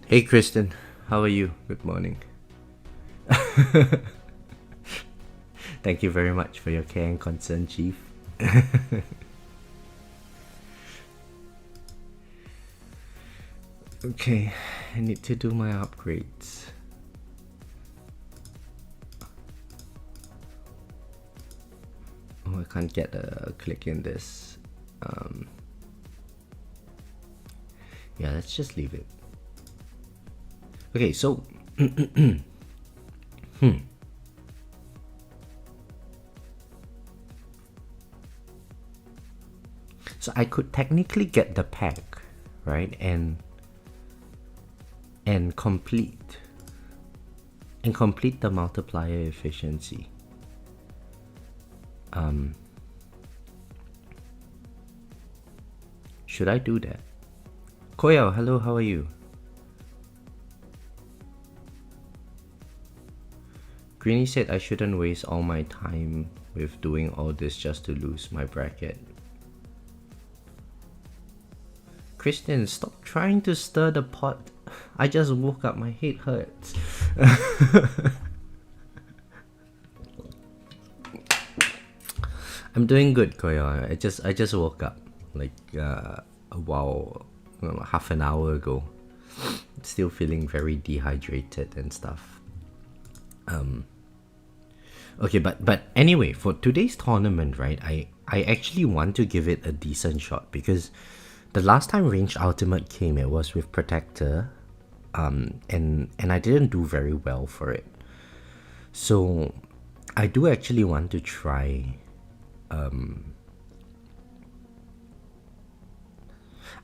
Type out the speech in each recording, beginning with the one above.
Hey Kristen, how are you? Good morning. Thank you very much for your care and concern, Chief. Okay, I need to do my upgrades. Oh, I can't get a click in this. Yeah, let's just leave it. Okay, so so I could technically get the pack, right? And complete the multiplier efficiency. Should I do that? Koyo, hello, how are you? Greeny said I shouldn't waste all my time with doing all this just to lose my bracket. Kristen, stop trying to stir the pot. I just woke up, my head hurts. I'm doing good, Koyo. I just woke up like half an hour ago. Still feeling very dehydrated and stuff. Okay, but anyway, for today's tournament, right? I actually want to give it a decent shot because the last time Ranged Ultimate came, it was with Protector, and I didn't do very well for it. So I do actually want to try. I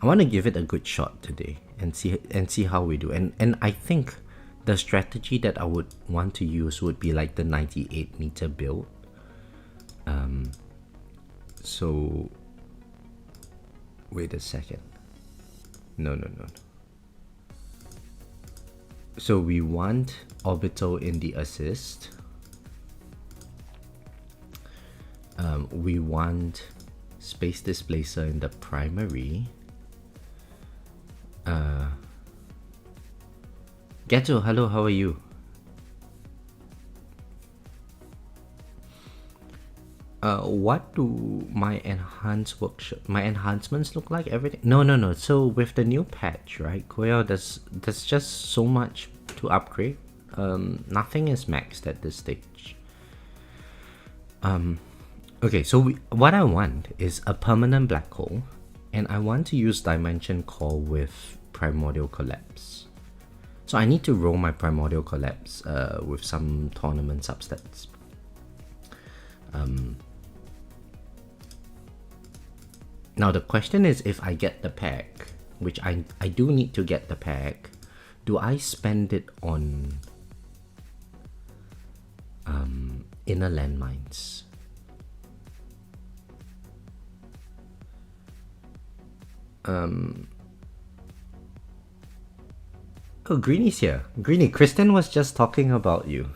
want to give it a good shot today and see how we do. And I think the strategy that I would want to use would be like the 98 meter build. So wait a second. No. So we want Orbital in the assist. We want Space Displacer in the primary. Geto, hello, how are you? What do my enhancements look like? Everything? No. So with the new patch, right, Koyo, there's just so much to upgrade. Nothing is maxed at this stage. Okay, so what I want is a permanent black hole, and I want to use Dimension Core with Primordial Collapse. So I need to roll my Primordial Collapse with some tournament substats. Now the question is, if I get the pack, which I do need to get the pack, do I spend it on inner landmines? Oh, Greeny's here. Greeny, Kristen was just talking about you.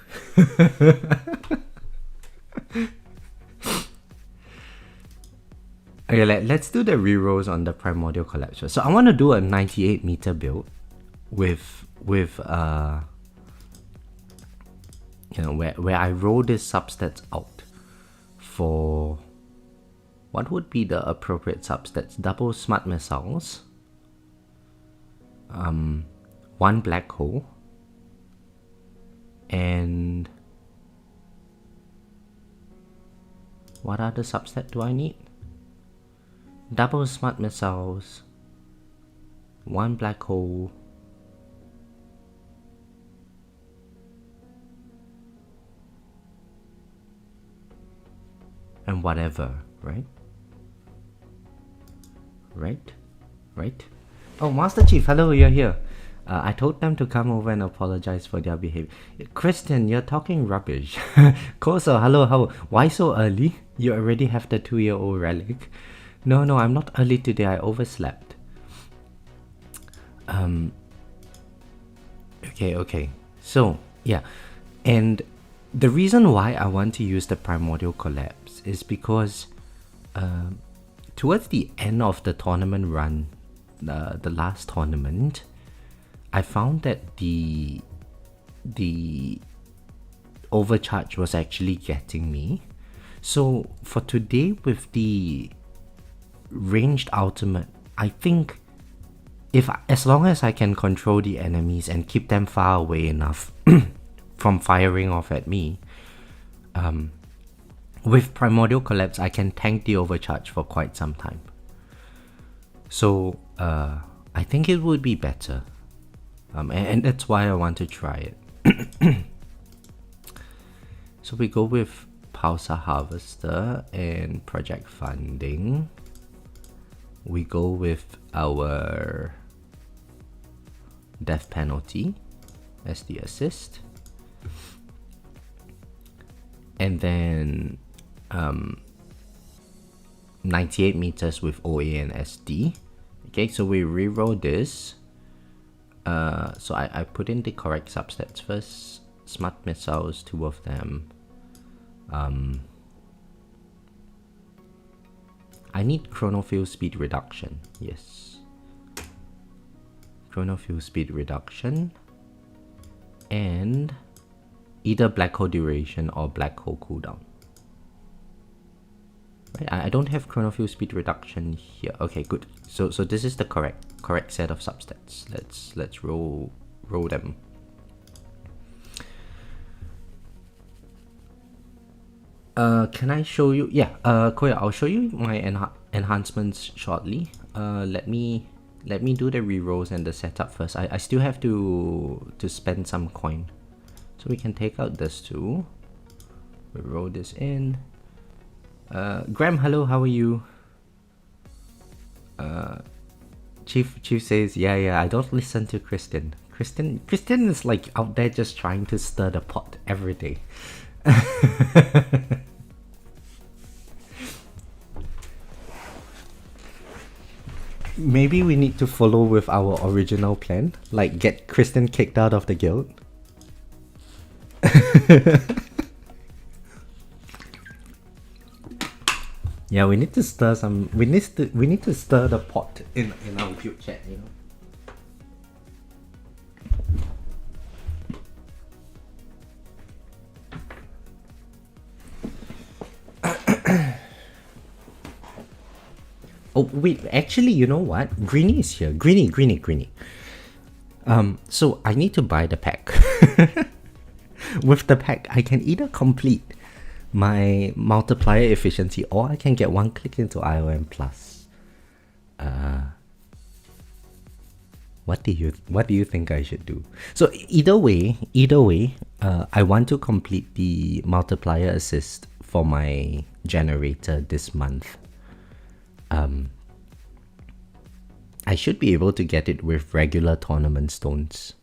Okay, let's do the rerolls on the Primordial Collapse. So I want to do a 98 meter build with where I roll this substats out for what would be the appropriate substats? Double smart missiles, one black hole, and what other subset do I need? Double smart missiles, one black hole, and whatever, right? Right? Oh, Master Chief, hello, you're here. I told them to come over and apologize for their behavior. Kristen, you're talking rubbish. Koso, hello, why so early? You already have the 2-year-old relic. No, I'm not early today, I overslept. Okay. So, yeah. And the reason why I want to use the Primordial Collapse is because towards the end of the tournament run, the last tournament, I found that the overcharge was actually getting me. So for today with the ranged ultimate, I think as long as I can control the enemies and keep them far away enough from firing off at me, with Primordial Collapse I can tank the overcharge for quite some time. So I think it would be better, and that's why I want to try it. So we go with Pulsar Harvester and Project Funding. We go with our Death Penalty as the assist. And then 98 meters with OA and SD. Okay, so we reroll this. So I put in the correct substats first. Smart Missiles, 2 of them. I need Chronofuel Speed Reduction. Yes. Chronofuel Speed Reduction. And either Black Hole Duration or Black Hole Cooldown. Right, I don't have Chronofuel Speed Reduction here. Okay, good. So this is the correct set of substats. Let's roll them. Can I show you? Yeah, Koya, I'll show you my enhancements shortly. Let me do the rerolls and the setup first. I still have to spend some coin. So we can take out this too. We roll this in. Graham, hello, how are you? Chief says, yeah, I don't listen to Kristen. Kristen is like out there just trying to stir the pot every day. Maybe we need to follow with our original plan, like get Kristen kicked out of the guild. Yeah, we need to stir some. We need to stir the pot in our guild chat, you know. Oh wait, actually, you know what? Greenie is here. Greenie. So I need to buy the pack. With the pack, I can either complete my multiplier efficiency or I can get one click into IOM plus. What do you think I should do? So either way, I want to complete the multiplier assist for my generator this month. I should be able to get it with regular tournament stones.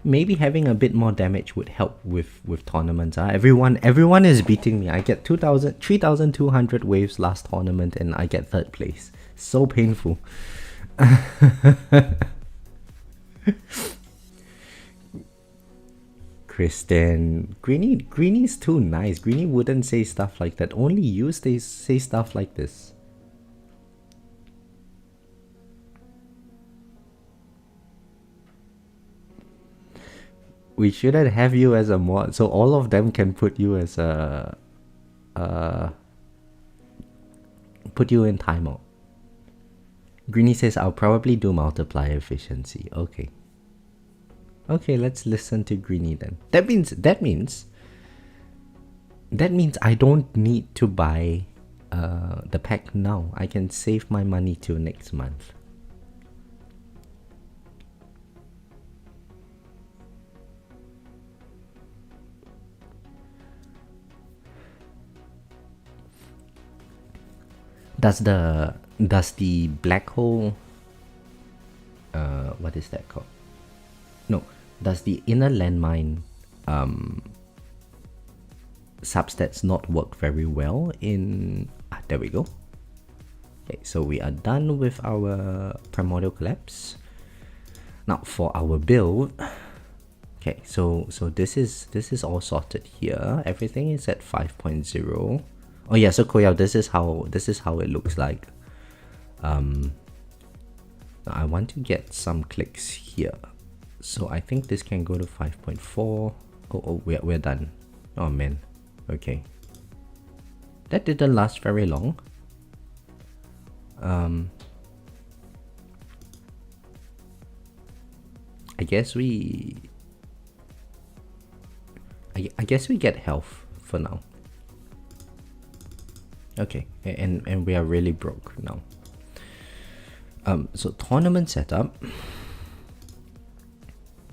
Maybe having a bit more damage would help with tournaments. Everyone is beating me. I get 3,200 waves last tournament and I get 3rd place. So painful. Kristen, Greenie's too nice. Greenie wouldn't say stuff like that. Only you say stuff like this. We shouldn't have you as a mod, so all of them can put you as a put you in timeout. Greenie says I'll probably do multiplier efficiency. Okay, let's listen to Greenie then. That means I don't need to buy the pack now. I can save my money till next month. Does the black hole what is that called? No, does the inner landmine substats not work very well in there we go. Okay, so we are done with our Primordial Collapse. Now for our build, okay, so this is all sorted here. Everything is at 5.0. Oh yeah, so Koya, this is how it looks like. Now I want to get some clicks here. So I think this can go to 5.4. Oh, we're done. Oh man. Okay. That didn't last very long. I guess we get health for now. Okay, and we are really broke now. So tournament setup.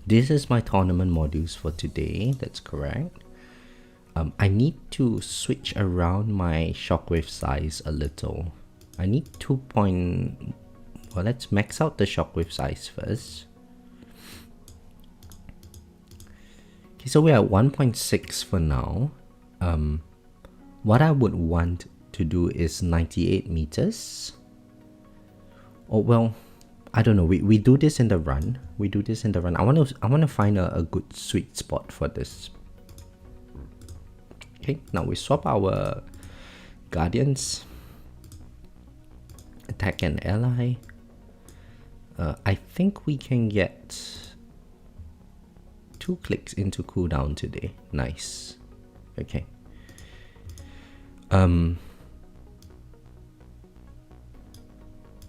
This is my tournament modules for today. That's correct. I need to switch around my shockwave size a little. I need 2. Well, let's max out the shockwave size first. Okay, so we're at 1.6 for now. What I would want to do is 98 meters. Oh well, I don't know. We do this in the run. I want to find a good sweet spot for this. Okay, now we swap our guardians. Attack an ally. I think we can get 2 clicks into cooldown today. Nice. Okay.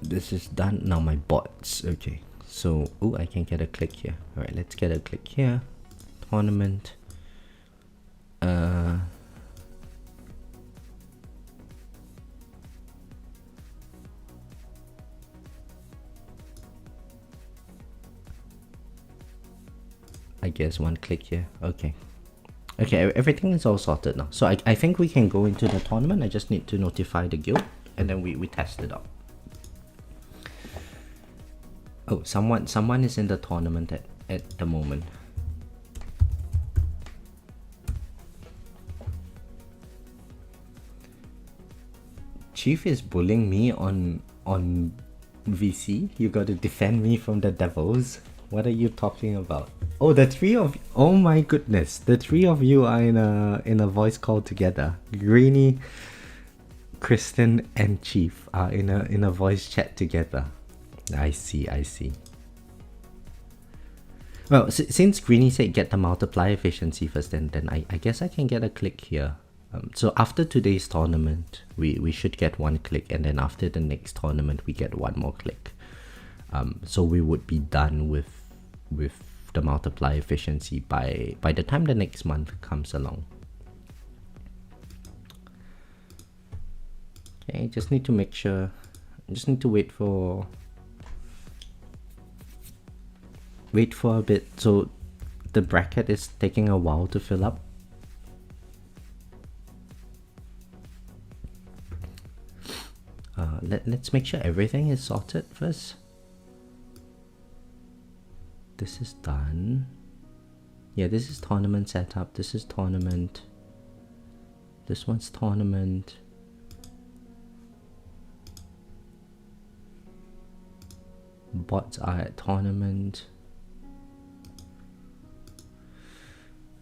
This is done. Now my bots. Okay. So, I can get a click here. Alright, let's get a click here. Tournament. I guess 1 click here. Okay. Okay, everything is all sorted now. So I think we can go into the tournament. I just need to notify the guild and then we test it out. Oh, someone is in the tournament at the moment. Chief is bullying me on VC. You got to defend me from the devils. What are you talking about? Oh, the 3 of you. Oh my goodness, the 3 of you are in a voice call together. Greeny, Kristen, and Chief are in a voice chat together. I see. Well, since Greeny said get the multiply efficiency first, then I guess I can get a click here. So after today's tournament, we should get 1 click, and then after the next tournament, we get 1 more click. So we would be done with the multiply efficiency by the time the next month comes along. Okay, just need to make sure. Just need to wait for a bit. So the bracket is taking a while to fill up. Let's make sure everything is sorted first. This is done. Yeah, this is tournament setup. This is tournament. This one's tournament. Bots are at tournament.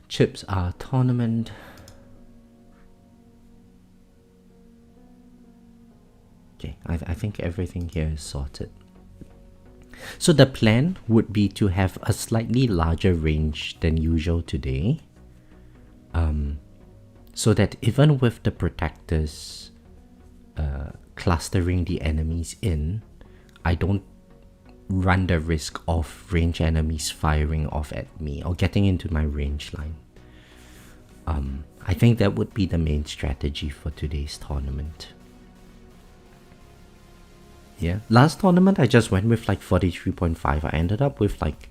Chips are tournament. Okay, I think everything here is sorted. So the plan would be to have a slightly larger range than usual today. So that even with the protectors clustering the enemies in, I don't run the risk of range enemies firing off at me or getting into my range line. I think that would be the main strategy for today's tournament. Yeah, last tournament I just went with like 43.5. I ended up with like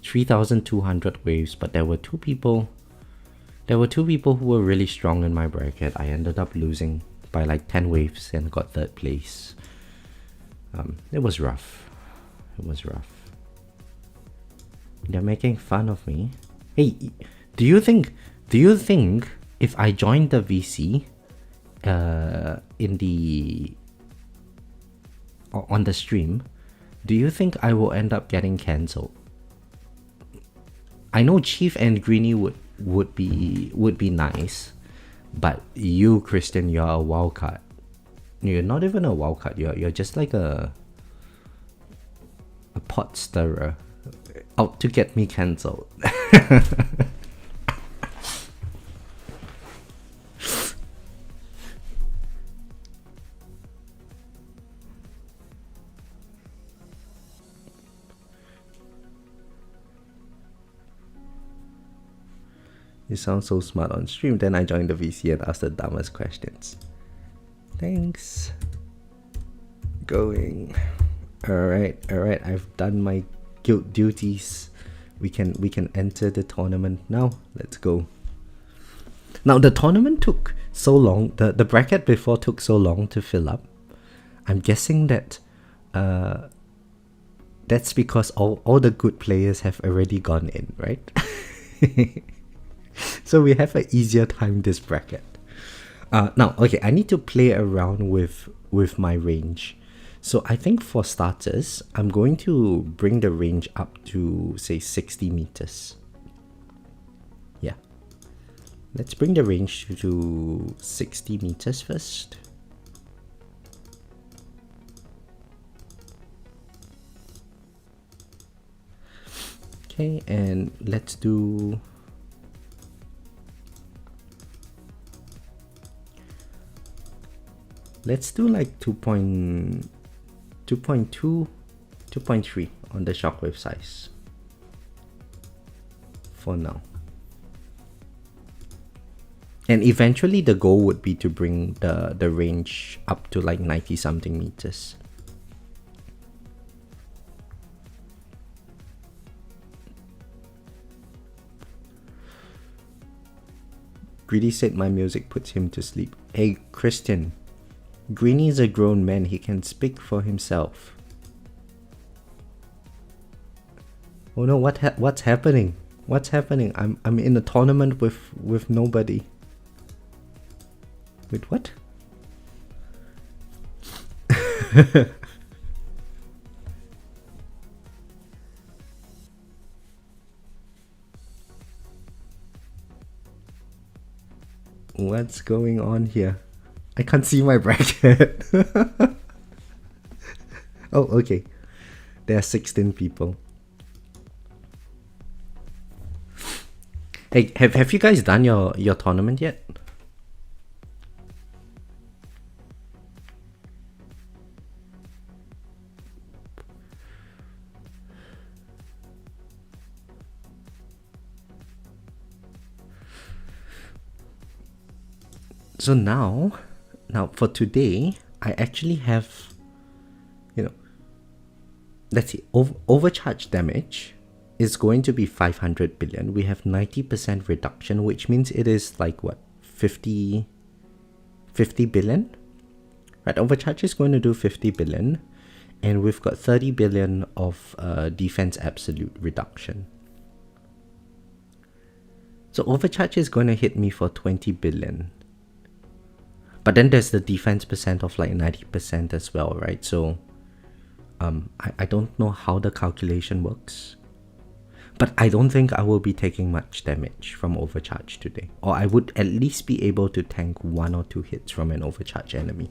3,200 waves, but there were two people who were really strong in my bracket. I ended up losing by like 10 waves and got 3rd place. It was rough. They're making fun of me. Hey, do you think if I joined the VC on the stream, do you think I will end up getting cancelled? I know Chief and Greeny would be nice, but you, Christian, you're a wildcard. You're not even a wildcard. You're just like a A pot stirrer. Out to get me cancelled. You sound so smart on stream. Then I joined the VC and asked the dumbest questions. Thanks. Going. Alright. I've done my guild duties. We can enter the tournament now. Let's go. Now the tournament took so long. The bracket before took so long to fill up. I'm guessing that that's because all the good players have already gone in, right? So we have an easier time this bracket. Now, okay, I need to play around with my range. So I think for starters, I'm going to bring the range up to, say, 60 meters. Yeah. Let's bring the range to 60 meters first. Okay, and let's do... Let's do like 2.2, 2.3 on the shockwave size for now. And eventually the goal would be to bring the range up to like 90 something meters. Greedy said my music puts him to sleep. Hey Christian, Greenie is a grown man, he can speak for himself. Oh no, what's happening? What's happening? I'm in a tournament with nobody. Wait, what? What's going on here? I can't see my bracket. Oh, okay. There are 16 people. Hey, have you guys done your tournament yet? So now for today, I actually have, let's see, overcharge damage is going to be 500 billion. We have 90% reduction, which means it is like what, 50 billion? Right, overcharge is going to do 50 billion, and we've got 30 billion of defense absolute reduction. So overcharge is going to hit me for 20 billion. But then there's the defense percent of like 90% as well, right? So I don't know how the calculation works. But I don't think I will be taking much damage from overcharge today. Or I would at least be able to tank 1 or 2 hits from an overcharge enemy.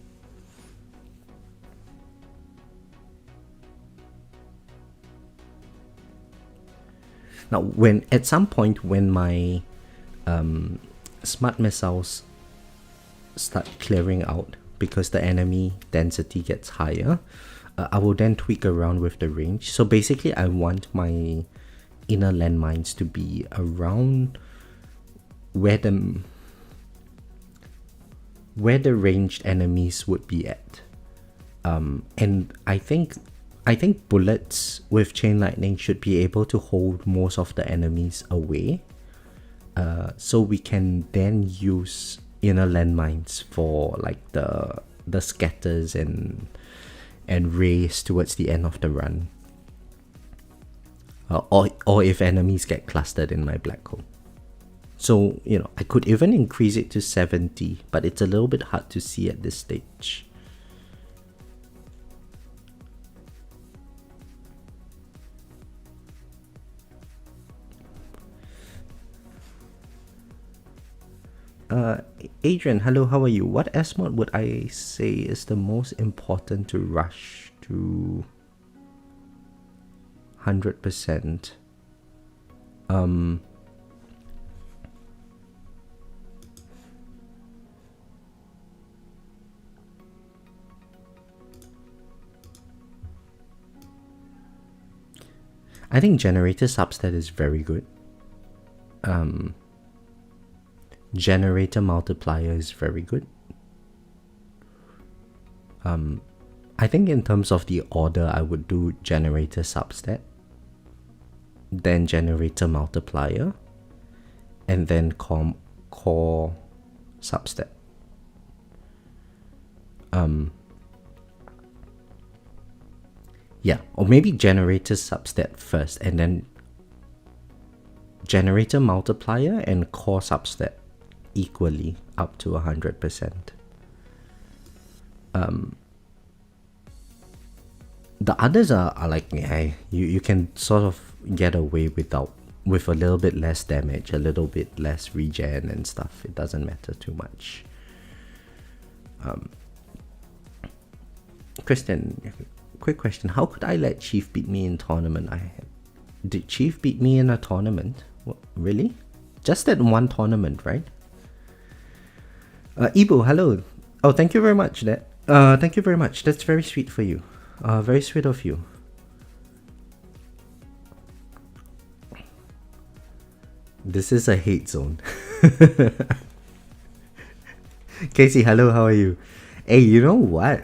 Now, at some point when my smart missiles start clearing out because the enemy density gets higher, I will then tweak around with the range. So basically I want my inner landmines to be around where the ranged enemies would be at. And I think bullets with chain lightning should be able to hold most of the enemies away. So we can then use inner landmines for like the scatters and rays towards the end of the run, or if enemies get clustered in my black hole. So I could even increase it to 70, but it's a little bit hard to see at this stage. Adrian, hello, how are you? What S mod would I say is the most important to rush to 100%. I think generator substat is very good. Generator multiplier is very good. I think in terms of the order, I would do generator substat, then generator multiplier, and then core substat. Yeah, or maybe generator substat first, and then generator multiplier and core substat equally up to 100%. The others are like, yeah, you can sort of get away with a little bit less damage, a little bit less regen and stuff. It doesn't matter too much. Kristen, quick question. How could I let Chief beat me in tournament? Did Chief beat me in a tournament? What, really? Just that one tournament, right? Ibu, hello. Oh, thank you very much. Thank you very much. That's very sweet for you. Very sweet of you. This is a hate zone. Casey, hello, how are you? Hey, you know what?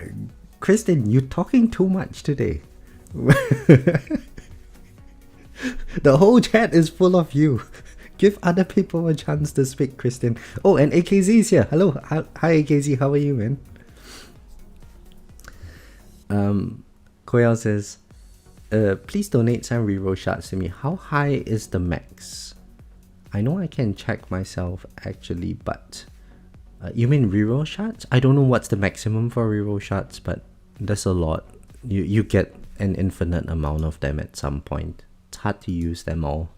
Kristen, you're talking too much today. The whole chat is full of you. Give other people a chance to speak, Kristen. Oh, and AKZ is here. Hello. Hi, AKZ. How are you, man? Koyal says, please donate some reroll shards to me. How high is the max? I know I can check myself, actually, but... you mean reroll shards? I don't know what's the maximum for reroll shards, but there's a lot. You get an infinite amount of them at some point. It's hard to use them all.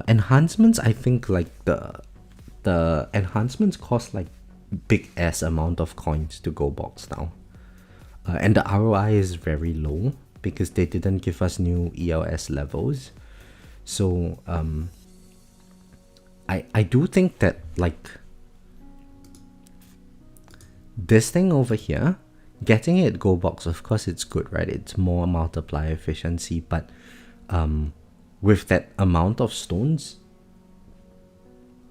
Enhancements, I think like the enhancements cost like big ass amount of coins to go box now. And the ROI is very low because they didn't give us new ELS levels. So I do think that like this thing over here, getting it go box, of course it's good, right? It's more multiplier efficiency, but with that amount of stones,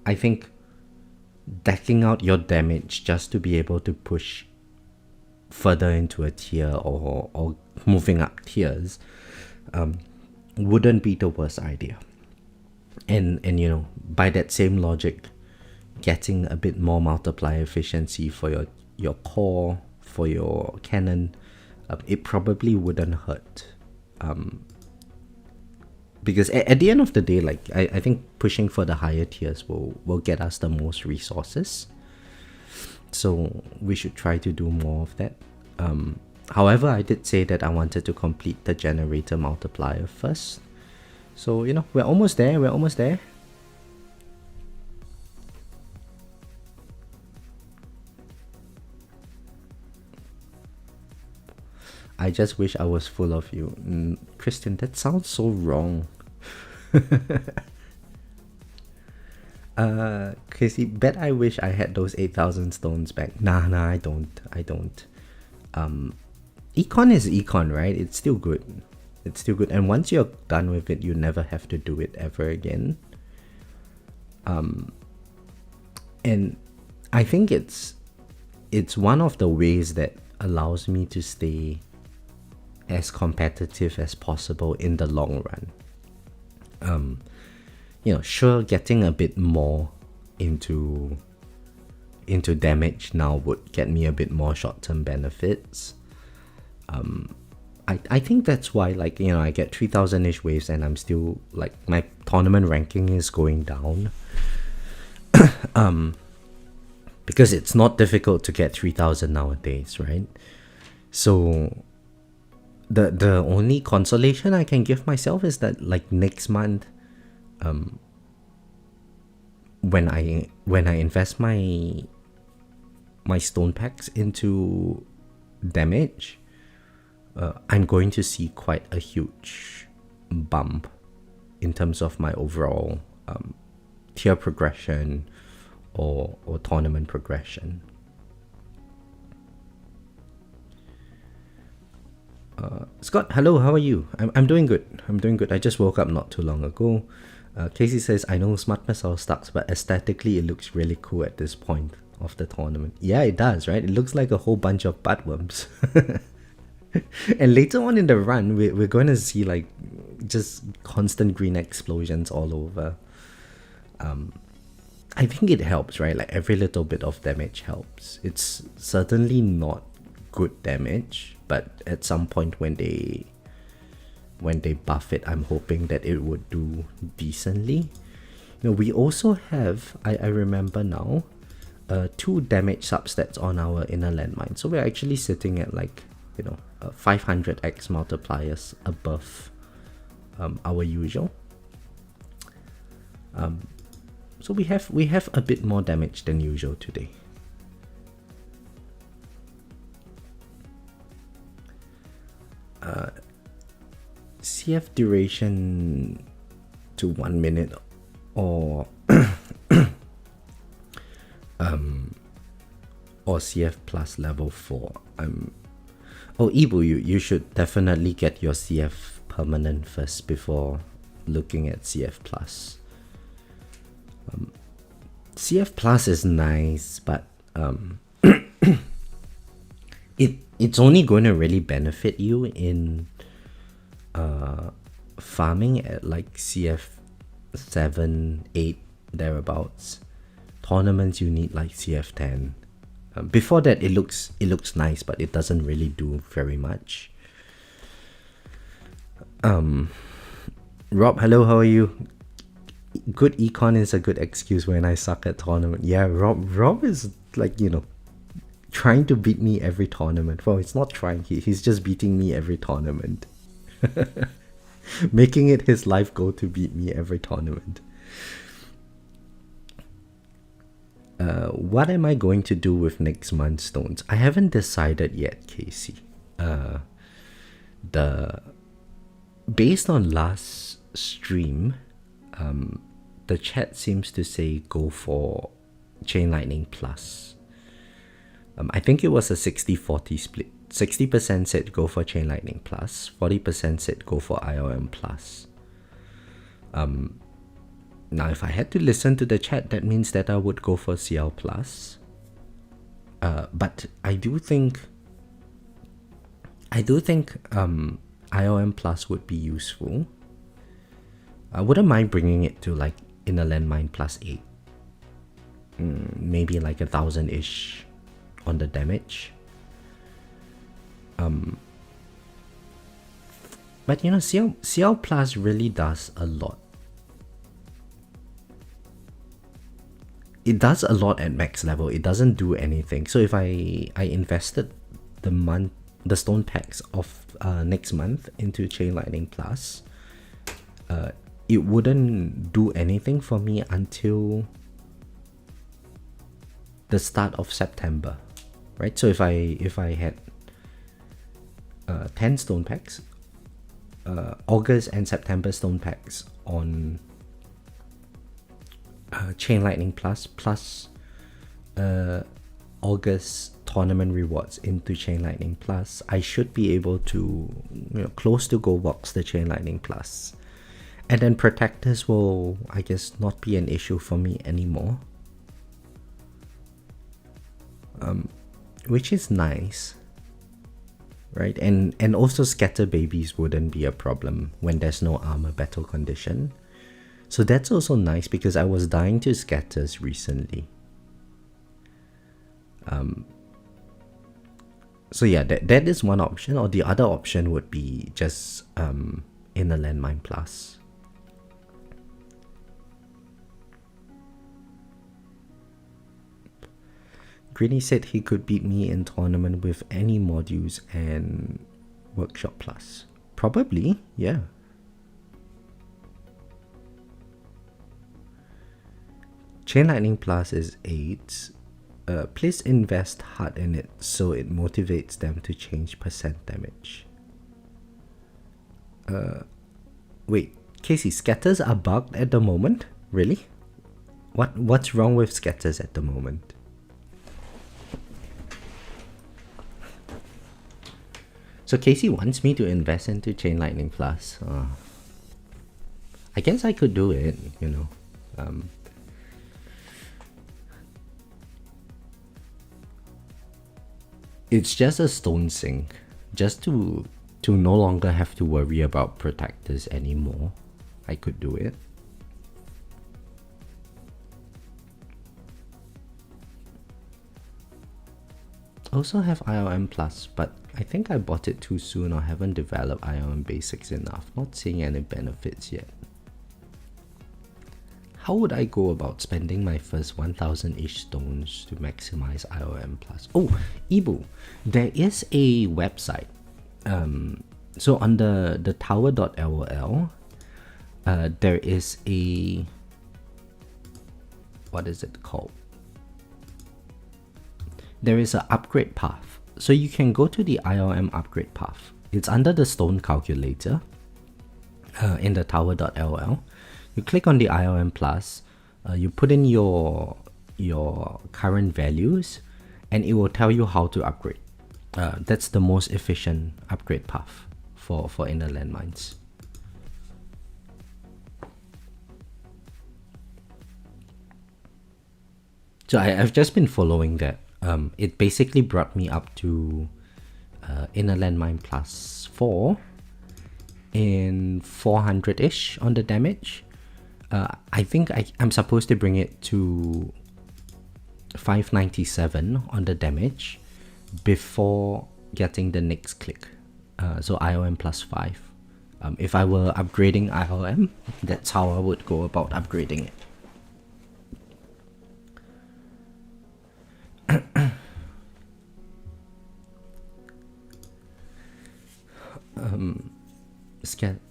I think decking out your damage just to be able to push further into a tier or moving up tiers wouldn't be the worst idea. And you know, by that same logic, getting a bit more multiplier efficiency for your core, for your cannon, it probably wouldn't hurt. Because at the end of the day, like I think pushing for the higher tiers will get us the most resources. So we should try to do more of that. However, I did say that I wanted to complete the generator multiplier first. So, you know, we're almost there. I just wish I was full of you. Christian, that sounds so wrong. Casey, bet I wish I had those 8,000 stones back. Nah, I don't. Econ is econ, right? It's still good. And once you're done with it, you never have to do it ever again. And I think it's one of the ways that allows me to stay as competitive as possible in the long run. You know, sure, getting a bit more into damage now would get me a bit more short-term benefits. I think that's why, like, you know, I get 3,000-ish waves and I'm still, like, my tournament ranking is going down. Because it's not difficult to get 3,000 nowadays, right? So the only consolation I can give myself is that, like, next month, when I invest my stone packs into damage, I'm going to see quite a huge bump in terms of my overall tier progression or tournament progression. Scott, hello, how are you? I'm doing good. I'm doing good. I just woke up not too long ago. Casey says, I know Smart Missile sucks, but aesthetically it looks really cool at this point of the tournament. Yeah, it does, right? It looks like a whole bunch of buttworms. And later on in the run, we're going to see like just constant green explosions all over. I think it helps, right? Like every little bit of damage helps. It's certainly not good damage, but at some point when they buff it, I'm hoping that it would do decently. You know, we also have, I remember now, 2 damage substats on our inner landmine. So we're actually sitting at like, 500x multipliers above our usual. So we have a bit more damage than usual today. CF duration to 1 minute or or CF plus level 4. Oh, Ibu, you should definitely get your CF permanent first before looking at CF plus. CF plus is nice, but it's only going to really benefit you in farming at like CF 7, 8 thereabouts. Tournaments you need like CF 10. Before that it looks nice, but it doesn't really do very much. Rob, hello, how are you? Good econ is a good excuse when I suck at tournament. Yeah, Rob is like, trying to beat me every tournament. Well, it's not trying, he's just beating me every tournament. Making it his life goal to beat me every tournament. What am I going to do with next month's stones? I haven't decided yet, Casey. Based on last stream, the chat seems to say go for Chain Lightning Plus. I think it was a 60-40 split. 60% said go for Chain Lightning Plus, 40% said go for IOM Plus. Now, if I had to listen to the chat, that means that I would go for CL Plus. But I do think IOM Plus would be useful. I wouldn't mind bringing it to like Inner Landmine plus 8. Maybe like 1,000-ish on the damage. But CL Plus really does a lot. It does a lot at max level. It doesn't do anything. So if I invested the stone packs of next month into Chain Lightning Plus, it wouldn't do anything for me until the start of September, right? So if I had 10 stone packs, August and September stone packs on Chain Lightning plus August tournament rewards into Chain Lightning Plus, I should be able to close to go box the Chain Lightning Plus. And then protectors will, I guess, not be an issue for me anymore. Which is nice. Right? And also scatter babies wouldn't be a problem when there's no armor battle condition. So that's also nice because I was dying to scatters recently. So yeah, that is one option. Or the other option would be just Inner Landmine Plus. Greeny said he could beat me in tournament with any modules and Workshop Plus. Probably, yeah. Chain Lightning Plus is 8. Please invest hard in it so it motivates them to change percent damage. Wait, Casey, scatters are bugged at the moment? Really? What's wrong with scatters at the moment? So Casey wants me to invest into Chain Lightning Plus. I guess I could do it, you know. It's just a stone sink, just to no longer have to worry about protectors anymore. I could do it. Also have IOM Plus, but I think I bought it too soon or haven't developed IOM Basics enough. Not seeing any benefits yet. How would I go about spending my first 1000-ish stones to maximize IOM Plus? Oh, Ibu, there is a website. So on the tower.lol, there is a, what is it called? There is an upgrade path. So you can go to the IOM upgrade path. It's under the stone calculator in the tower.lol. You click on the IOM Plus, you put in your current values, and it will tell you how to upgrade. That's the most efficient upgrade path for inner landmines. So I've just been following that. It basically brought me up to inner landmine plus 4 in 400-ish on the damage. I think I'm supposed to bring it to 597 on the damage before getting the next click. So IOM plus 5. If I were upgrading IOM, that's how I would go about upgrading it.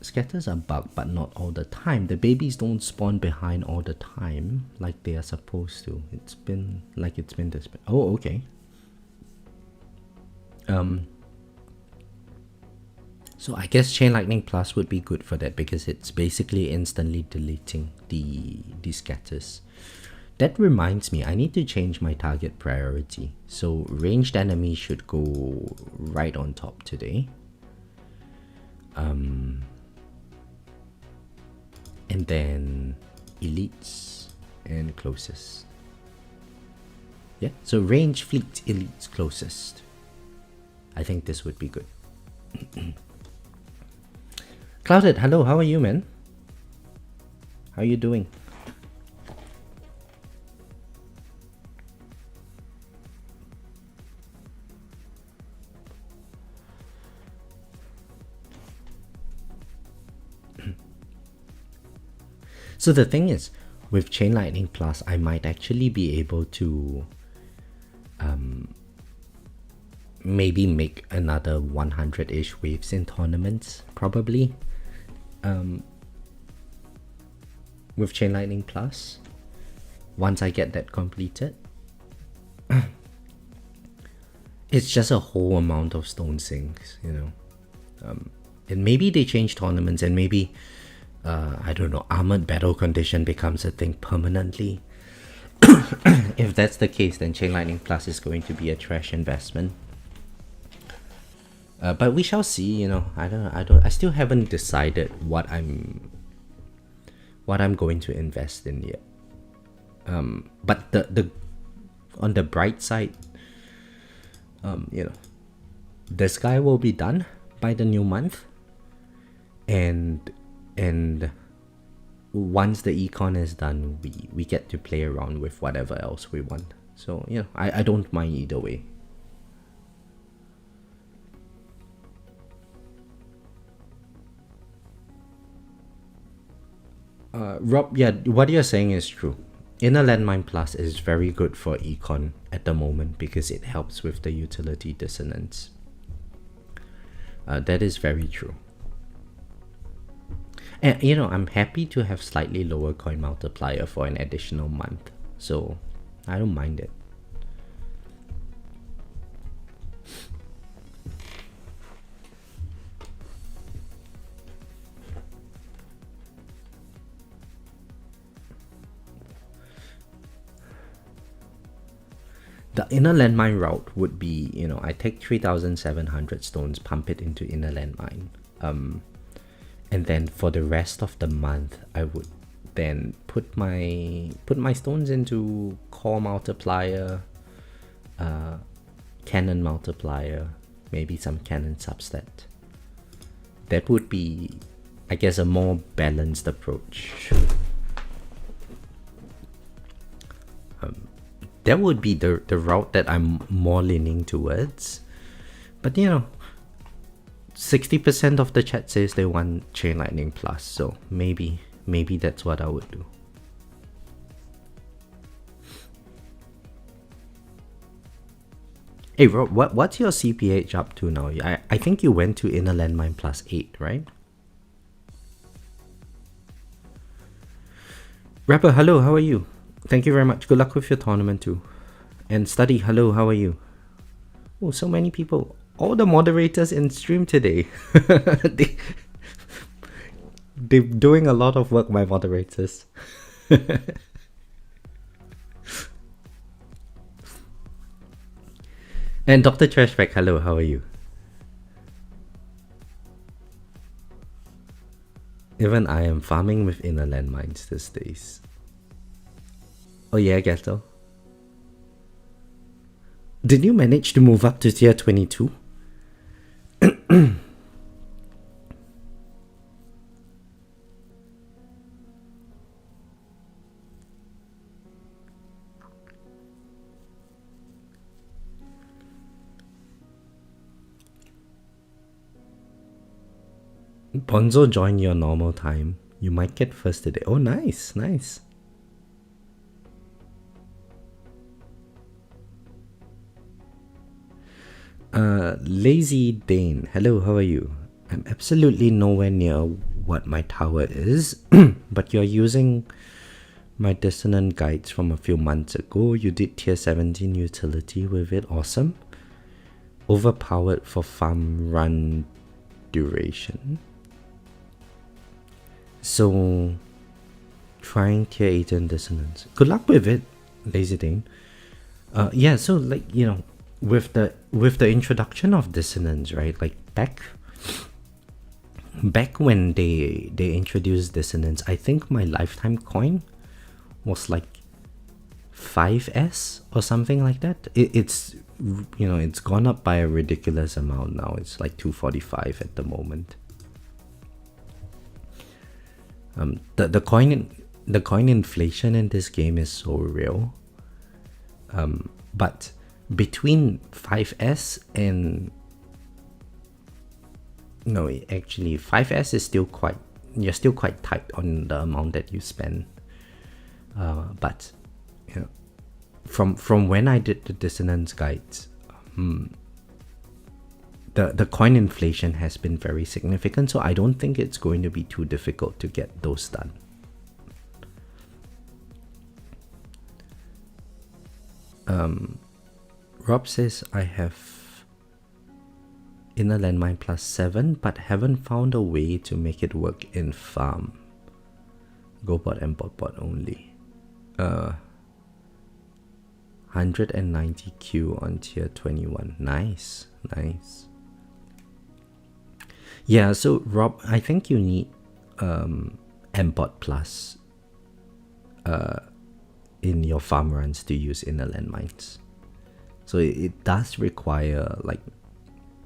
Scatters are bugged, but not all the time. The babies don't spawn behind all the time like they are supposed to. It's been this. Oh, okay. So I guess Chain Lightning Plus would be good for that because it's basically instantly deleting the scatters. That reminds me, I need to change my target priority. So ranged enemies should go right on top today. And then elites and closest. Yeah, so range, fleet, elites, closest. I think this would be good. Clouded, hello, how are you, man? How are you doing? So the thing is, with Chain Lightning Plus, I might actually be able to maybe make another 100-ish waves in tournaments, probably. With Chain Lightning Plus, once I get that completed. It's just a whole amount of stone sinks, you know. And maybe they change tournaments, and maybe I don't know, armored battle condition becomes a thing permanently. If that's the case, then Chain Lightning Plus is going to be a trash investment. But we shall see, you know. I still haven't decided what I'm going to invest in yet. But the on the bright side, you know, this guy will be done by the new month, and once the econ is done, we get to play around with whatever else we want. So, you know, I don't mind either way. Rob, yeah, what you're saying is true. Inner Landmine Plus is very good for econ at the moment because it helps with the utility dissonance. That is very true. And you know, I'm happy to have slightly lower coin multiplier for an additional month, so I don't mind it. the inner landmine route would be, you know, I take 3,700 stones, pump it into inner landmine. And then for the rest of the month, I would then put my stones into core multiplier, cannon multiplier, maybe some cannon substat. That would be, I guess, a more balanced approach. That would be the route that I'm more leaning towards. But you know, 60% of the chat says they want Chain Lightning Plus, so maybe that's what I would do. Hey Rob, what's your CPH up to now? I think you went to Inner Landmine plus 8, right? Rapper, hello, how are you? Thank you very much. Good luck with your tournament too. And Study, hello, how are you? Oh, so many people. All the moderators in stream today. They're doing a lot of work, my moderators. And Dr. Trashback, hello, how are you? Even I am farming with inner landmines these days. Oh yeah, Gato. Did you manage to move up to tier 22? Bonzo joined your normal time. You might get first today. Oh, nice, nice. Lazy Dane, hello, how are you? I'm absolutely nowhere near what my tower is, but you're using my dissonant guides from a few months ago. You did tier 17 utility with it, awesome. Overpowered for farm run duration. So, trying tier 18 dissonance. Good luck with it, Lazy Dane. Yeah, so like, you know, with the introduction of dissonance, right? Like back when they introduced dissonance, I think my lifetime coin was like 5S or something like that. It's you know, it's gone up by a ridiculous amount now. It's like 245 at the moment. The coin inflation in this game is so real. But between 5S and no, actually 5S is still quite, you're still quite tight on the amount that you spend. But you know, from when I did the dissonance guides, the coin inflation has been very significant, so I don't think it's going to be too difficult to get those done. Rob says I have inner landmine plus 7, but haven't found a way to make it work in farm. Go bot and bot only. 190 Q on tier 21. Nice, nice. Yeah, so Rob, I think you need mbot plus in your farm runs to use inner landmines. So it does require like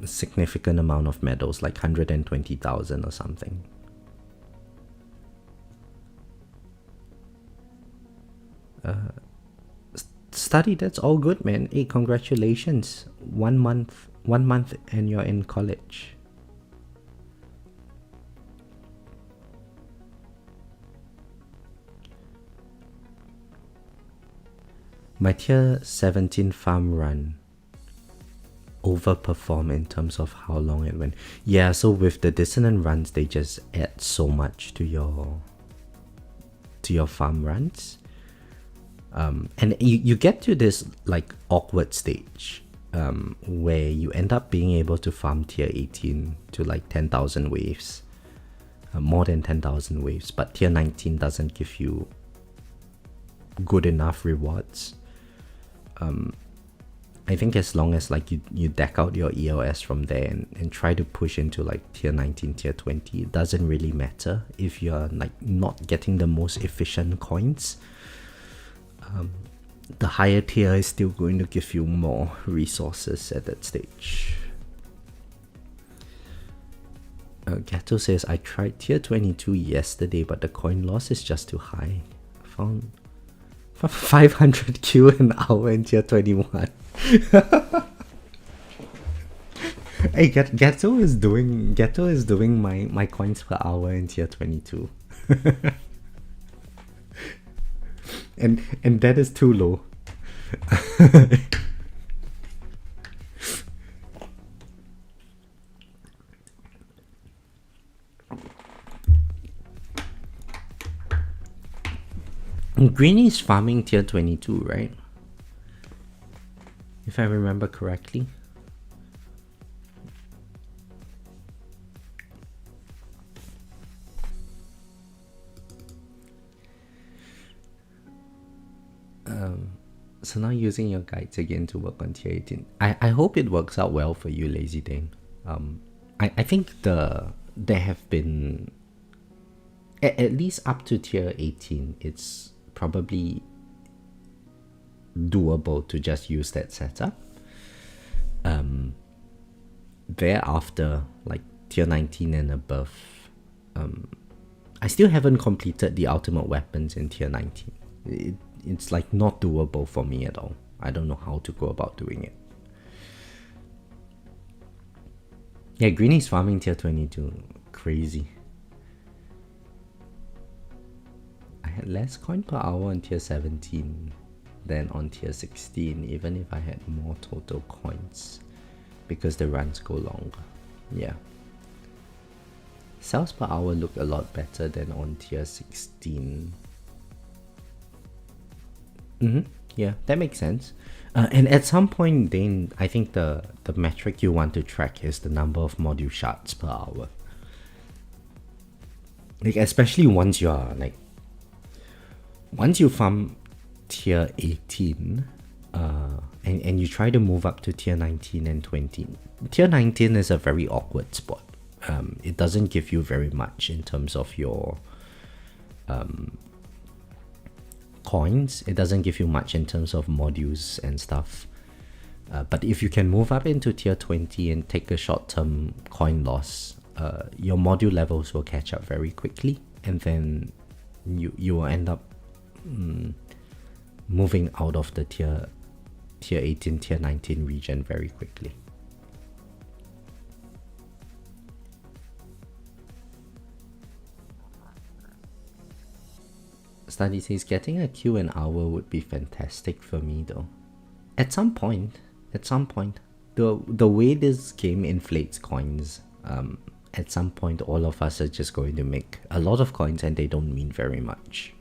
a significant amount of medals, like 120,000 or something. Study, that's all good, man. Hey, congratulations. 1 month and you're in college. My tier 17 farm run overperformed in terms of how long it went. Yeah, so with the dissonant runs, they just add so much to your farm runs. And you get to this like awkward stage where you end up being able to farm tier 18 to like 10,000 waves, more than 10,000 waves, but tier 19 doesn't give you good enough rewards. I think as long as like you deck out your EOS from there and try to push into like tier 19, tier 20, it doesn't really matter if you're like not getting the most efficient coins. The higher tier is still going to give you more resources at that stage. Gato says, I tried tier 22 yesterday, but the coin loss is just too high. I found 500Q an hour in tier 21. Hey, Gato is doing my coins per hour in tier 22. and that is too low. Greeny's farming tier 22, right? If I remember correctly. So now using your guides again to work on tier 18. I hope it works out well for you, Lazy Dane. I think there have been at least up to tier 18, it's probably doable to just use that setup. Thereafter, like tier 19 and above, I still haven't completed the ultimate weapons in tier 19. It's like not doable for me at all. I don't know how to go about doing it. Yeah, Greeny's farming tier 22. Crazy. I had less coin per hour on tier 17 than on tier 16, even if I had more total coins, because the runs go longer. Yeah. Sales per hour look a lot better than on tier 16. Yeah, that makes sense. And at some point, then I think the metric you want to track is the number of module shards per hour. Like, especially once you farm tier 18, and you try to move up to tier 19 and 20. Tier 19 is a very awkward spot. It doesn't give you very much in terms of your coins. It doesn't give you much in terms of modules and stuff. But if you can move up into tier 20 and take a short-term coin loss, your module levels will catch up very quickly, and then you will end up moving out of the tier 18, tier 19 region very quickly. Study says getting a Q an hour would be fantastic for me though. At some point, the way this game inflates coins, at some point all of us are just going to make a lot of coins and they don't mean very much.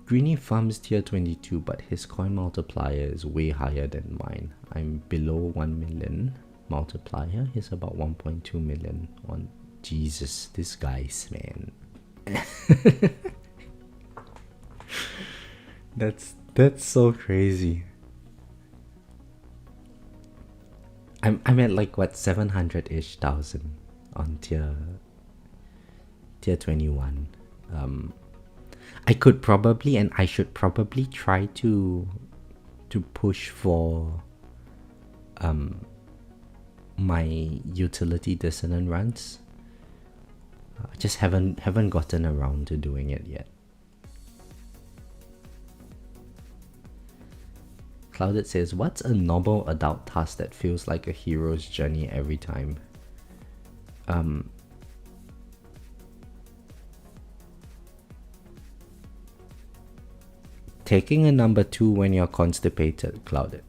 Greeny farms tier 22, but his coin multiplier is way higher than mine. I'm below 1 million multiplier. He's about 1.2 million on. Jesus, this guy's, man. That's so crazy. I'm at like what, 700-ish thousand on tier 21. I could probably, and I should probably try to push for my utility dissonant runs. I just haven't gotten around to doing it yet. Clouded says, what's a noble adult task that feels like a hero's journey every time? Taking a number 2 when you're constipated, Clouded.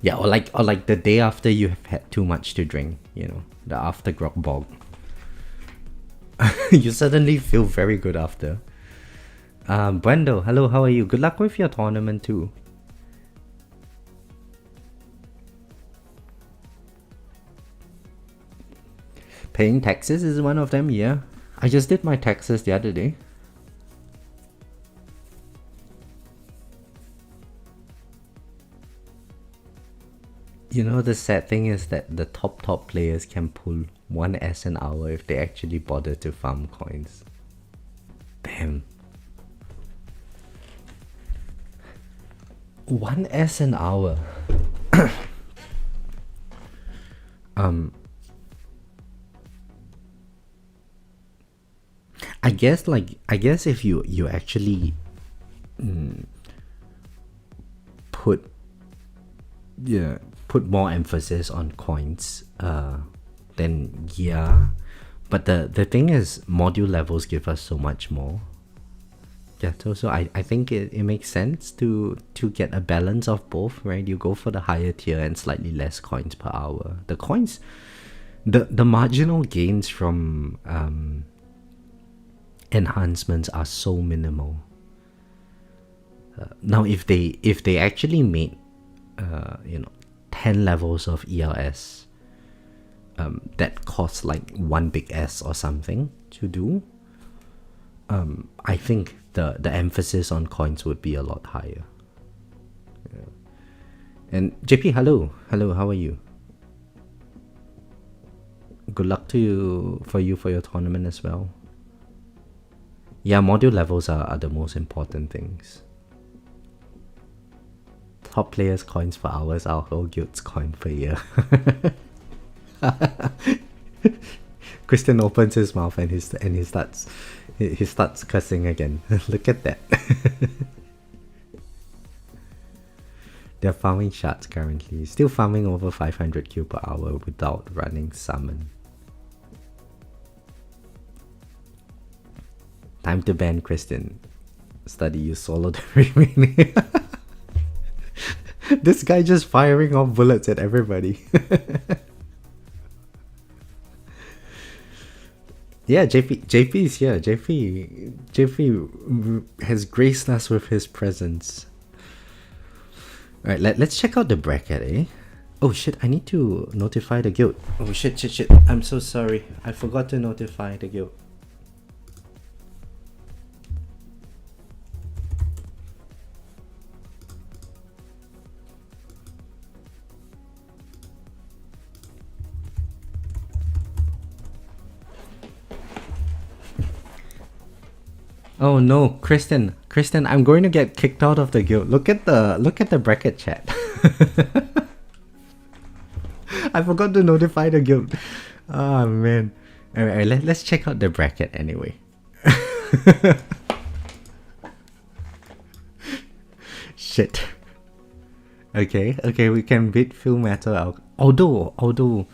Yeah, or like the day after you have had too much to drink, you know, the after grog bog. You suddenly feel very good after. Brendo, hello, how are you? Good luck with your tournament too. Paying taxes is one of them, yeah. I just did my taxes the other day. You know, the sad thing is that the top players can pull 1S an hour if they actually bother to farm coins. Damn. 1S an hour. I guess if you actually put more emphasis on coins, then yeah. But the thing is, module levels give us so much more. Yeah, so I think it makes sense to get a balance of both, right? You go for the higher tier and slightly less coins per hour. The coins, the marginal gains from enhancements are so minimal. Now, if they actually made 10 levels of ELS that cost like 1 big S or something to do, I think the emphasis on coins would be a lot higher. Yeah. And JP, hello, how are you? Good luck to you for your tournament as well. Yeah, module levels are the most important things. Top players' coins per hours, our whole guild's coin per year. Christian opens his mouth and he starts cursing again. Look at that. They're farming shards currently. Still farming over 500 Q per hour without running summon. Time to ban Christian. Study you solo the remaining. This guy just firing off bullets at everybody. Yeah, JP is here. JP has graced us with his presence. Alright, let's check out the bracket, eh? Oh shit, I need to notify the guild. Oh shit. I'm so sorry. I forgot to notify the guild. Oh no, Kristen, I'm going to get kicked out of the guild. Look at the bracket chat. I forgot to notify the guild. Oh man. Alright, let's check out the bracket anyway. Shit. Okay, we can beat Full Metal out. Although,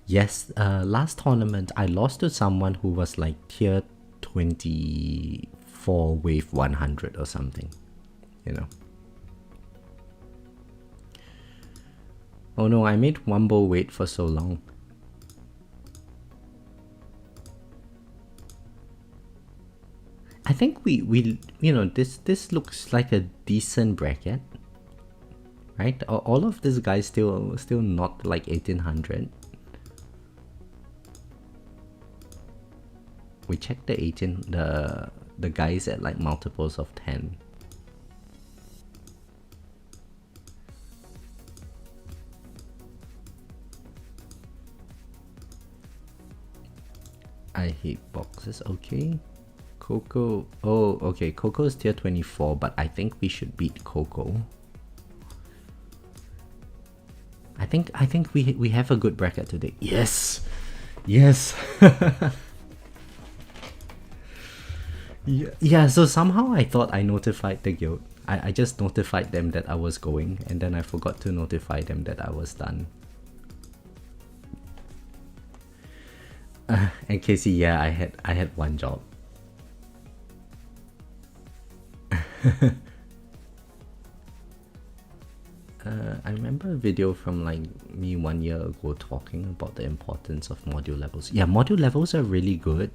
yes, last tournament I lost to someone who was like tier 24 wave 100 or something, you know. Oh no, I made Wumbo wait for so long. I think we this looks like a decent bracket, right? All of these guys still not like 1800. We checked the 18, the guys at like multiples of 10. I hate boxes. Okay. Coco. Oh, okay. Coco is tier 24, but I think we should beat Coco. I think we have a good bracket today. Yes. Yeah, so somehow I thought I notified the guild. I just notified them that I was going, and then I forgot to notify them that I was done. And Casey, yeah, I had one job. I remember a video from like me 1 year ago talking about the importance of module levels. Yeah, module levels are really good.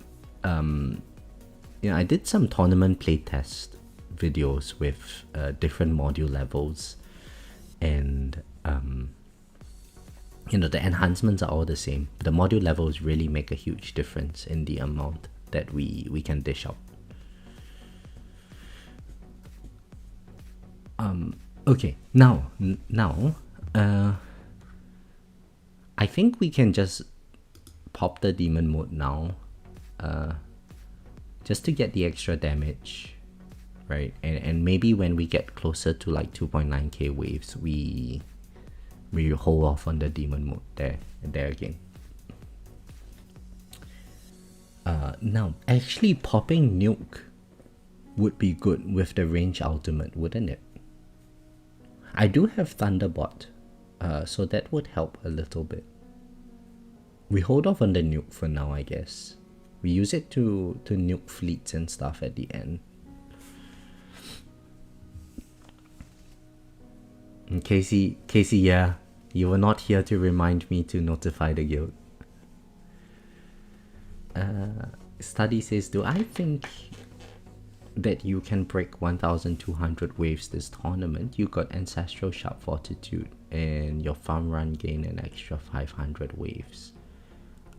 I did some tournament playtest videos with different module levels, and the enhancements are all the same. The module levels really make a huge difference in the amount that we can dish out. Okay, now I think we can just pop the demon mode now, just to get the extra damage, right? And maybe when we get closer to like 2.9k waves, we hold off on the demon mode there again. Now actually popping nuke would be good with the range ultimate, wouldn't it? I do have Thunderbot, so that would help a little bit. We hold off on the nuke for now, I guess. We use it to nuke fleets and stuff at the end. And Casey, yeah, you were not here to remind me to notify the guild. Study says, do I think that you can break 1200 waves this tournament? You got Ancestral Sharp Fortitude and your farm run gain an extra 500 waves.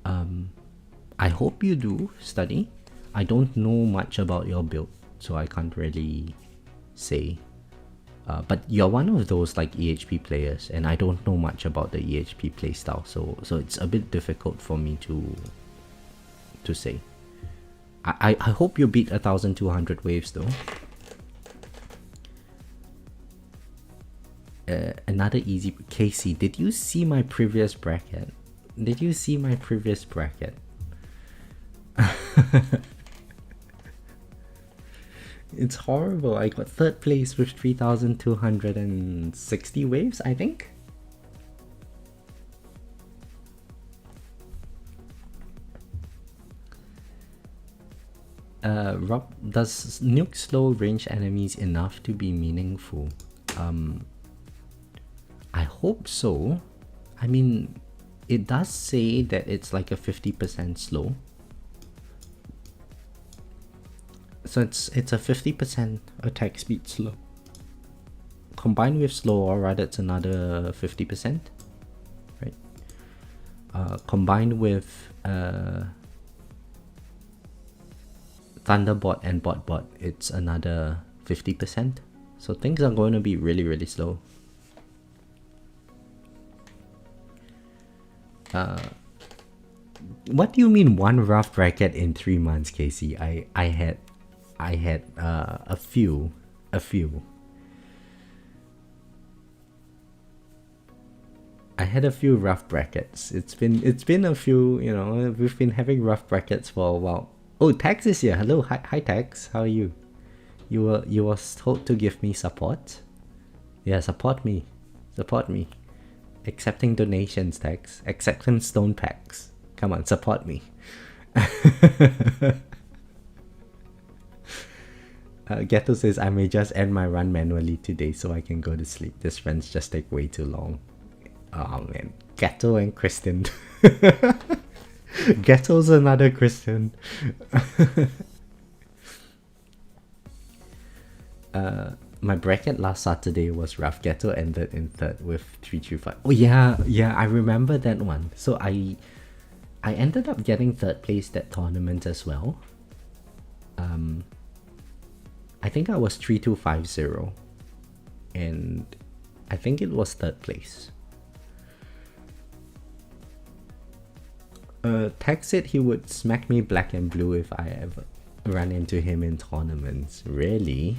I hope you do, Study. I don't know much about your build, so I can't really say. But you're one of those like EHP players, and I don't know much about the EHP playstyle, so it's a bit difficult for me to say. I hope you beat 1200 waves though. Another easy... Casey, did you see my previous bracket? It's horrible. I got 3rd place with 3260 waves, I think. Rob, does nuke slow range enemies enough to be meaningful? I hope so. I mean, it does say that it's like a 50% slow. So it's a 50% attack speed slow. Combined with slow aura, that's another 50%, right? Combined with Thunderbot and Botbot, it's another 50%. So things are going to be really, really slow. What do you mean one rough bracket in 3 months, Casey? I had a few. I had a few rough brackets. It's been a few, you know, we've been having rough brackets for a while. Oh, Tax is here. Hello, hi Tax. How are you? You were told to give me support. Yeah, support me. Accepting donations, Tax. Accepting stone packs. Come on, support me. Ghetto says, I may just end my run manually today so I can go to sleep. This runs just take way too long. Oh man, Ghetto and Kristen. Ghetto's another Kristen. My bracket last Saturday was rough. Ghetto ended in 3rd with 335. Oh yeah, I remember that one. So I ended up getting 3rd place that tournament as well. I think I was 3250, and I think it was 3rd place. Tex said he would smack me black and blue if I ever run into him in tournaments. Really?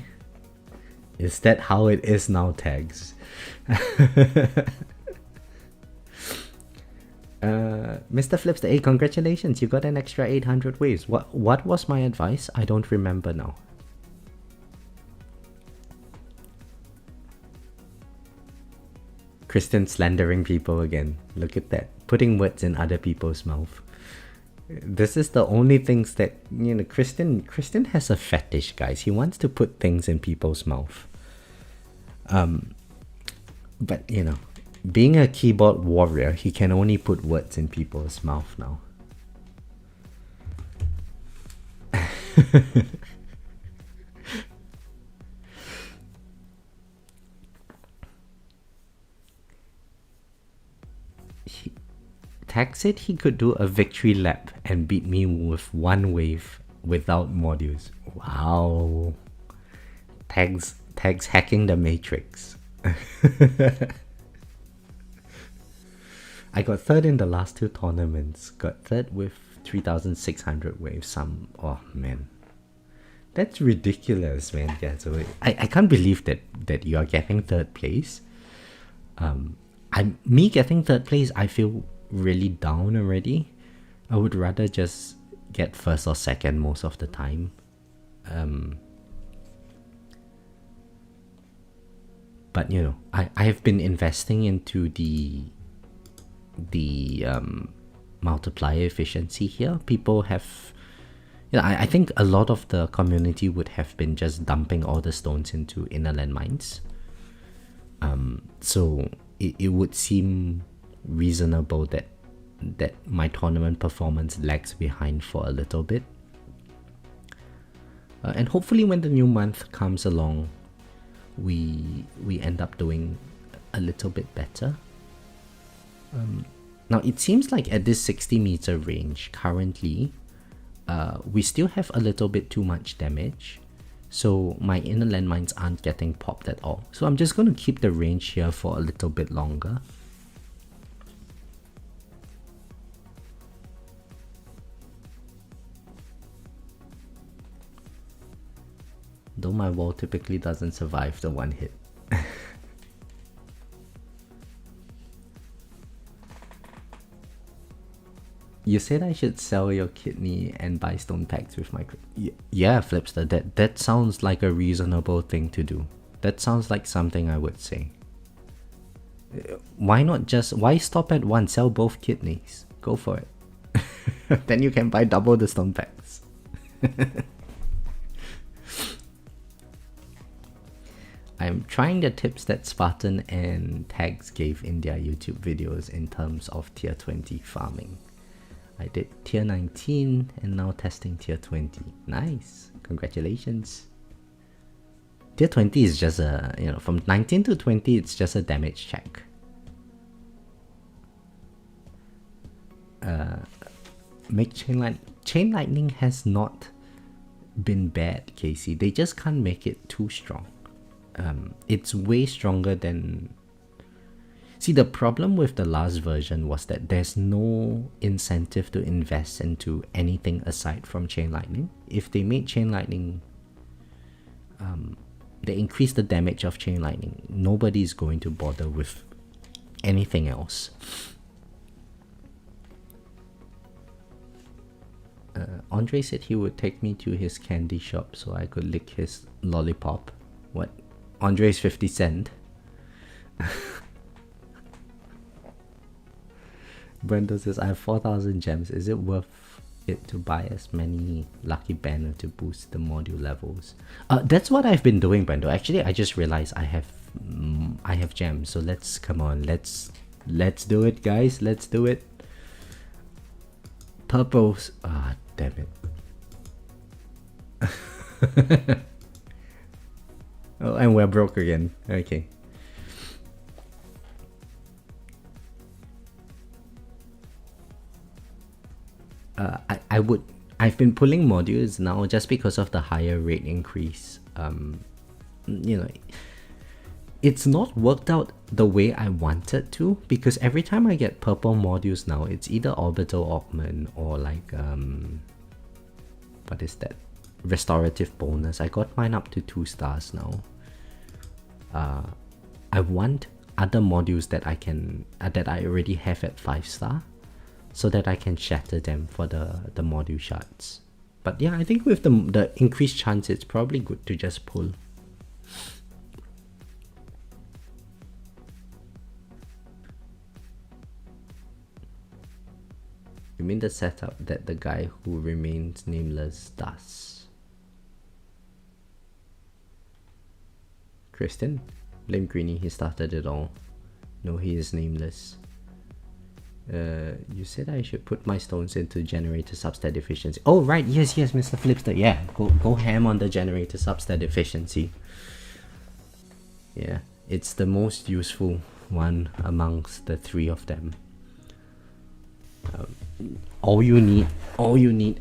Is that how it is now, Tags? Mr. Flips the 8, congratulations, you got an extra 800 waves. What was my advice? I don't remember now. Kristen slandering people again. Look at that. Putting words in other people's mouth. This is the only things that, you know, Kristen has a fetish, guys. He wants to put things in people's mouth. But, you know, being a keyboard warrior, he can only put words in people's mouth now. Tax said he could do a victory lap and beat me with 1 wave without modules. Wow. Tags hacking the matrix. I got third in the last two tournaments. Got third with 3,600 waves. Oh man. That's ridiculous, man. Yeah, so I can't believe that you are getting third place. Me getting third place, I feel really down already. I would rather just get first or second most of the time. But you know, I have been investing into the multiplier efficiency here. People have, I think a lot of the community would have been just dumping all the stones into inner landmines. So it would seem reasonable that my tournament performance lags behind for a little bit. And hopefully when the new month comes along, we end up doing a little bit better. Now it seems like at this 60 meter range currently, we still have a little bit too much damage, so my inner landmines aren't getting popped at all. So I'm just going to keep the range here for a little bit longer. Though my wall typically doesn't survive the one hit. You said I should sell your kidney and buy stone packs with my... Yeah, Flipster, that sounds like a reasonable thing to do. That sounds like something I would say. Why stop at one? Sell both kidneys. Go for it. Then you can buy double the stone packs. I'm trying the tips that Spartan and Tags gave in their YouTube videos in terms of tier 20 farming. I did tier 19 and now testing tier 20. Nice. Congratulations. Tier 20 is just a, from 19 to 20, it's just a damage check. Make Chain Lightning has not been bad, Casey. They just can't make it too strong. It's way stronger than... See, the problem with the last version was that there's no incentive to invest into anything aside from Chain Lightning. If they made Chain Lightning... they increase the damage of Chain Lightning. Nobody's going to bother with anything else. Andre said he would take me to his candy shop so I could lick his lollipop. What? Andre's 50 cent. Brenda says, I have 4,000 gems. Is it worth it to buy as many lucky banner to boost the module levels? That's what I've been doing, Brenda. Actually, I just realized I have gems. So let's do it, guys. Let's do it. Purples. Ah, damn it. Oh, and we're broke again. Okay. I've been pulling modules now just because of the higher rate increase. It's not worked out the way I wanted to, because every time I get purple modules now, it's either orbital augment or like what is that? Restorative bonus. I got mine up to 2 stars now. I want other modules that that I already have at 5 star, so that I can shatter them for the module shards. But yeah, I think with the increased chance, it's probably good to just pull. You mean the setup that the guy who remains nameless does? Kristen? Blame Greenie, he started it all. No, he is nameless. You said I should put my stones into generator substat efficiency. Oh right, yes, Mr. Flipster. Yeah, go ham on the generator substat efficiency. Yeah, it's the most useful one amongst the 3 of them. All you need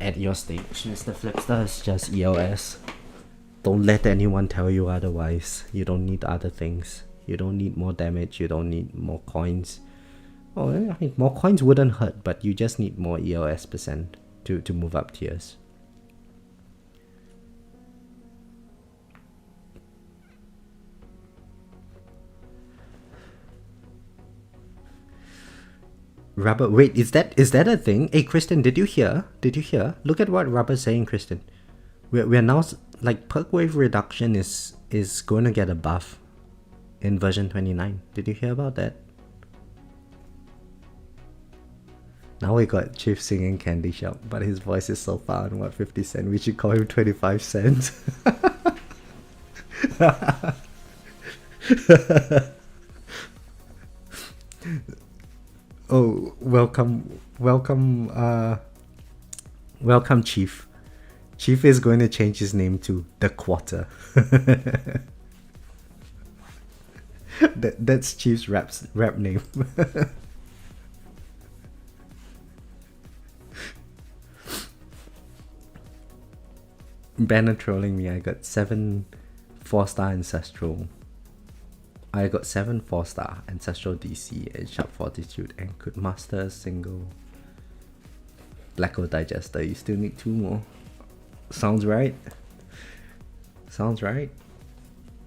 at your stage, Mr. Flipster, is just EOS. Don't let anyone tell you otherwise. You don't need other things. You don't need more damage. You don't need more coins. Oh, I mean, more coins wouldn't hurt, but you just need more EOS percent to move up tiers. Rubber, wait, is that a thing? Hey, Kristen, did you hear? Did you hear? Look at what Rubber's saying, Kristen. We're now, like, perk wave reduction is going to get a buff in version 29. Did you hear about that? Now we got Chief singing Candy Shop, but his voice is so far on what, 50 cents? We should call him 25 cents. Oh, welcome, Chief. Chief is going to change his name to The Quarter. That's Chief's rap name. Banner trolling me. I got 7 4-star Ancestral. I got 7 4-star Ancestral DC and Sharp Fortitude and could master a single Black Hole Digester. You still need 2 more. Sounds right. Sounds right.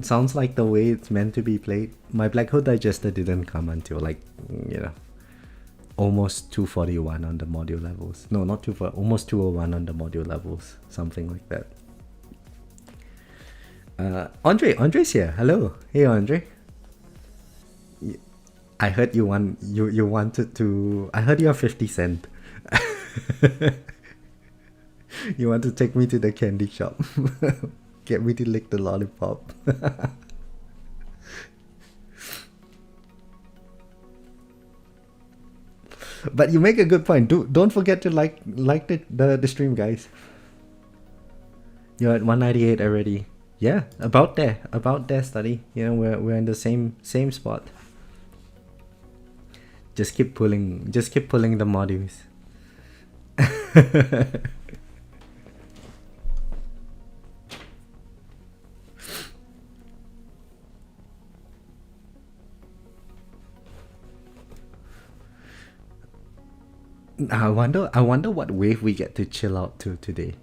Sounds like the way it's meant to be played. My Black Hole Digester didn't come until, like, you know, almost 241 on the module levels. No, not 240, almost 201 on the module levels. Something like that. Andre's here. Hello. Hey, Andre. I heard you wanted to. I heard you're 50 cent. You want to take me to the candy shop. Get me to lick the lollipop. But you make a good point. Don't forget to like the stream, guys. You're at 198 already. Yeah, about there, study. You know, we're in the same spot. Just keep pulling the modules. I wonder what wave we get to chill out to today.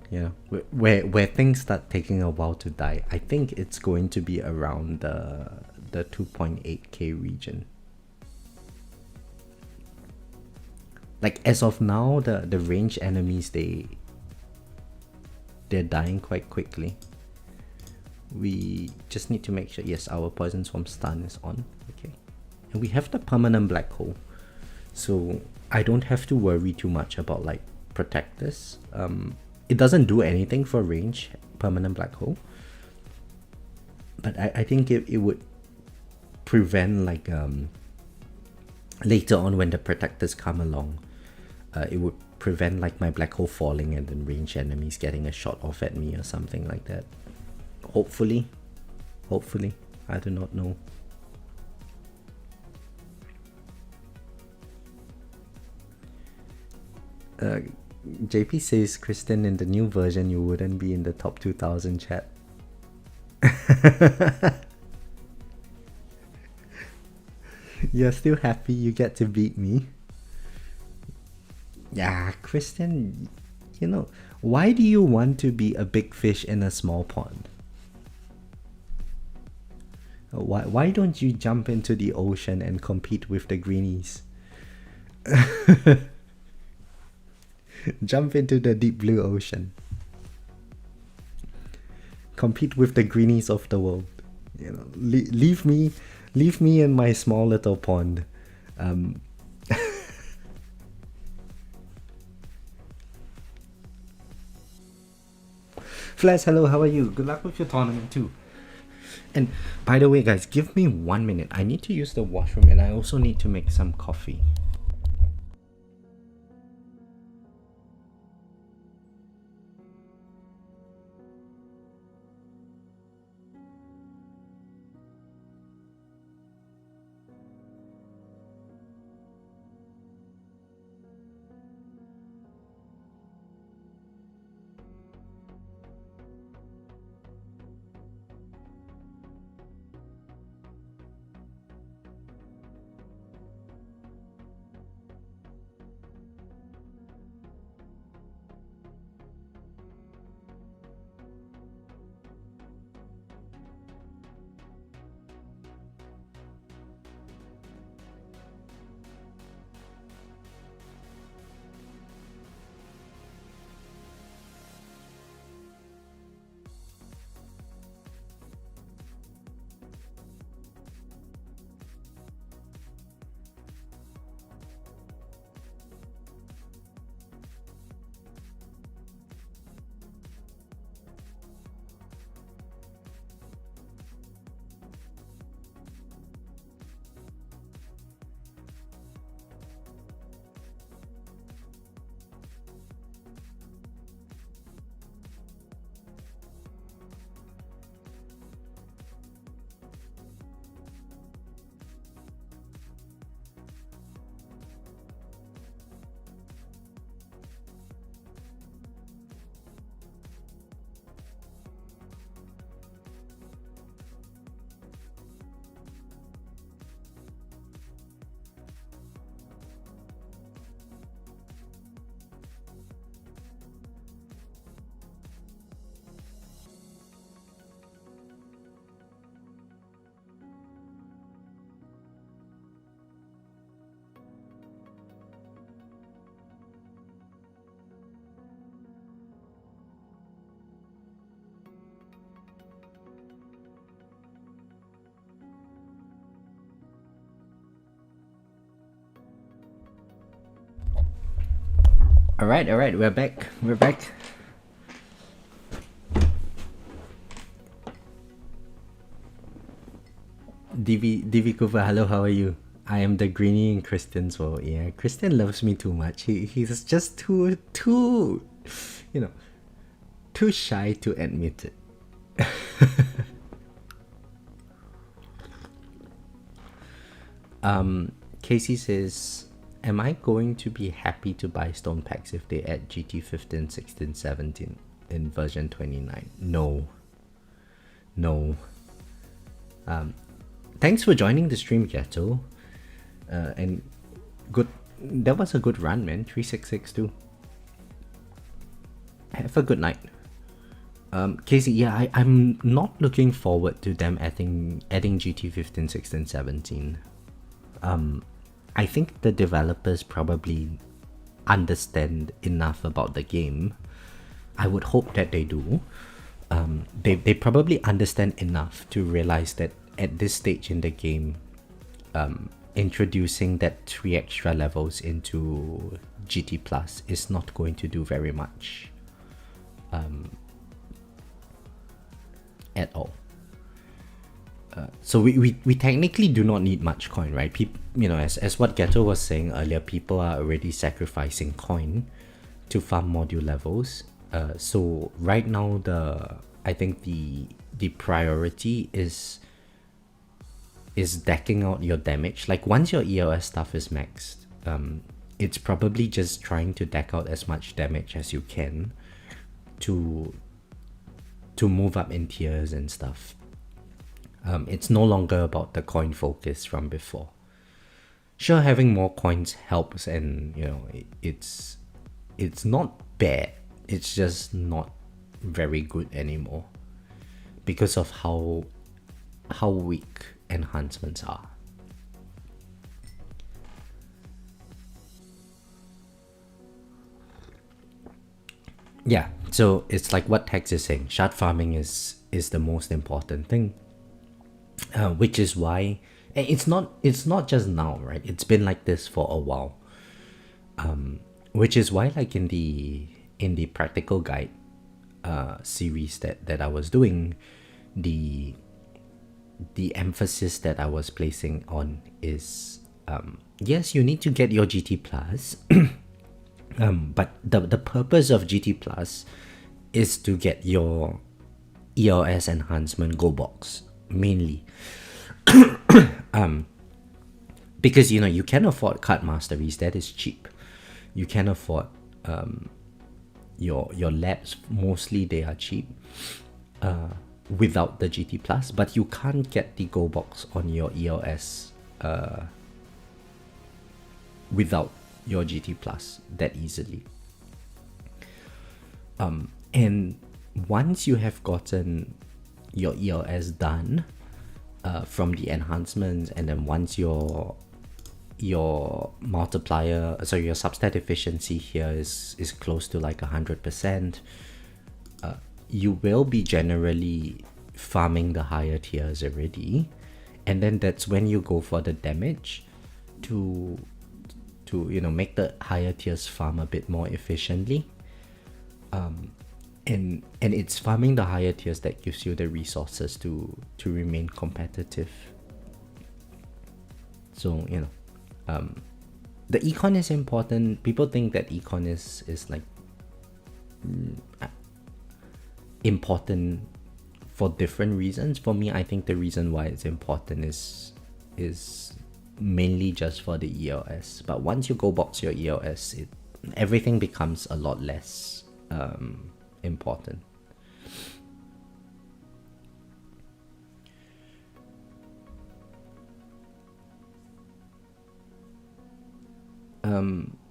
Yeah, where things start taking a while to die. I think it's going to be around the 2.8k region. Like, as of now, the range enemies, they're dying quite quickly. We just need to make sure, yes, our Poison Swarm stun is on. Okay, and we have the permanent black hole, so I don't have to worry too much about, like, protectors. It doesn't do anything for range, permanent black hole, but I think it would prevent, like, later on when the protectors come along, it would prevent, like, my black hole falling and then range enemies getting a shot off at me or something like that. Hopefully, I do not know. JP says, Kristen, in the new version you wouldn't be in the top 2000 chat. You're still happy you get to beat me? Yeah, Kristen, you know, why do you want to be a big fish in a small pond? Why don't you jump into the ocean and compete with the greenies? Jump into the deep blue ocean. Compete with the greenies of the world. You know, leave me in my small little pond. Flash, hello, how are you? Good luck with your tournament too. And by the way, guys, give me 1 minute. I need to use the washroom and I also need to make some coffee. All right, we're back. We're back. DV Cooper, hello, how are you? I am the greenie in Kristen's world. Yeah, Kristen loves me too much. He's just too, you know, too shy to admit it. Casey says, am I going to be happy to buy stone packs if they add GT 15, 16, 17 in version 29? No. Thanks for joining the stream, Ghetto. And good, that was a good run, man. 3662. Have a good night. Casey, yeah, I'm not looking forward to them adding GT 15, 16, 17. I think the developers probably understand enough about the game. I would hope that they do. They probably understand enough to realize that at this stage in the game, introducing that 3 extra levels into GT Plus is not going to do very much at all. So we technically do not need much coin, right? As what Ghetto was saying earlier, people are already sacrificing coin to farm module levels. So right now, I think the priority is decking out your damage. Like once your EOS stuff is maxed, it's probably just trying to deck out as much damage as you can to move up in tiers and stuff. It's no longer about the coin focus from before. Sure, having more coins helps, and it's not bad. It's just not very good anymore because of how weak enhancements are. Yeah, so it's like what Tex is saying. Shard farming is the most important thing, which is why it's not just now, right? It's been like this for a while, which is why, like in the practical guide series that I was doing, the emphasis that I was placing on is yes, you need to get your GT Plus. But the purpose of GT Plus is to get your EOS enhancement go box mainly. Because you can afford card masteries, that is cheap. You can afford your labs, mostly they are cheap without the GT Plus, but you can't get the go box on your EOS without your GT Plus that easily. And once you have gotten your EOS done from the enhancements, and then once your multiplier, so your substat efficiency here is close to like 100%, you will be generally farming the higher tiers already, and then that's when you go for the damage to make the higher tiers farm a bit more efficiently. And it's farming the higher tiers that gives you the resources to remain competitive. So the econ is important. People think that econ is like important for different reasons. For me, I think the reason why it's important is mainly just for the EOS. But once you go box your EOS, everything becomes a lot less important.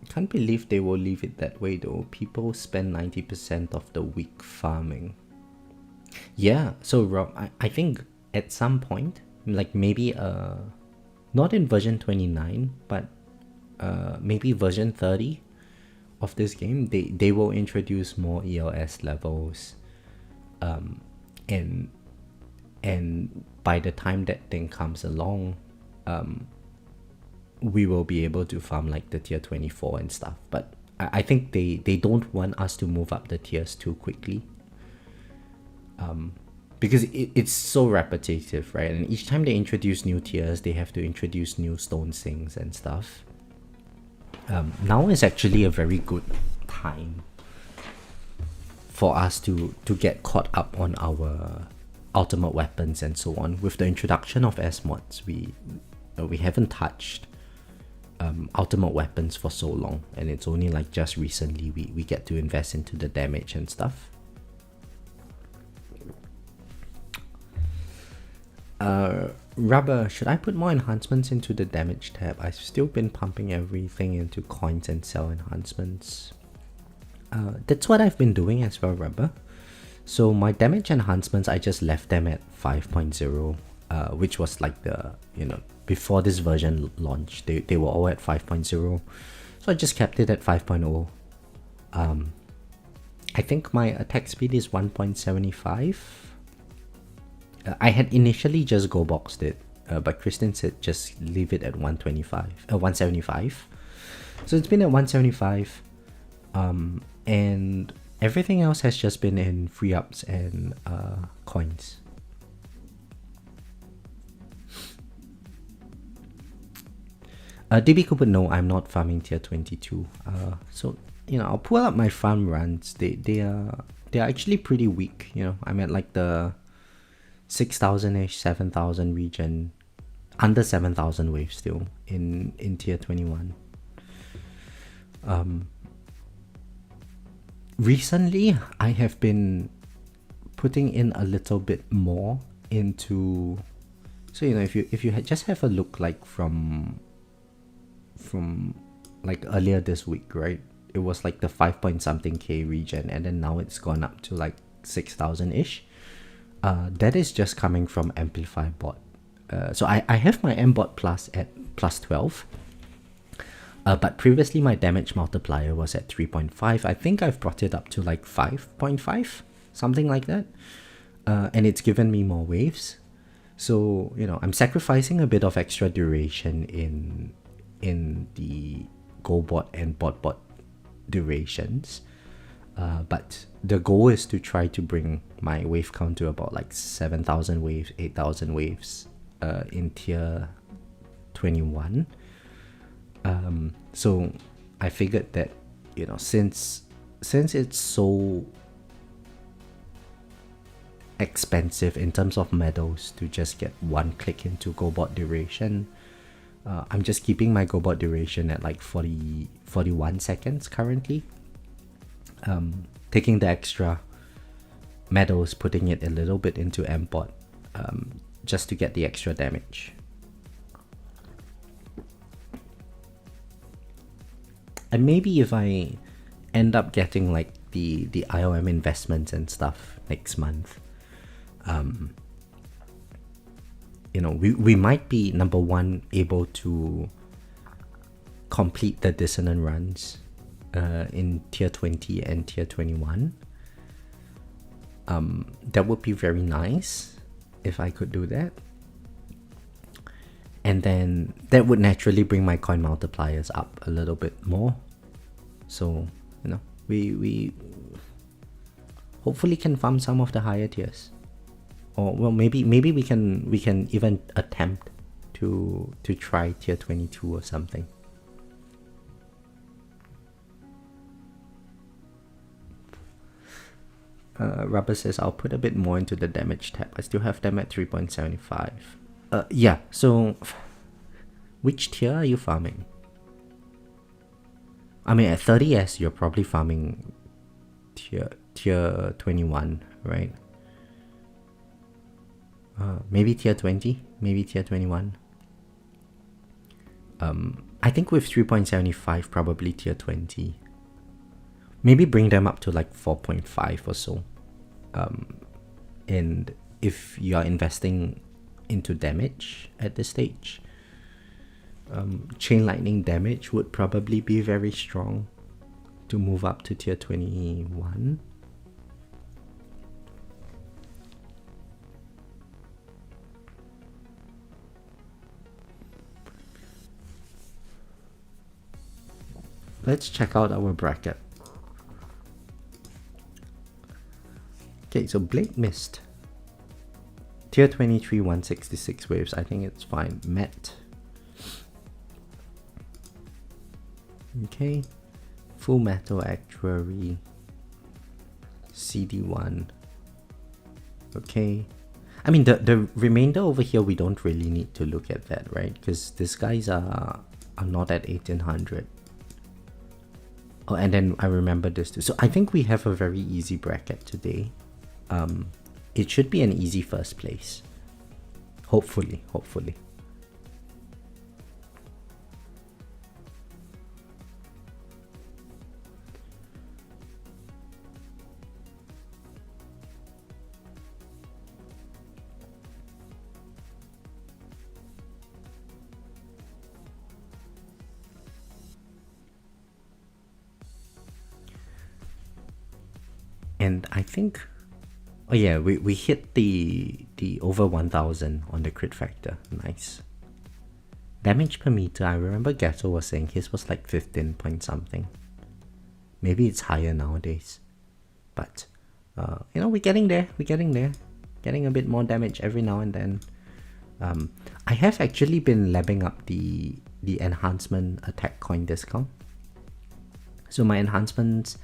Can't believe they will leave it that way though. People spend 90% of the week farming. Yeah, so Rob, I think at some point, like maybe not in version 29, but maybe version 30 of this game, they will introduce more EOS levels, and by the time that thing comes along, we will be able to farm like the tier 24 and stuff. But I think they don't want us to move up the tiers too quickly. Because it's so repetitive, right? And each time they introduce new tiers, they have to introduce new stone sinks and stuff. Now is actually a very good time for us to get caught up on our ultimate weapons and so on. With the introduction of S mods, we haven't touched ultimate weapons for so long, and it's only like just recently we get to invest into the damage and stuff. Rubber, should I put more enhancements into the damage tab? I've still been pumping everything into coins and sell enhancements. That's what I've been doing as well, Rubber. So my damage enhancements, I just left them at 5.0, which was like the, before this version launched, they were all at 5.0. So I just kept it at 5.0. I think my attack speed is 1.75. I had initially just go boxed it, but Kristen said just leave it at 175. So it's been at 175, and everything else has just been in free ups and coins. DB Cooper, no, I'm not farming tier 22. So I'll pull up my farm runs. They're actually pretty weak. I'm at like the 6,000-ish, 7,000 region, under 7,000 wave still in tier 21. Recently, I have been putting in a little bit more into. So if you just have a look like from like earlier this week, right? It was like the 5 point something K region, and then now it's gone up to like 6,000-ish. That is just coming from Amplify bot. So I have my M bot plus at plus 12. But previously my damage multiplier was at 3.5. I think I've brought it up to like 5.5, something like that. And it's given me more waves. So, I'm sacrificing a bit of extra duration in the go bot and bot durations. But the goal is to try to bring my wave count to about like 7,000 waves, 8,000 waves in tier 21. So I figured that, since it's so expensive in terms of medals to just get one click into GoBot duration, I'm just keeping my GoBot duration at like 41 seconds currently. Taking the extra medals, putting it a little bit into M-bot, just to get the extra damage. And maybe if I end up getting like the IOM investments and stuff next month, we might be number one able to complete the dissonant runs in tier 20 and tier 21. That would be very nice if I could do that. And then that would naturally bring my coin multipliers up a little bit more. So, we hopefully can farm some of the higher tiers. Or well, maybe we can even attempt to try tier 22 or something. Rubber says I'll put a bit more into the damage tab. I still have them at 3.75. Yeah, so which tier are you farming? I mean, at 30s, you're probably farming tier 21, right? Maybe tier 20, maybe tier 21. I think with 3.75, probably tier 20. Maybe bring them up to like 4.5 or so. And if you are investing into damage at this stage, chain lightning damage would probably be very strong to move up to tier 21. let's check out our bracket. Okay, so Blade Mist. Tier 23, 166 waves. I think it's fine. Met. Okay. Full Metal Actuary. CD1. Okay. I mean, the remainder over here, we don't really need to look at that, right? Because these guys are not at 1800. Oh, and then I remember this too. So I think we have a very easy bracket today. It should be an easy first place. Hopefully. And I think, oh yeah, we hit the over 1000 on the crit factor. Nice. Damage per meter, I remember Gato was saying his was like 15 point something. Maybe it's higher nowadays. But, you know, we're getting there. Getting a bit more damage every now and then. I have actually been leveling up the enhancement attack coin discount. So my enhancements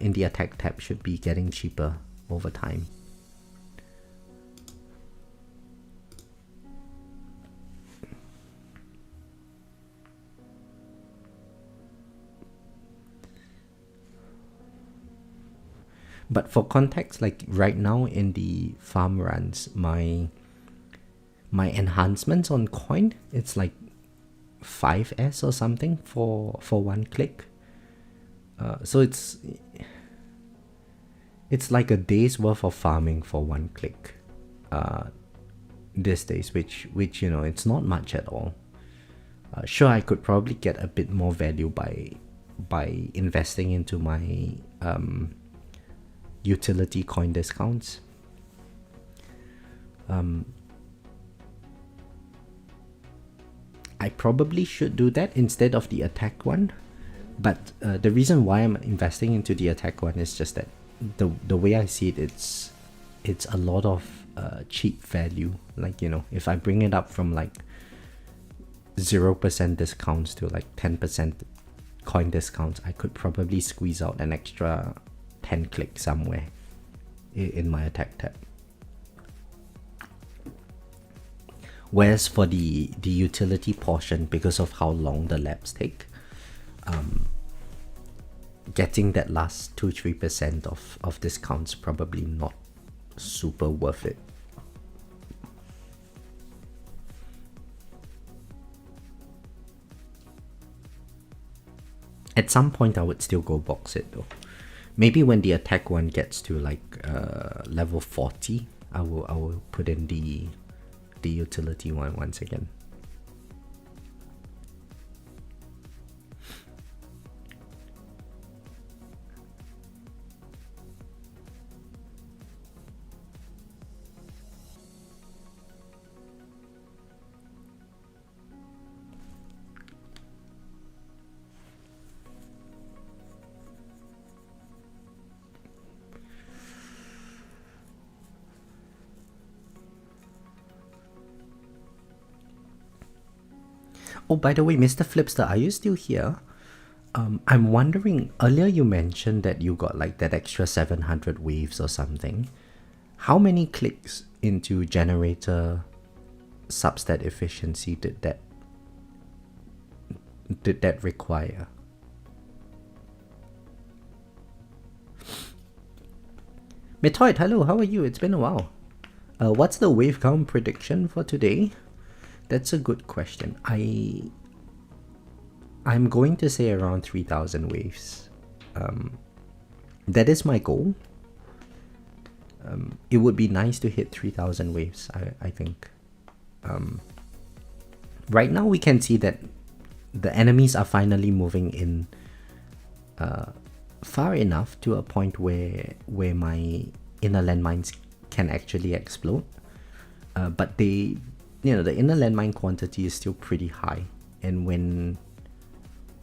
in the attack tab should be getting cheaper over time. But for context, like right now in the farm runs, my enhancements on coin, it's like 5S or something for one click. So it's like a day's worth of farming for one click these days, which you know, it's not much at all. Sure, I could probably get a bit more value by investing into my utility coin discounts. I probably should do that instead of the attack one, but the reason why I'm investing into the attack one is just that the way I see it, it's a lot of cheap value. Like, you know, if I bring it up from like 0% discounts to like 10% coin discounts, I could probably squeeze out an extra 10 clicks somewhere in my attack tab. Whereas for the utility portion, because of how long the labs take, getting that last 2-3% of discounts probably not super worth it. At some point I would still go box it though. Maybe when the attack one gets to like level 40, I will put in the utility one once again. Oh, by the way, Mr. Flipster, are you still here? I'm wondering, earlier you mentioned that you got like that extra 700 waves or something. How many clicks into generator substat efficiency did that require? Metoid, hello, how are you? It's been a while. What's the wave count prediction for today? That's a good question. I'm going to say around 3000 waves. That is my goal. It would be nice to hit 3000 waves, I think. Right now we can see that the enemies are finally moving in far enough to a point where my inner landmines can actually explode. But the inner landmine quantity is still pretty high, and when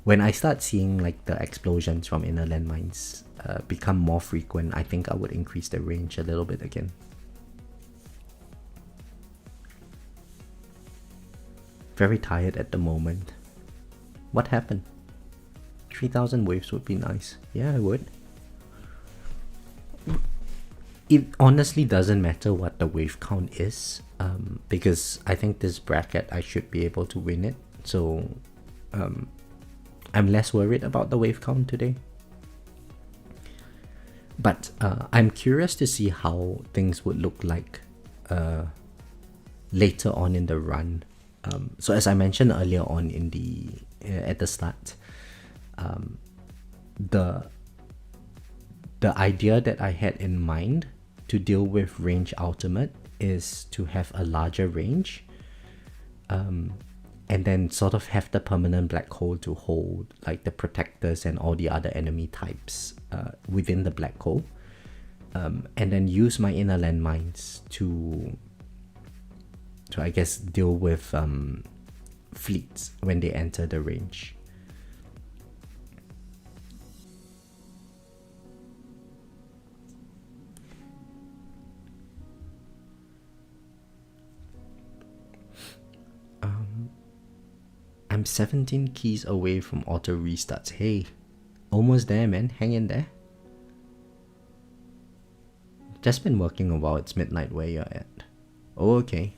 when I start seeing like the explosions from inner landmines become more frequent, I think I would increase the range a little bit again. Very tired at the moment. What happened? 3,000 waves would be nice. Yeah, it would. It honestly doesn't matter what the wave count is, because I think this bracket I should be able to win it. So I'm less worried about the wave count today. But I'm curious to see how things would look like later on in the run. So as I mentioned earlier on in the at the start, the idea that I had in mind to deal with range ultimate is to have a larger range, and then sort of have the permanent black hole to hold like the protectors and all the other enemy types within the black hole, and then use my inner landmines to I guess deal with fleets when they enter the range. I'm 17 keys away from auto restarts. Hey, almost there, man. Hang in there. Just been working a while. It's midnight where you're at. Oh, okay.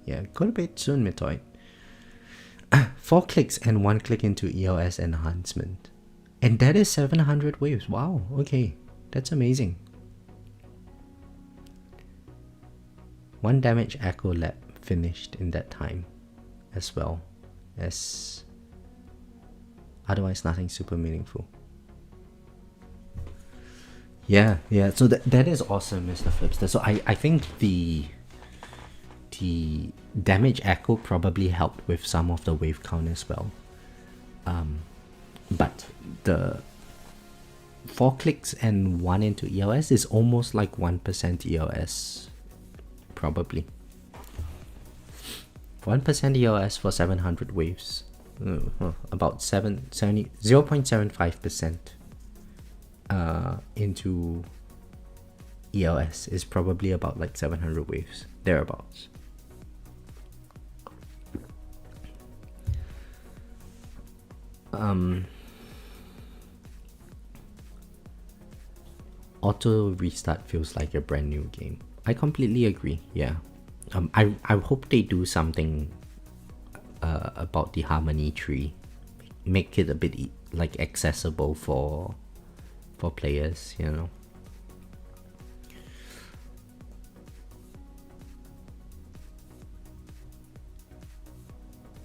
Yeah, go to bed soon, Metoid. 4 clicks and 1 click into EOS enhancement. And that is 700 waves. Wow, okay. That's amazing. 1 damage Echo Lab finished in that time as well. As otherwise nothing super meaningful. Yeah, so that is awesome, Mr. Flipster. So I think the damage echo probably helped with some of the wave count as well. But the 4 clicks and 1 into EOS is almost like 1% EOS, probably. 1% EOS for 700 waves. About 0.75% into EOS is probably about like 700 waves, thereabouts. Auto restart feels like a brand new game. I completely agree, yeah. I hope they do something about the harmony tree, make it a bit like accessible for players, you know.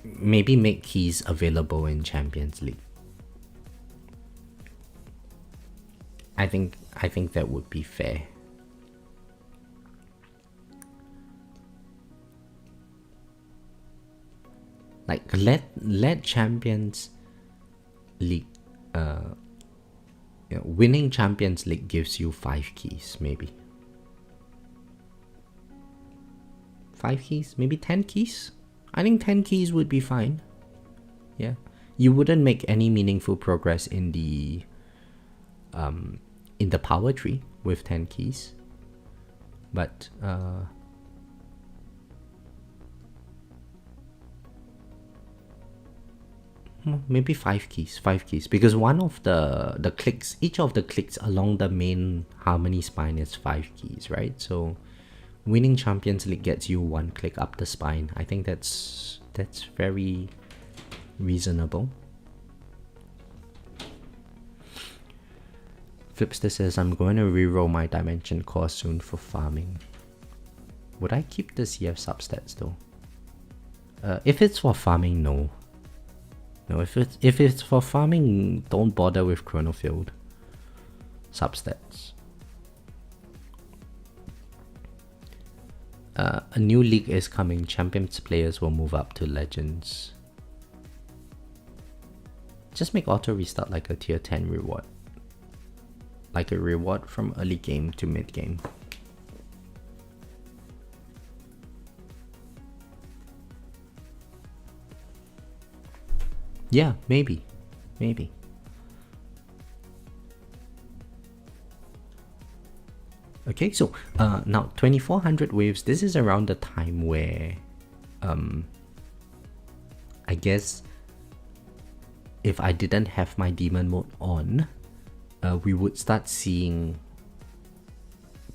Maybe make keys available in Champions League. I think that would be fair. Like let Champions League, winning Champions League gives you 5 keys, maybe 5 keys, maybe 10 keys. I think 10 keys would be fine. Yeah, you wouldn't make any meaningful progress in the power tree with 10 keys, but maybe 5 keys, because one of the clicks, each of the clicks along the main harmony spine is 5 keys, right? So winning Champions League gets you 1 click up the spine. I think that's very reasonable. Flipster says, I'm going to reroll my Dimension Core soon for farming. Would I keep the CF substats though? If it's for farming, no. No, if it's for farming, don't bother with Chronofield substats. A new league is coming. Champions players will move up to Legends. Just make auto restart like a tier 10 reward. Like a reward from early game to mid game. Yeah, maybe. maybe. Okay, so now 2400 waves, this is around the time where I guess if I didn't have my demon mode on, we would start seeing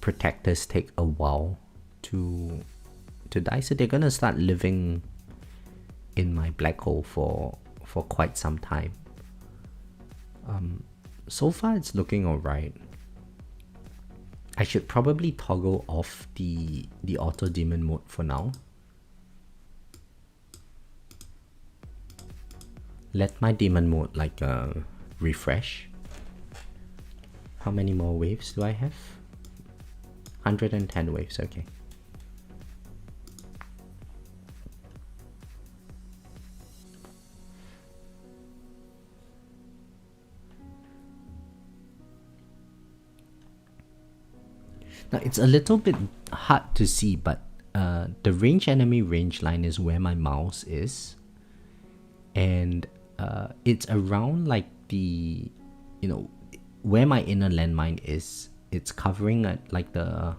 protectors take a while to die, so they're gonna start living in my black hole for quite some time. So far it's looking alright. I should probably toggle off the auto demon mode for now. Let my demon mode like refresh. How many more waves do I have? 110 waves, okay. Now it's a little bit hard to see, but the range enemy range line is where my mouse is, and it's around like the, you know, where my inner landmine is. It's covering at like the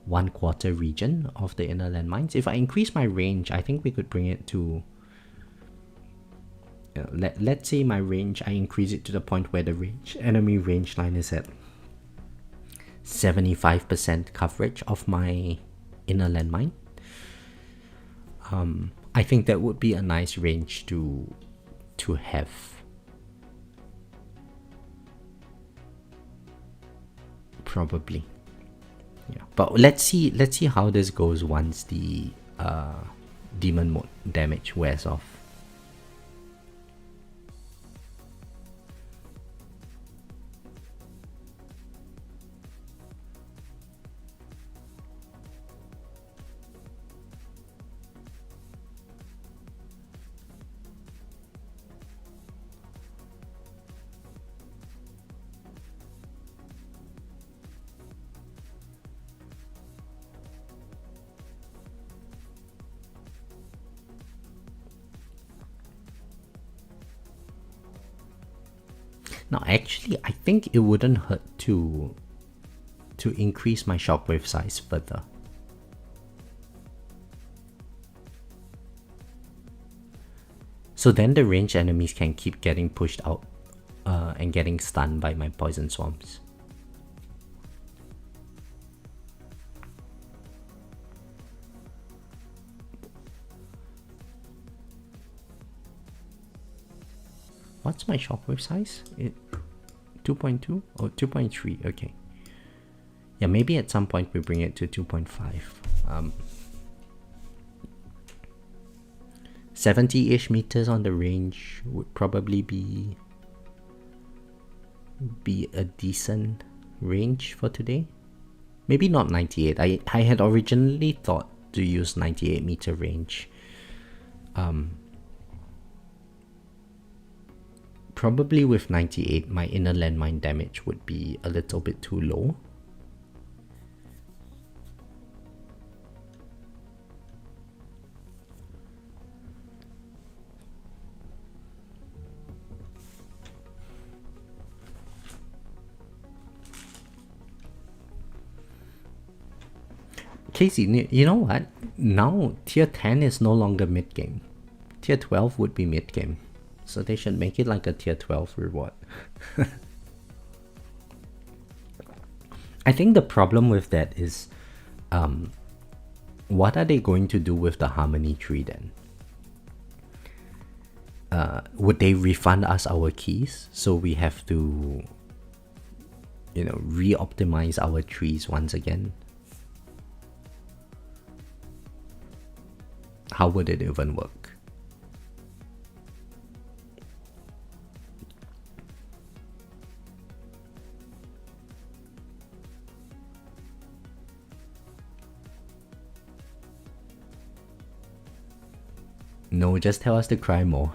1/4 region of the inner landmines. If I increase my range, I think we could bring it to, you know, let's say my range, I increase it to the point where the enemy range line is at 75% coverage of my inner landmine. I think that would be a nice range to have. Probably, yeah. But let's see how this goes once the demon mode damage wears off. Now, actually, I think it wouldn't hurt to increase my shockwave size further. So then the ranged enemies can keep getting pushed out and getting stunned by my poison swarms. What's my shockwave size? 2.2 or 2.3? Okay. Yeah, maybe at some point we bring it to 2.5. 70-ish meters on the range would probably be a decent range for today. Maybe not 98. I had originally thought to use 98 meter range. Probably with 98, my inner landmine damage would be a little bit too low. Casey, you know what? Now tier 10 is no longer mid-game. Tier 12 would be mid-game. So they should make it like a tier 12 reward. I think the problem with that is, what are they going to do with the harmony tree then? Would they refund us our keys? So we have to, you know, re-optimize our trees once again? How would it even work? No, just tell us to cry more.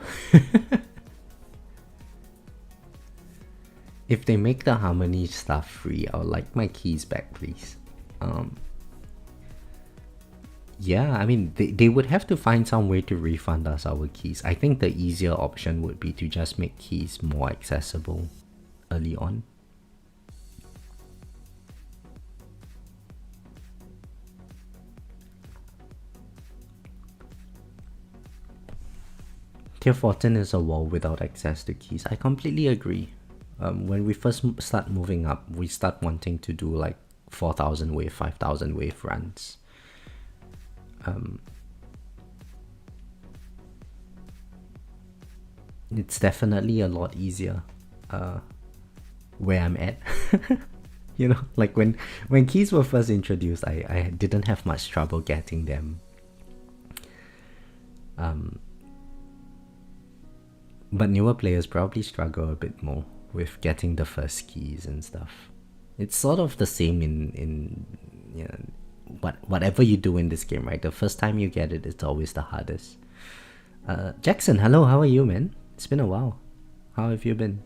If they make the harmony stuff free, I would like my keys back, please. Yeah, I mean, they would have to find some way to refund us our keys. I think the easier option would be to just make keys more accessible early on. Tier 14 is a wall without access to keys. I completely agree. When we first start moving up, we start wanting to do like 4,000 wave, 5,000 wave runs. It's definitely a lot easier where I'm at. You know, like when keys were first introduced, I didn't have much trouble getting them. But newer players probably struggle a bit more with getting the first keys and stuff. It's sort of the same in you know, whatever you do in this game, right? The first time you get it, it's always the hardest. Jackson, hello, how are you, man? It's been a while. How have you been?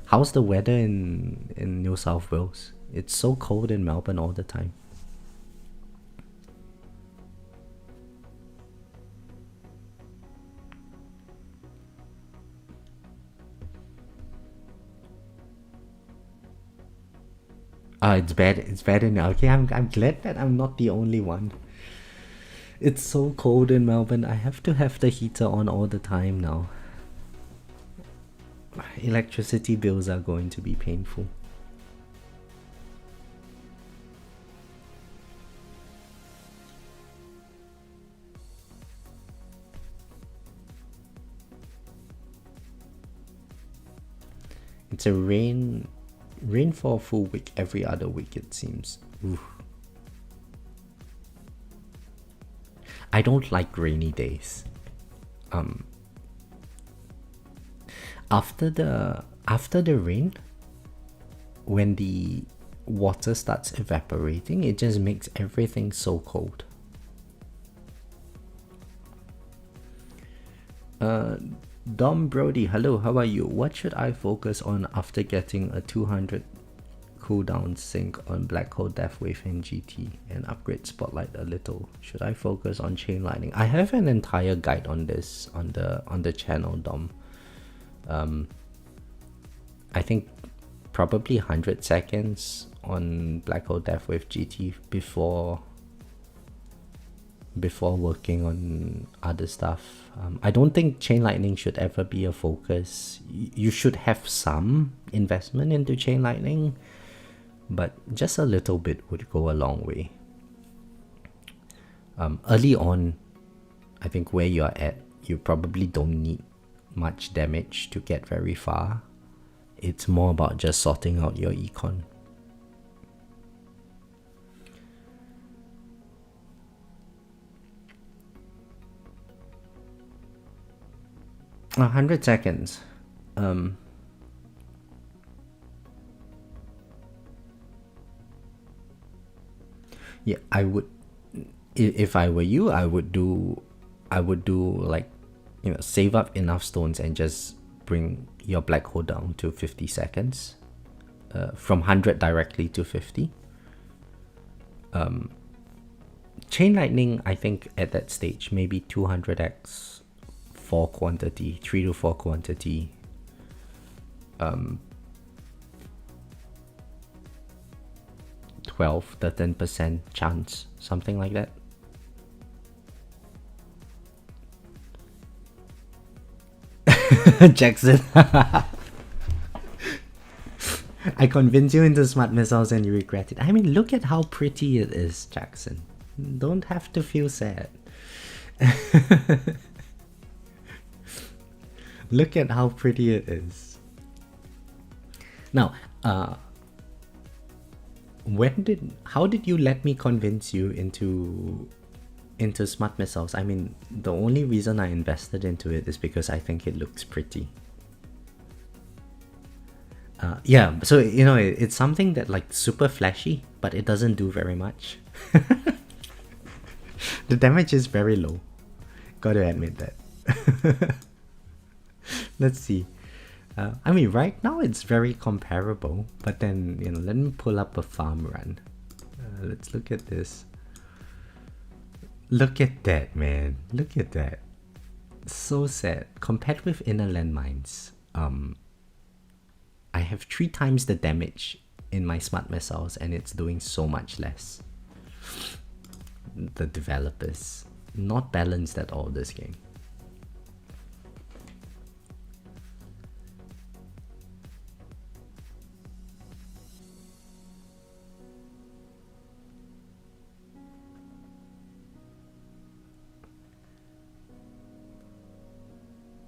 How's the weather in New South Wales? It's so cold in Melbourne all the time. It's bad. It's bad in okay. I'm glad that I'm not the only one. It's so cold in Melbourne. I have to have the heater on all the time now. Electricity bills are going to be painful. It's a rain for a full week every other week, it seems. Ooh. I don't like rainy days. After the rain, when the water starts evaporating, it just makes everything so cold. Dom Brody, hello, how are you? What should I focus on after getting a 200 cooldown sync on Black Hole Deathwave in GT and upgrade Spotlight a little? Should I focus on chain lightning? I have an entire guide on this on the channel, Dom. I think probably 100 seconds on Black Hole Deathwave GT before working on other stuff. I don't think chain lightning should ever be a focus. You should have some investment into chain lightning, but just a little bit would go a long way. Early on, I think where you're at, you probably don't need much damage to get very far. It's more about just sorting out your econ. 100 seconds. Yeah, I would. If I were you, I would do like, you know, save up enough stones and just bring your black hole down to 50 seconds. From 100 directly to 50. Chain lightning, I think at that stage, maybe 200x 4 quantity, 3 to 4 quantity. 12 to 10% chance, something like that. Jackson. I convinced you into smart missiles and you regret it. I mean, look at how pretty it is, Jackson. Don't have to feel sad. Look at how pretty it is. Now, how did you let me convince you into smart missiles? I mean, the only reason I invested into it is because I think it looks pretty. Yeah, so you know, it's something that like super flashy, but it doesn't do very much. The damage is very low. Gotta admit that. Let's see. I mean, right now it's very comparable, but then, you know, let me pull up a farm run. Let's look at this. Look at that, man. Look at that. So sad. Compared with inner landmines, I have 3 times the damage in my smart missiles and it's doing so much less. The developers, not balanced at all this game.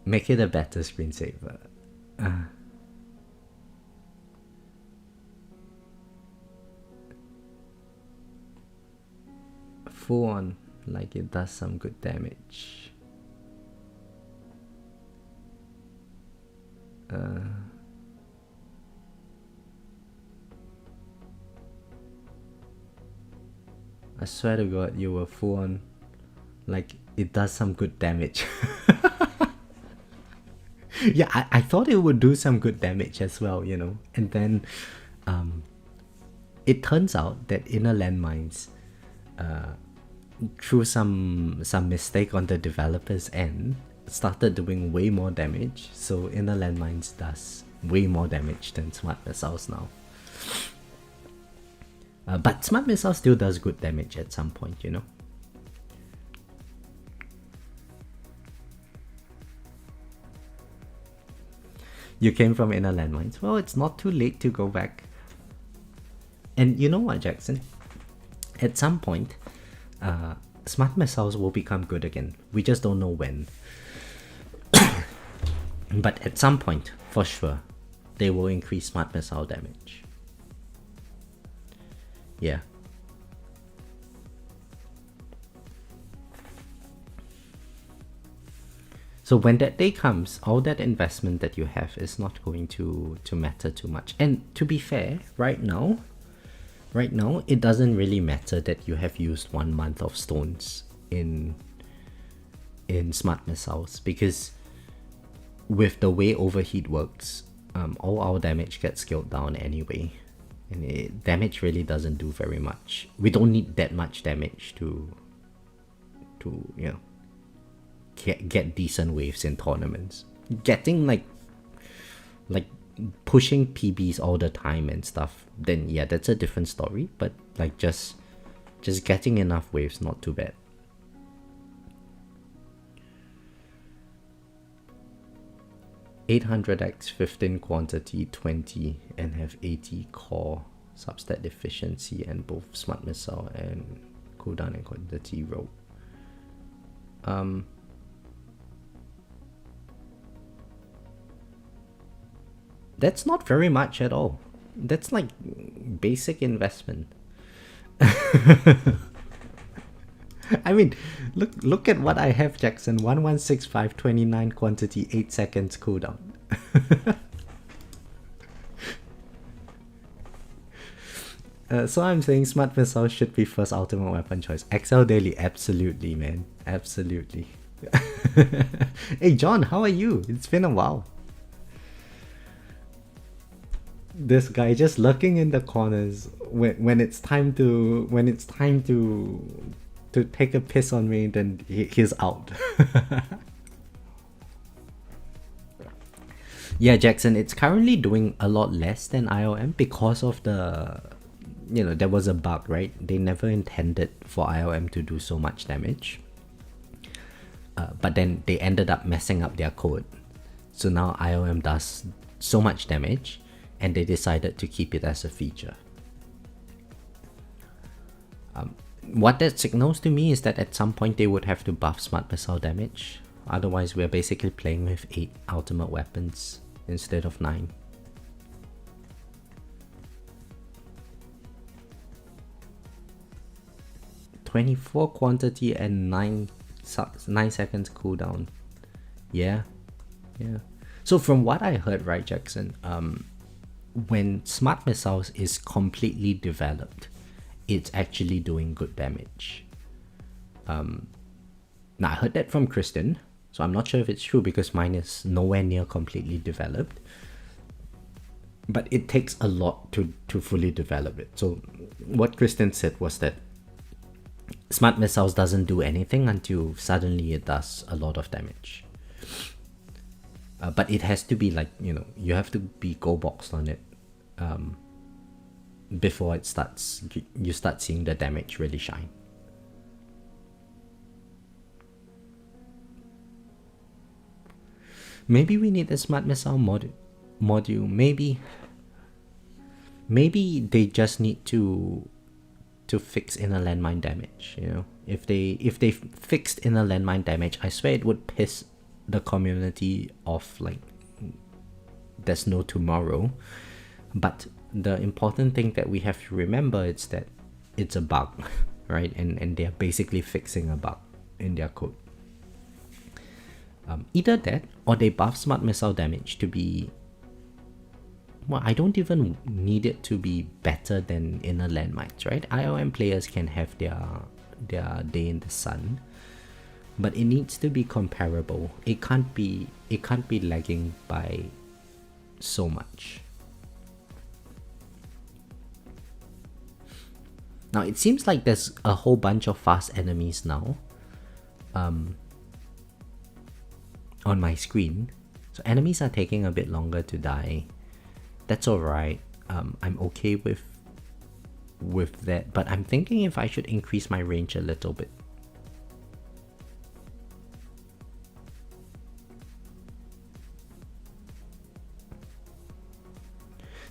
Make it a better screensaver. Full on, like it does some good damage. I swear to God, you were full on, like it does some good damage. Yeah, I thought it would do some good damage as well, you know. And then it turns out that inner landmines, through some mistake on the developer's end, started doing way more damage. So inner landmines does way more damage than smart missiles now. But smart missile still does good damage at some point, you know. You came from inner landmines. Well, it's not too late to go back. And you know what, Jackson? At some point, smart missiles will become good again. We just don't know when. But at some point, for sure, they will increase smart missile damage. Yeah. So when that day comes, all that investment that you have is not going to matter too much. And to be fair, right now, it doesn't really matter that you have used 1 month of stones in smart missiles, because with the way overheat works, all our damage gets scaled down anyway. And damage really doesn't do very much. We don't need that much damage to you know, get decent waves in tournaments. Getting like pushing PBs all the time and stuff, then yeah, that's a different story. But like just getting enough waves, not too bad. $800x 15 quantity 20 and have 80 core substat efficiency and both smart missile and cooldown and quantity rope. That's not very much at all. That's like basic investment. I mean, look at what I have, Jackson. 1165 29 quantity, 8 seconds cooldown. So I'm saying smart missile should be first ultimate weapon choice. XL daily, absolutely, man, absolutely. Hey John, how are you? It's been a while. This guy just lurking in the corners when it's time to take a piss on me, then he's out. Yeah, Jackson, it's currently doing a lot less than IOM because of the, you know, there was a bug, right? They never intended for IOM to do so much damage. But then they ended up messing up their code. So now IOM does so much damage, and they decided to keep it as a feature. What that signals to me is that at some point they would have to buff smart missile damage. Otherwise, we're basically playing with 8 ultimate weapons instead of 9. $24 quantity and 9 seconds cooldown. Yeah. So from what I heard, right, Jackson, when smart missiles is completely developed, it's actually doing good damage. Now I heard that from Kristen, so I'm not sure if it's true because mine is nowhere near completely developed. But it takes a lot to fully develop it. So what Kristen said was that Smart Missiles doesn't do anything until suddenly it does a lot of damage. But it has to be like, you know, you have to be go boxed on it before it starts, you start seeing the damage really shine. Maybe we need a Smart Missile module. Maybe they just need to fix inner landmine damage, you know. If they fixed inner landmine damage, I swear it would piss the community off like there's no tomorrow. But the important thing that we have to remember is that it's a bug, right? And they're basically fixing a bug in their code. Either that or they buff Smart Missile damage to be, well, I don't even need it to be better than inner landmines, right? IOM players can have their day in the sun, but it needs to be comparable. It can't be lagging by so much. Now it seems like there's a whole bunch of fast enemies now on my screen, so enemies are taking a bit longer to die. That's alright. I'm okay with that, but I'm thinking if I should increase my range a little bit.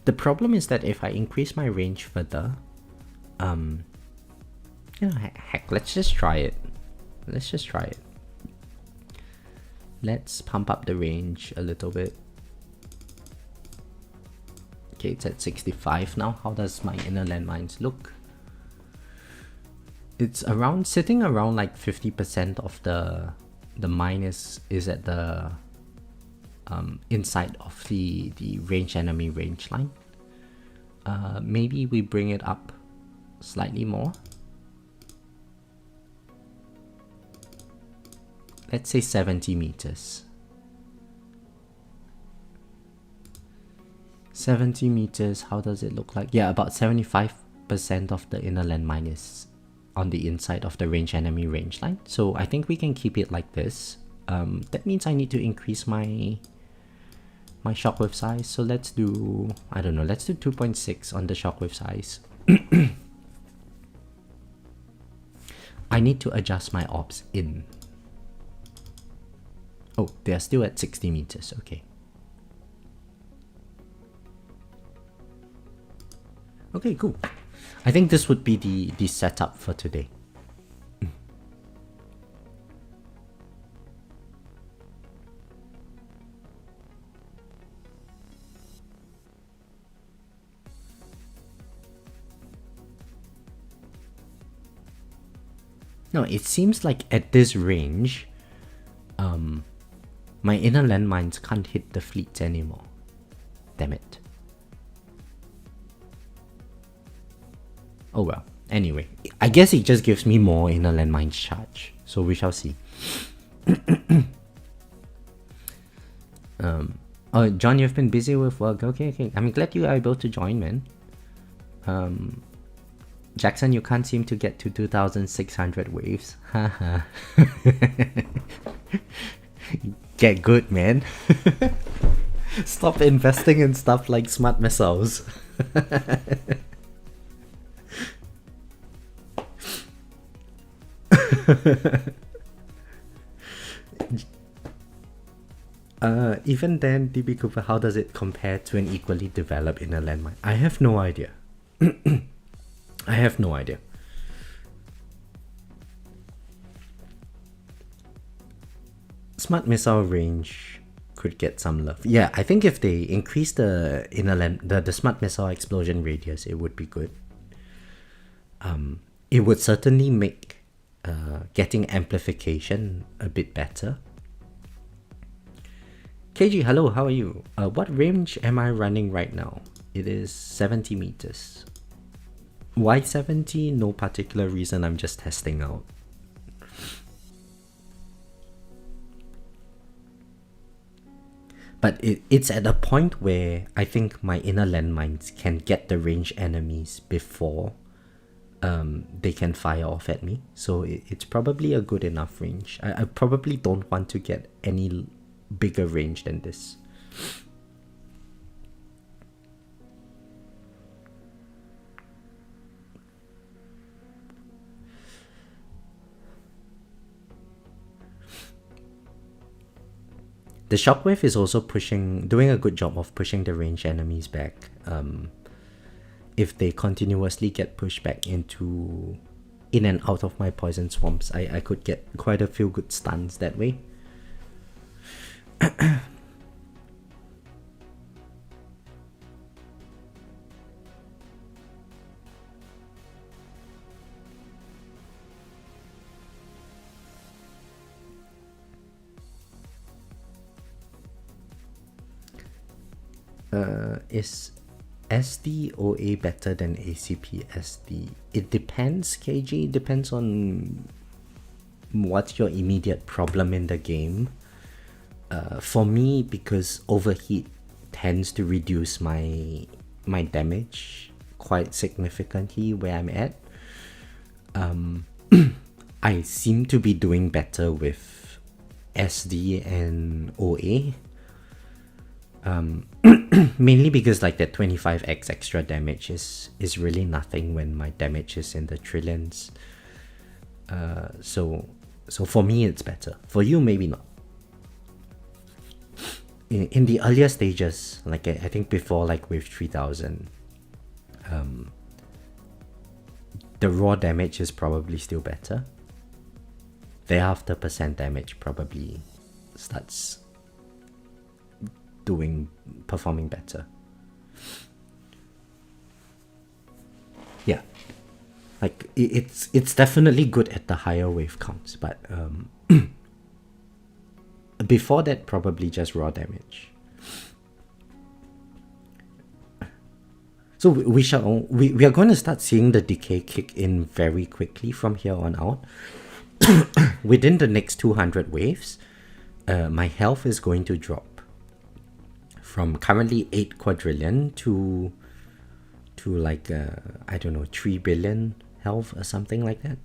The problem is that if I increase my range further, you know, heck, let's just try it. Let's pump up the range a little bit. Okay, it's at 65 now. How does my inner landmines look? It's sitting around like 50% of the mine is at the inside of the range enemy range line. Maybe we bring it up slightly more. Let's say 70 meters. 70 meters, how does it look like? Yeah, about 75% of the inner landmine is on the inside of the range enemy range line. So I think we can keep it like this. That means I need to increase my shockwave size. So let's do, I don't know, let's do 2.6 on the shockwave size. I need to adjust my orbs in. Oh, they are still at 60 meters, okay. Okay, cool. I think this would be the setup for today. No, it seems like at this range, my inner landmines can't hit the fleets anymore. Damn it. Oh well. Anyway, I guess it just gives me more inner landmines charge. So we shall see. Oh, John, you've been busy with work. Okay. I'm glad you are able to join, man. Jackson, you can't seem to get to 2,600 waves. Haha. Get good, man. Stop investing in stuff like smart missiles. Even then, DB Cooper, how does it compare to an equally developed inner landmine? I have no idea. I have no idea. Smart missile range could get some love. Yeah, I think if they increase the the smart missile explosion radius, it would be good. It would certainly make getting amplification a bit better. KG, hello, how are you? What range am I running right now? It is 70 meters. Why 70? No particular reason, I'm just testing out. But it's at a point where I think my inner landmines can get the range enemies before they can fire off at me. So it's probably a good enough range. I probably don't want to get any bigger range than this. The shockwave is also doing a good job of pushing the ranged enemies back. If they continuously get pushed back in and out of my poison swamps, I could get quite a few good stuns that way. Is SDOA better than ACP SD? It depends, KG. It depends on what's your immediate problem in the game. For me, because overheat tends to reduce my damage quite significantly where I'm at, I seem to be doing better with SD and OA. Mainly because like that 25x extra damage is really nothing when my damage is in the trillions. So for me it's better. For you maybe not. In the earlier stages, like I think before like wave 3000, the raw damage is probably still better. Thereafter percent damage probably starts performing better. Yeah, like it's definitely good at the higher wave counts, but before that probably just raw damage. So we are going to start seeing the decay kick in very quickly from here on out. Within the next 200 waves, my health is going to drop from currently 8 quadrillion to like I don't know, 3 billion health or something like that.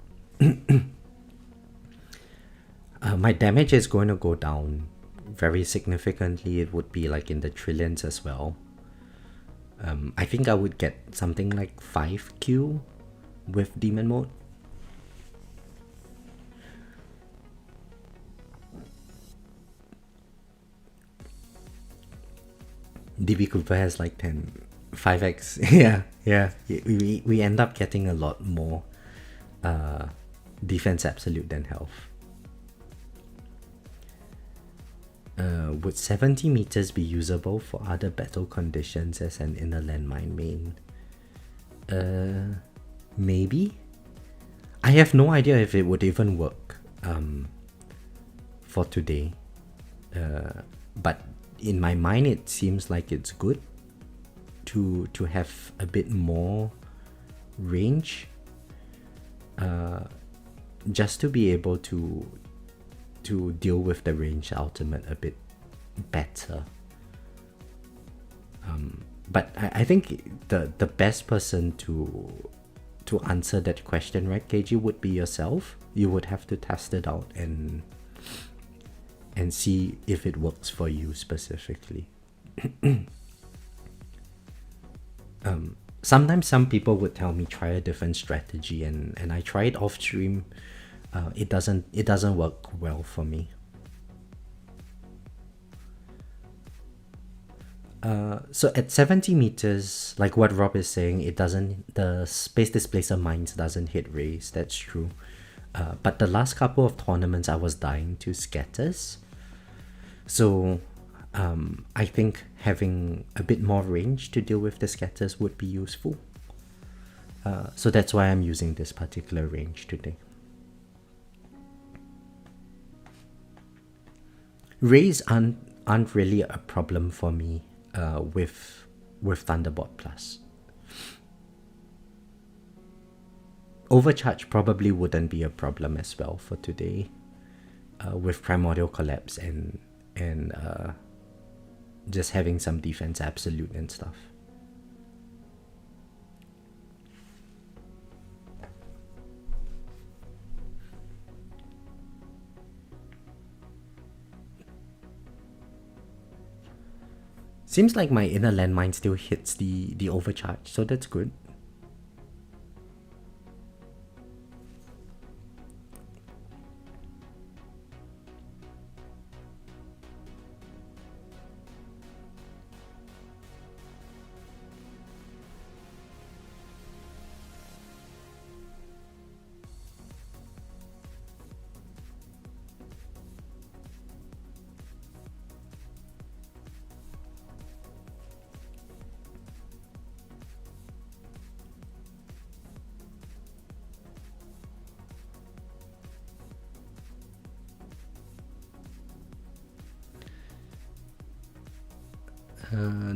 My damage is going to go down very significantly. It would be like in the trillions as well. I think I would get something like 5Q with demon mode. DB Cooper has like 5x. yeah. We end up getting a lot more defense absolute than health. Would 70 meters be usable for other battle conditions as an inner landmine main? Maybe? I have no idea if it would even work for today. But in my mind it seems like it's good to have a bit more range, just to be able to deal with the range ultimate a bit better. But I think the best person to answer that question, right, KG, would be yourself. You would have to test it out and see if it works for you specifically. Sometimes some people would tell me try a different strategy, and I try it off stream. It doesn't work well for me. So at 70 meters, like what Rob is saying, the space displacer mines doesn't hit rays. That's true. But the last couple of tournaments I was dying to scatters. So I think having a bit more range to deal with the scatters would be useful. So that's why I'm using this particular range today. Rays aren't really a problem for me with Thunderbolt Plus. Overcharge probably wouldn't be a problem as well for today, with Primordial Collapse and just having some defense absolute and stuff. Seems like my inner landmine still hits the overcharge, so that's good.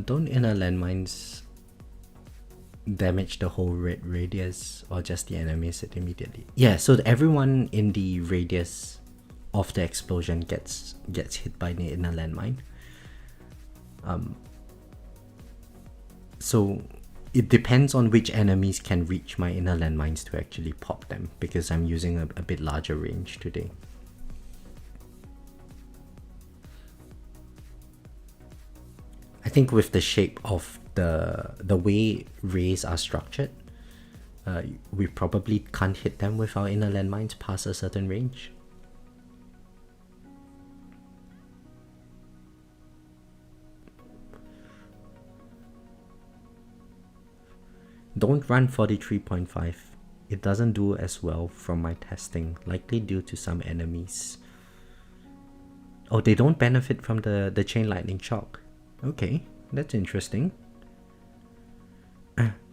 Don't inner landmines damage the whole radius or just the enemies it immediately? Yeah, so everyone in the radius of the explosion gets hit by the inner landmine. So it depends on which enemies can reach my inner landmines to actually pop them, because I'm using a bit larger range today. I think with the shape of the way rays are structured, we probably can't hit them with our inner landmines past a certain range. Don't run 43.5. It doesn't do as well from my testing, likely due to some enemies. Oh, they don't benefit from the chain lightning shock. Okay, that's interesting.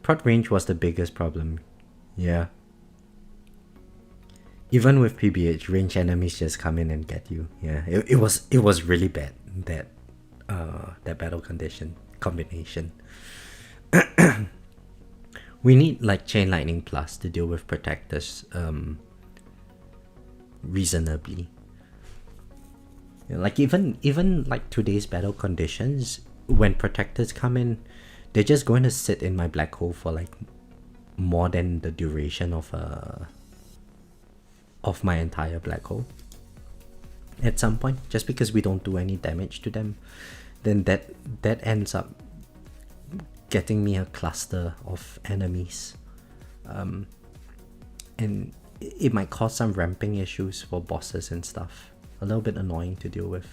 Prot range was the biggest problem. Yeah. Even with PBH, range enemies just come in and get you. Yeah, it was really bad, that battle condition combination. We need like chain lightning plus to deal with protectors reasonably. Like even like today's battle conditions, when protectors come in, they're just going to sit in my black hole for like more than the duration of my entire black hole. At some point, just because we don't do any damage to them, then that ends up getting me a cluster of enemies, and it might cause some ramping issues for bosses and stuff. A little bit annoying to deal with.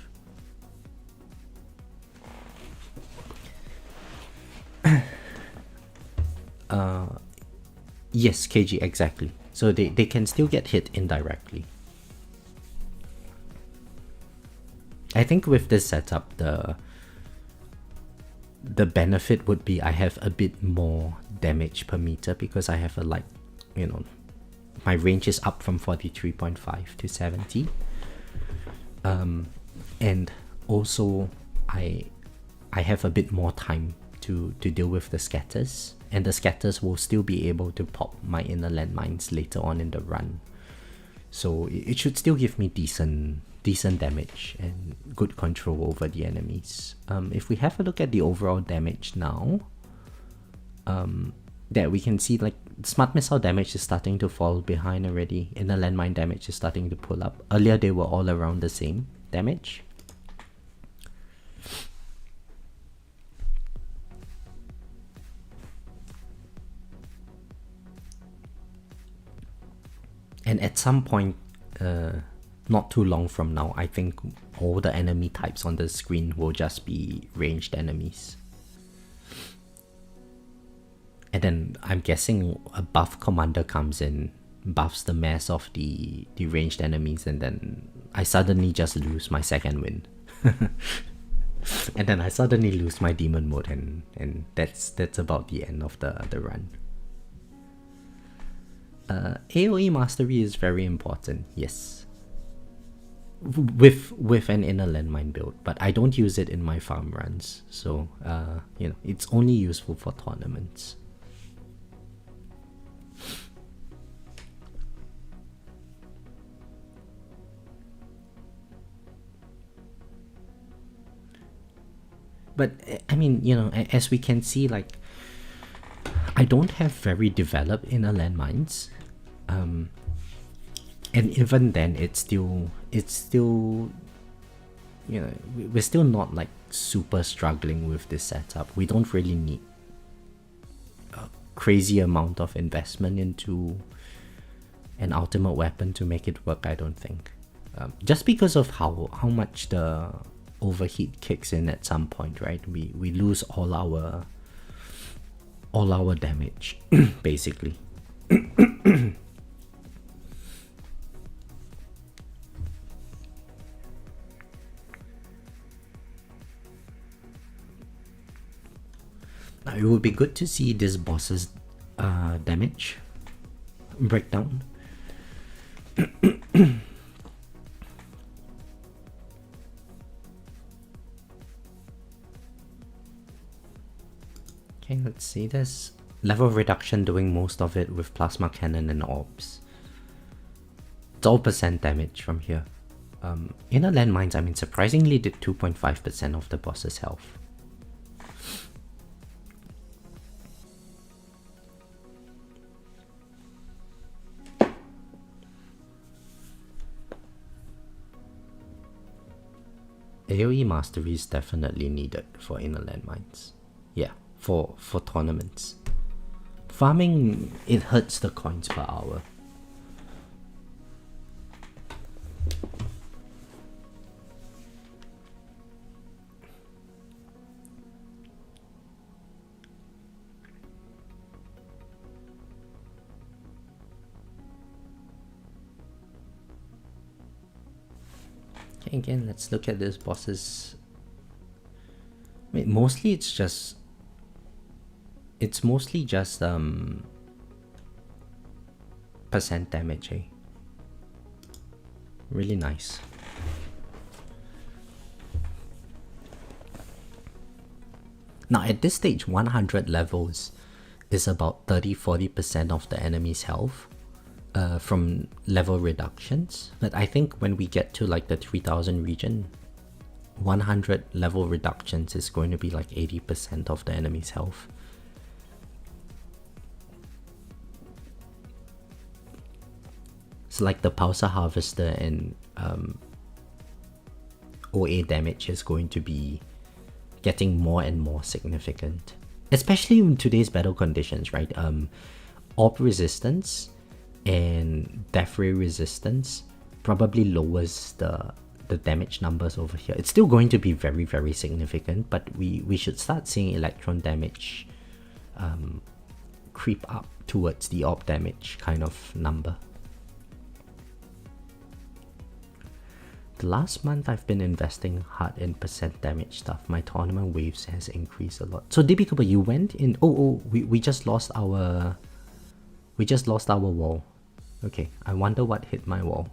Yes, KG, exactly. So they can still get hit indirectly. I think with this setup, the benefit would be I have a bit more damage per meter, because I have a like, my range is up from 43.5 to 70. And also I have a bit more time to deal with the scatters, and the scatters will still be able to pop my inner landmines later on in the run. So it should still give me decent damage and good control over the enemies. If we have a look at the overall damage now, that we can see like smart missile damage is starting to fall behind already. Inner landmine damage is starting to pull up. Earlier they were all around the same damage. And at some point, not too long from now, I think all the enemy types on the screen will just be ranged enemies. And then I'm guessing a buff commander comes in, buffs the mass of the ranged enemies, and then I suddenly just lose my second wind. And then I suddenly lose my demon mode, and that's about the end of the run. AoE mastery is very important, yes. With an inner landmine build, but I don't use it in my farm runs, so it's only useful for tournaments. But I mean, as we can see, like, I don't have very developed inner landmines, and even then, it's still we're still not like super struggling with this setup. We don't really need a crazy amount of investment into an ultimate weapon to make it work, I don't think. Just because of how much the overheat kicks in at some point, right? We lose all our damage basically. Now it would be good to see this boss's damage breakdown. Okay, let's see. There's level reduction doing most of it with plasma cannon and orbs. It's all percent damage from here. Inner landmines, I mean, surprisingly did 2.5% of the boss's health. AoE mastery is definitely needed for inner landmines. Yeah, for tournaments. Farming, it hurts the coins per hour. Okay, again, let's look at this boss's... I mean, mostly it's mostly just percent damage, eh? Really nice. Now at this stage, 100 levels is about 30-40% of the enemy's health from level reductions. But I think when we get to like the 3000 region, 100 level reductions is going to be like 80% of the enemy's health. So like the Pulsar Harvester and OA damage is going to be getting more and more significant, especially in today's battle conditions, right? Orb Resistance and Decay Resistance probably lowers the damage numbers over here. It's still going to be very, very significant, but we should start seeing electron damage creep up towards the orb damage kind of number. The last month I've been investing hard in percent damage stuff. My tournament waves has increased a lot. So DBKuba, you went in... Oh, we just lost our... We just lost our wall. Okay, I wonder what hit my wall.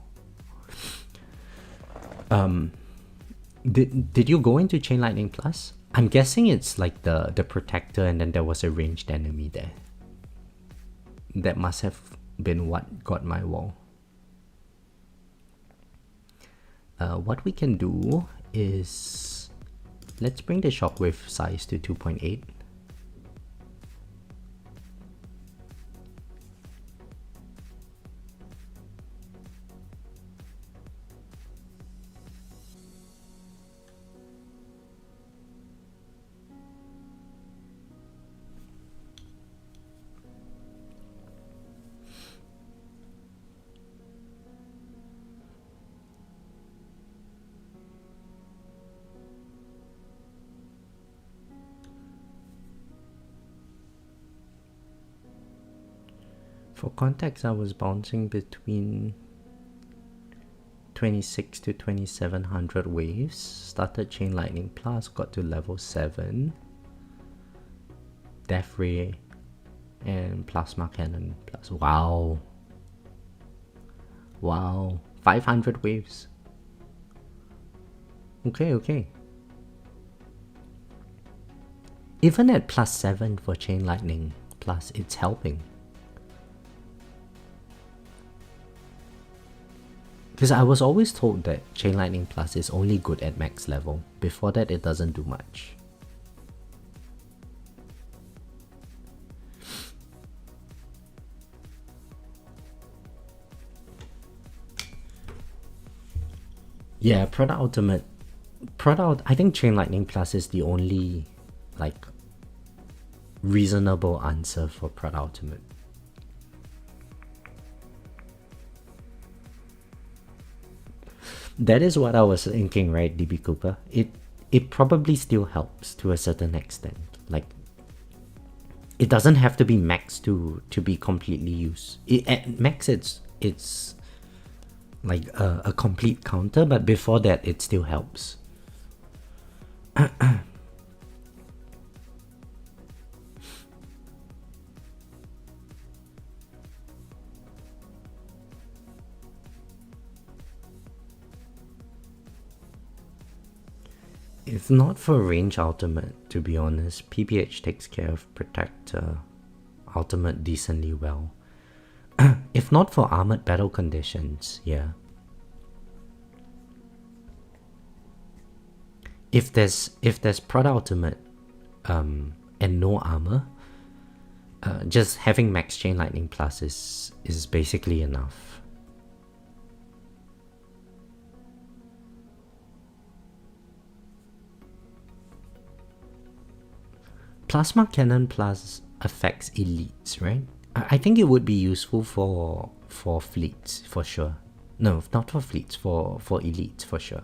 Did you go into Chain Lightning Plus? I'm guessing it's like the protector and then there was a ranged enemy there. That must have been what got my wall. What we can do is, let's bring the shockwave size to 2.8. For context, I was bouncing between 26 to 2700 waves, started Chain Lightning Plus, got to level 7, Death Ray and Plasma Cannon Plus. Wow, 500 waves. Okay. Even at +7 for Chain Lightning Plus, it's helping. Because I was always told that Chain Lightning Plus is only good at max level. Before that, it doesn't do much. Yeah, Product I think Chain Lightning Plus is the only like reasonable answer for Prod Ultimate. That is what I was thinking, right, DB Cooper? It probably still helps to a certain extent. Like, it doesn't have to be max to be completely used. At max, it's like a complete counter, but before that, it still helps. If not for range ultimate, to be honest, PPH takes care of Protector ultimate decently well. If not for armored battle conditions, yeah. If there's Prod ultimate and no armor, just having max Chain Lightning Plus is basically enough. Plasma Cannon Plus affects elites, right? I think it would be useful for fleets, for sure. No, not for fleets, for elites, for sure.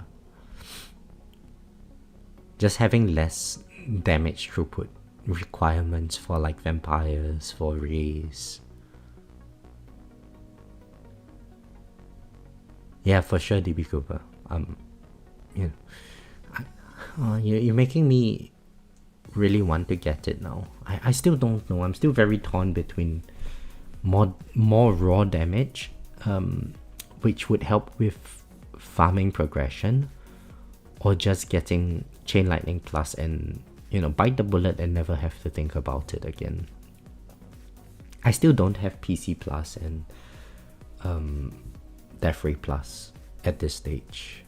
Just having less damage throughput requirements for like vampires, for rays. Yeah, for sure, DB Cooper. You know, you're making me really want to get it now. I still don't know. I'm still very torn between more raw damage, which would help with farming progression, or just getting Chain Lightning Plus and, you know, bite the bullet and never have to think about it again. I still don't have PC Plus and Death Ray Plus at this stage.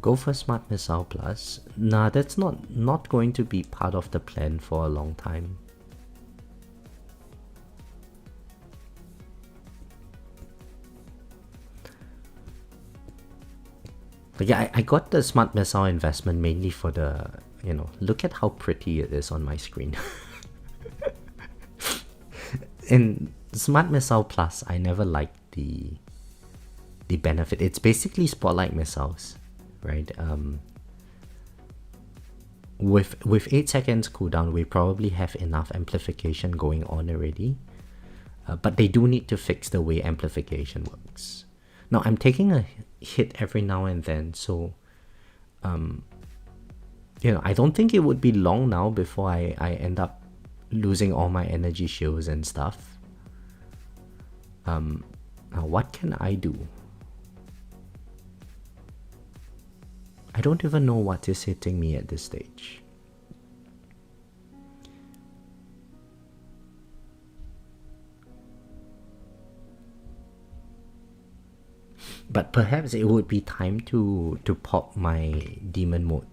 Go for Smart Missile Plus. Nah, that's not going to be part of the plan for a long time. But yeah, I got the Smart Missile investment mainly for the, you know, look at how pretty it is on my screen. In Smart Missile Plus, I never liked the benefit. It's basically Spotlight missiles, right? With 8 seconds cooldown, we probably have enough amplification going on already. But they do need to fix the way amplification works. Now, I'm taking a hit every now and then, so you know, I don't think it would be long now before I end up losing all my energy shields and stuff. Now what can I do? I don't even know what is hitting me at this stage. But perhaps it would be time to pop my demon mode.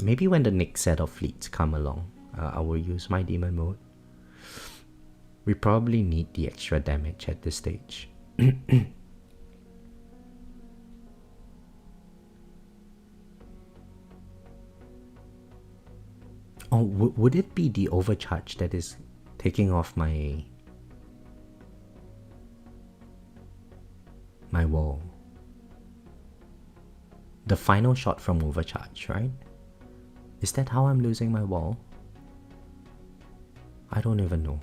Maybe when the next set of fleets come along, I will use my demon mode. We probably need the extra damage at this stage. Oh, would it be the overcharge that is taking off my wall? The final shot from overcharge, right? Is that how I'm losing my wall? I don't even know.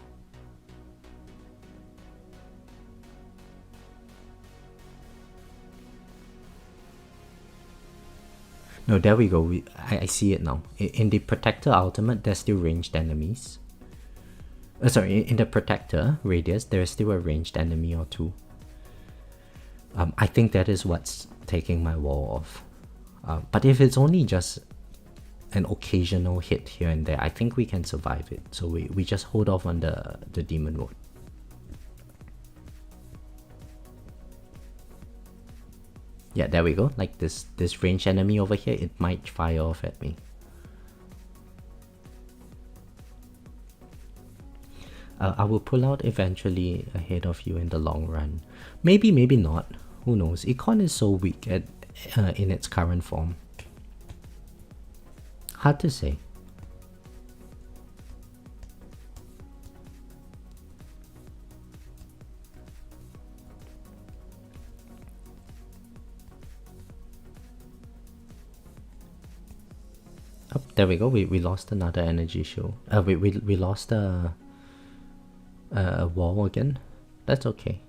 No, there we go. I see it now. In the Protector Ultimate, there's still ranged enemies. Sorry, in the Protector Radius, there's still a ranged enemy or two. I think that is what's taking my wall off. But if it's only just an occasional hit here and there, I think we can survive it. So we just hold off on the demon mode. Yeah, there we go. Like this ranged enemy over here, it might fire off at me. I will pull out eventually ahead of you in the long run. Maybe, maybe not. Who knows? Econ is so weak at in its current form. Hard to say. Oh, there we go. We lost another energy show. We lost a wall again. That's okay.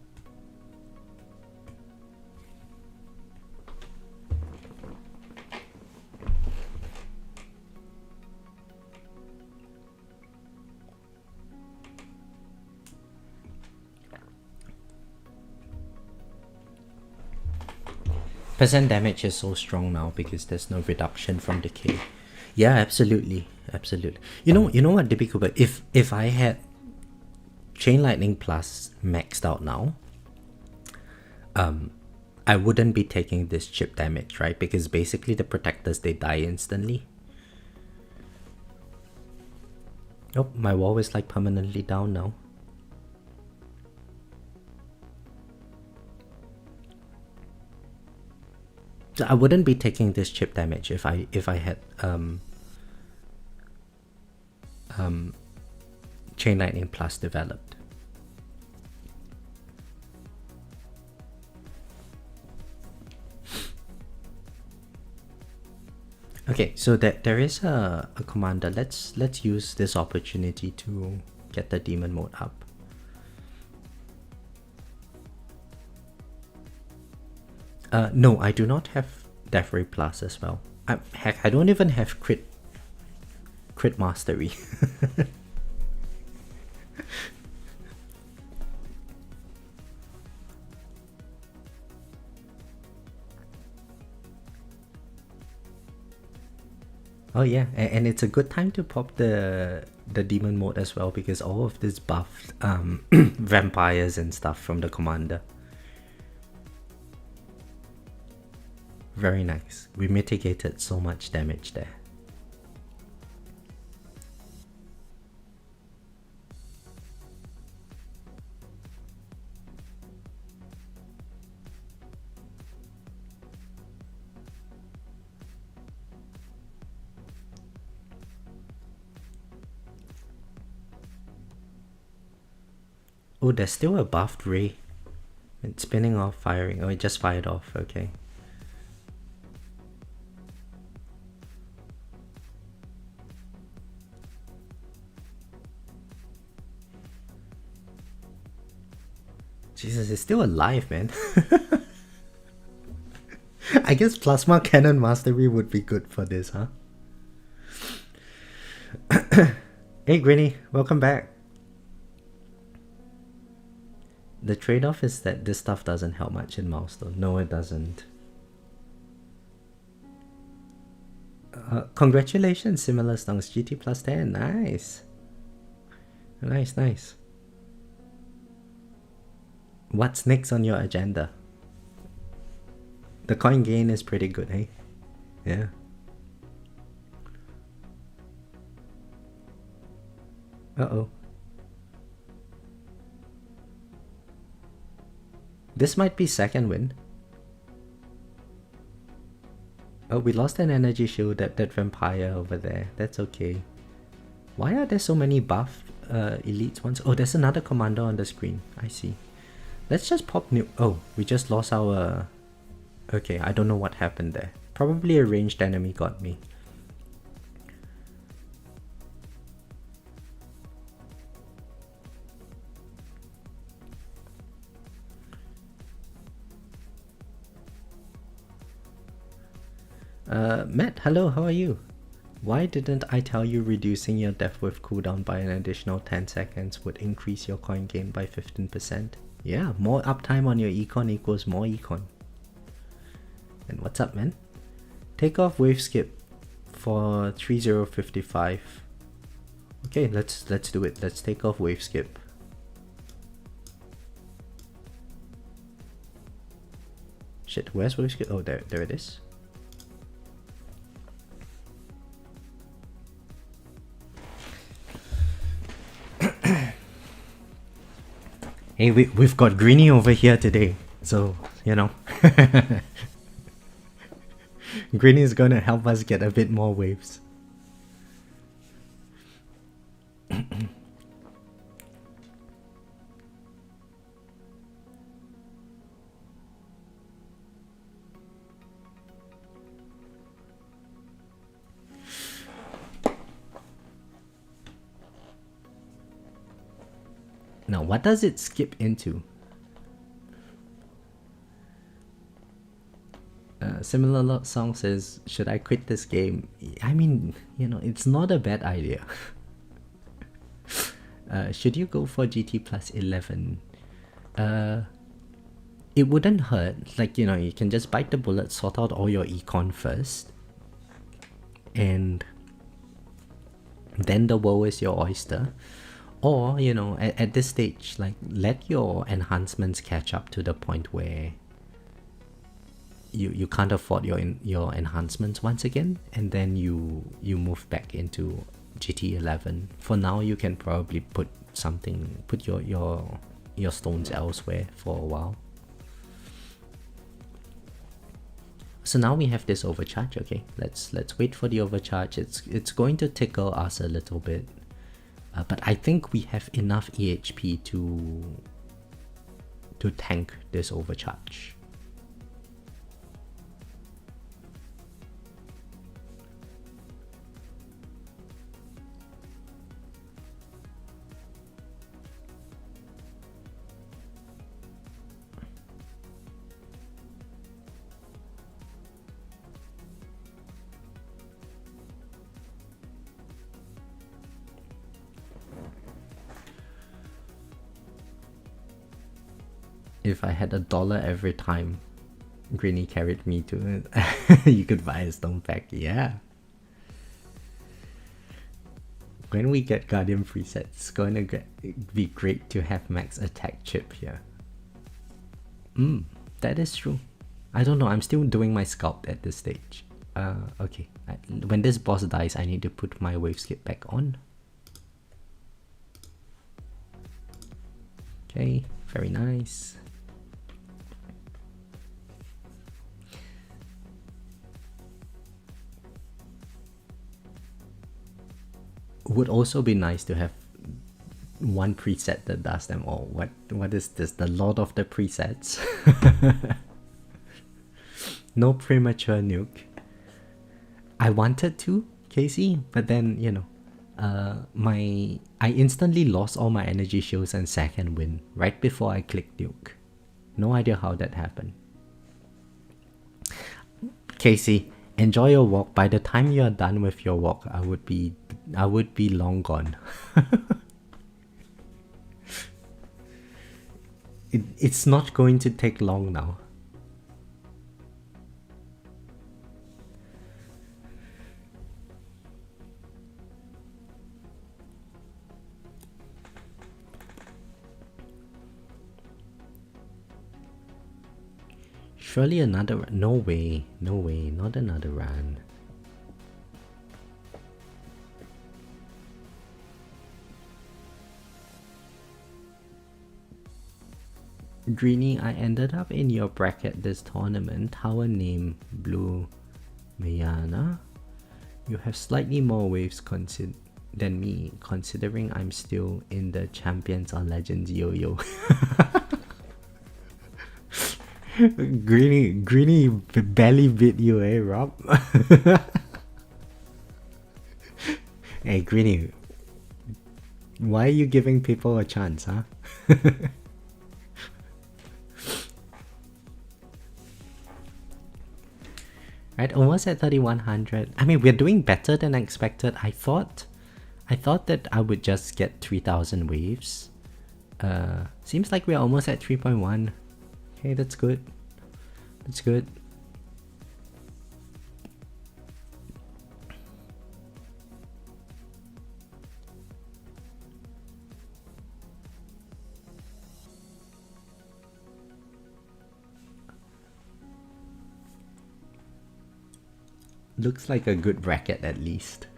Percent damage is so strong now because there's no reduction from decay. Yeah, absolutely, absolutely. You know what, DB Cooper? If I had Chain Lightning Plus maxed out now, I wouldn't be taking this chip damage, right? Because basically the protectors, they die instantly. Oh, my wall is like permanently down now. So I wouldn't be taking this chip damage if I had Chain Lightning Plus developed. Okay, so there is a commander. Let's use this opportunity to get the demon mode up. No, I do not have Death Ray Plus as well. Heck, I don't even have crit mastery. Oh yeah, and it's a good time to pop the demon mode as well, because all of this buffed vampires and stuff from the commander. Very nice. We mitigated so much damage there. Oh, there's still a buffed ray. It's spinning off, firing. Oh, it just fired off. Okay. Jesus, it's still alive, man. I guess Plasma Cannon Mastery would be good for this, huh? Hey, Grinny, welcome back. The trade-off is that this stuff doesn't help much in Milestone. No, it doesn't. Congratulations, Similar Stonks. GT plus 10. Nice. Nice, nice. What's next on your agenda? The coin gain is pretty good, hey? Yeah. Uh-oh. This might be second win. Oh, we lost an energy shield, that vampire over there. That's okay. Why are there so many buff elites ones? Oh, there's another commander on the screen. I see. Let's just pop new. Oh, we just lost our... Okay, I don't know what happened there. Probably a ranged enemy got me. Matt, hello, how are you? Why didn't I tell you reducing your Death Whiff cooldown by an additional 10 seconds would increase your coin gain by 15%? Yeah, more uptime on your econ equals more econ. And what's up, man? Take off wave skip for 3055. Okay, let's do it. Let's take off wave skip. Shit, where's wave skip? Oh, there it is. Hey, we've got Greenie over here today, so you know. Greenie is gonna help us get a bit more waves. Now, what does it skip into? Similar song says, should I quit this game? I mean, you know, it's not a bad idea. Should you go for GT plus 11? It wouldn't hurt. Like, you know, you can just bite the bullet, sort out all your econ first. And then the world is your oyster. Or, you know, at this stage, like, let your enhancements catch up to the point where you can't afford your enhancements once again, and then you move back into GT11. For now, you can probably put your stones elsewhere for a while. So now we have this overcharge. Okay, let's wait for the overcharge. It's going to tickle us a little bit. But I think we have enough EHP to tank this overcharge. If I had $1 every time Greenie carried me to it, you could buy a stone pack. Yeah. When we get Guardian presets, it's going to be great to have max attack chip here. That is true. I don't know, I'm still doing my sculpt at this stage. Okay. When this boss dies, I need to put my wave skip back on. Okay, very nice. Would also be nice to have one preset that does them all. What is this? The Lord of the presets? No premature nuke. I wanted to, Casey, but then, you know, I instantly lost all my energy shields and second wind right before I clicked nuke. No idea how that happened. Casey, enjoy your walk. By the time you're done with your walk, I would be long gone. It's not going to take long now. Surely another... No way, not another run. Greenie, I ended up in your bracket this tournament. Tower name Blue Mayana. You have slightly more waves than me, considering I'm still in the Champions or Legends yo-yo. Greenie barely beat you, eh, Rob? Hey, Greenie, why are you giving people a chance, huh? Right, almost at 3100. I mean, we're doing better than expected. I thought that I would just get 3000 waves. Seems like we're almost at 3.1. Okay, that's good. That's good. Looks like a good bracket at least.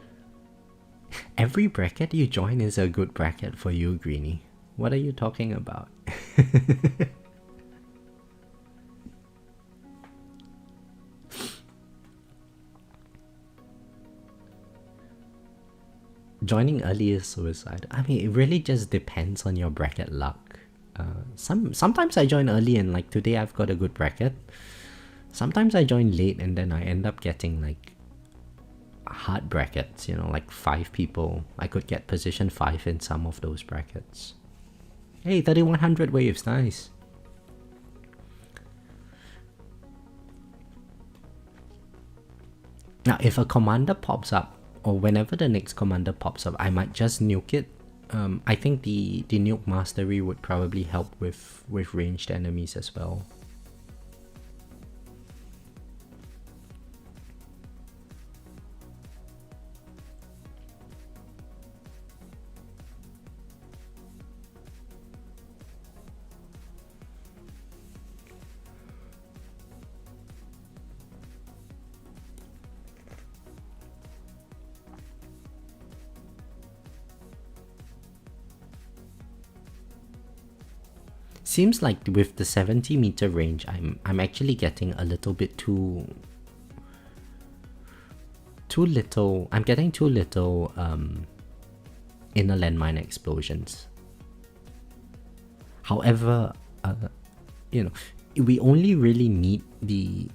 Every bracket you join is a good bracket for you, Greenie. What are you talking about? Joining early is suicide. I mean, it really just depends on your bracket luck. Sometimes I join early and like today I've got a good bracket. Sometimes I join late and then I end up getting like hard brackets, you know, like 5 people. I could get position 5 in some of those brackets. Hey, 3100 waves, nice. Now, if a commander pops up, or whenever the next commander pops up, I might just nuke it. I think the nuke mastery would probably help with ranged enemies as well. Seems like with the 70-meter range, I'm actually getting a little bit too little. I'm getting too little inner landmine explosions. However, you know, we only really need the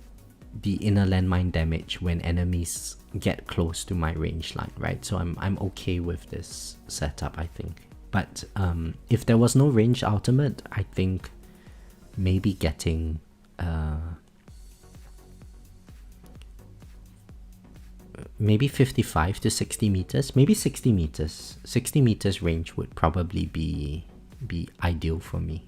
inner landmine damage when enemies get close to my range line, right? So I'm okay with this setup, I think. But if there was no range ultimate, I think maybe getting maybe 55 to 60 meters, maybe 60 meters. 60 meters range would probably be ideal for me.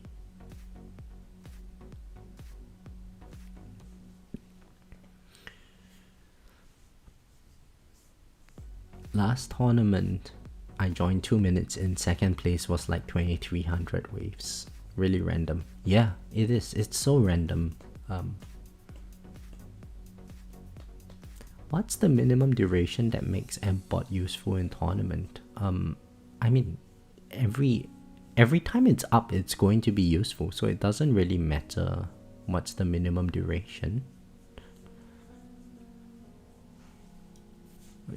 Last tournament, I joined 2 minutes in. Second place was like 2300 waves. Really random. Yeah, it is. It's so random. What's the minimum duration that makes M-Bot useful in tournament? I mean, every time it's up, it's going to be useful. So it doesn't really matter what's the minimum duration.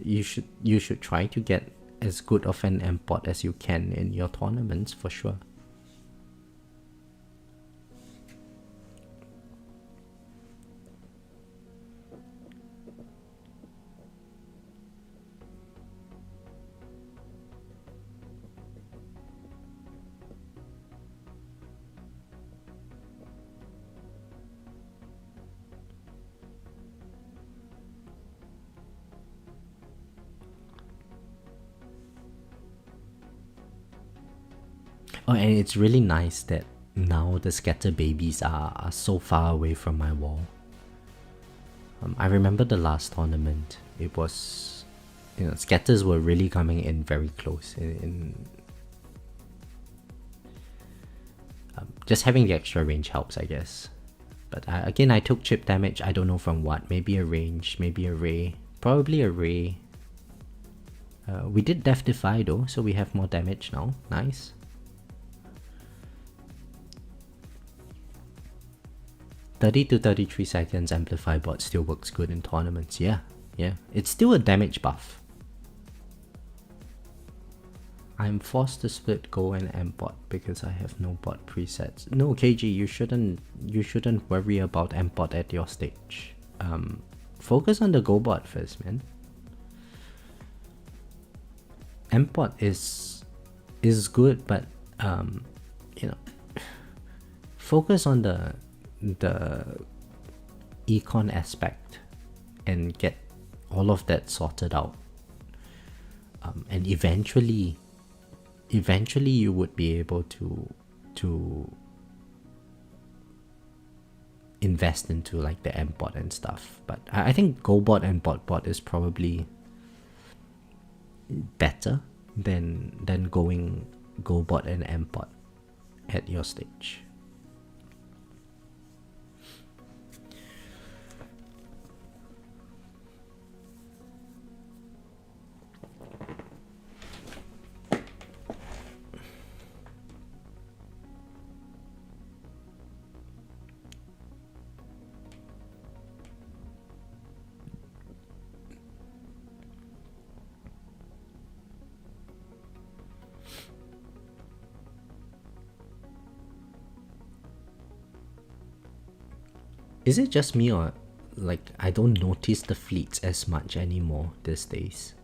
You should try to get as good of an M-Bot as you can in your tournaments for sure. Oh, and it's really nice that now the scatter babies are so far away from my wall. I remember the last tournament, it was, you know, scatters were really coming in very close. Just having the extra range helps, I guess. But again, I took chip damage, I don't know from what. Maybe a range, maybe a ray. Probably a ray. We did Death Defy though, so we have more damage now. Nice. 30 to 33 seconds Amplify bot still works good in tournaments. Yeah. It's still a damage buff. I'm forced to split Go and M bot because I have no bot presets. No, KG, you shouldn't worry about M bot at your stage. Focus on the Go bot first, man. M bot is good, but you know, focus on the econ aspect and get all of that sorted out, and eventually you would be able to invest into like the M bot and stuff. But I think Go bot and bot is probably better than going Go bot and M bot at your stage. Is it just me, or like I don't notice the fleets as much anymore these days?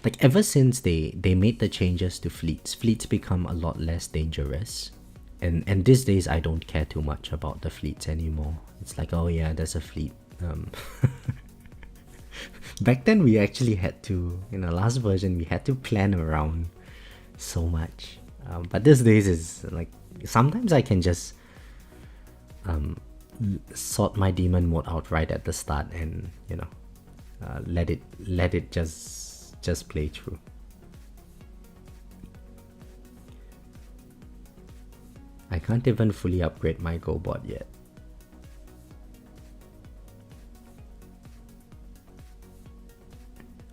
Like ever since they made the changes to fleets become a lot less dangerous. And these days I don't care too much about the fleets anymore. It's like, oh yeah, there's a fleet. Back then we actually had to, in the last version, we had to plan around so much. But these days is like, sometimes I can just sort my demon mode out right at the start, and you know, let it just play through. I can't even fully upgrade my GoBot yet.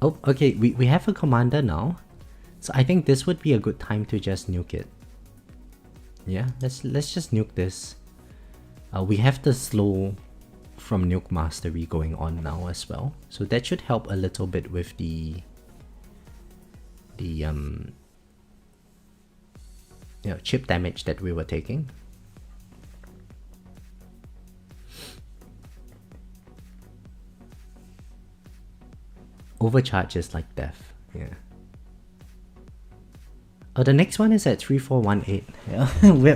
Oh, okay, we have a commander now. So I think this would be a good time to just nuke it. Yeah, let's just nuke this. We have the slow from nuke mastery going on now as well. So that should help a little bit with the chip damage that we were taking. Overcharge is like death. Yeah. Oh, the next one is at 3418. Yeah.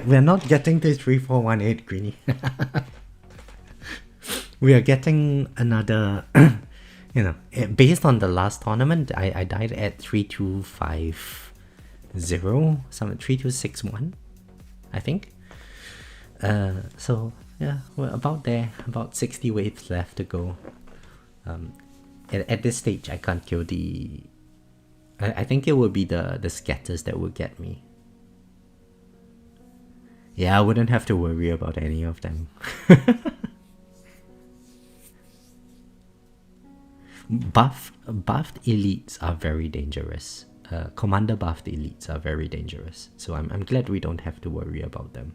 we're not getting to 3418, Greeny. We are getting another, you know, based on the last tournament, I died at 3250, some 3261, I think. So yeah, we're about there, about 60 waves left to go. At this stage, I can't kill the. I think it will be the scatters that will get me. Yeah, I wouldn't have to worry about any of them. Buffed elites are very dangerous. Commander buffed elites are very dangerous. So I'm glad we don't have to worry about them.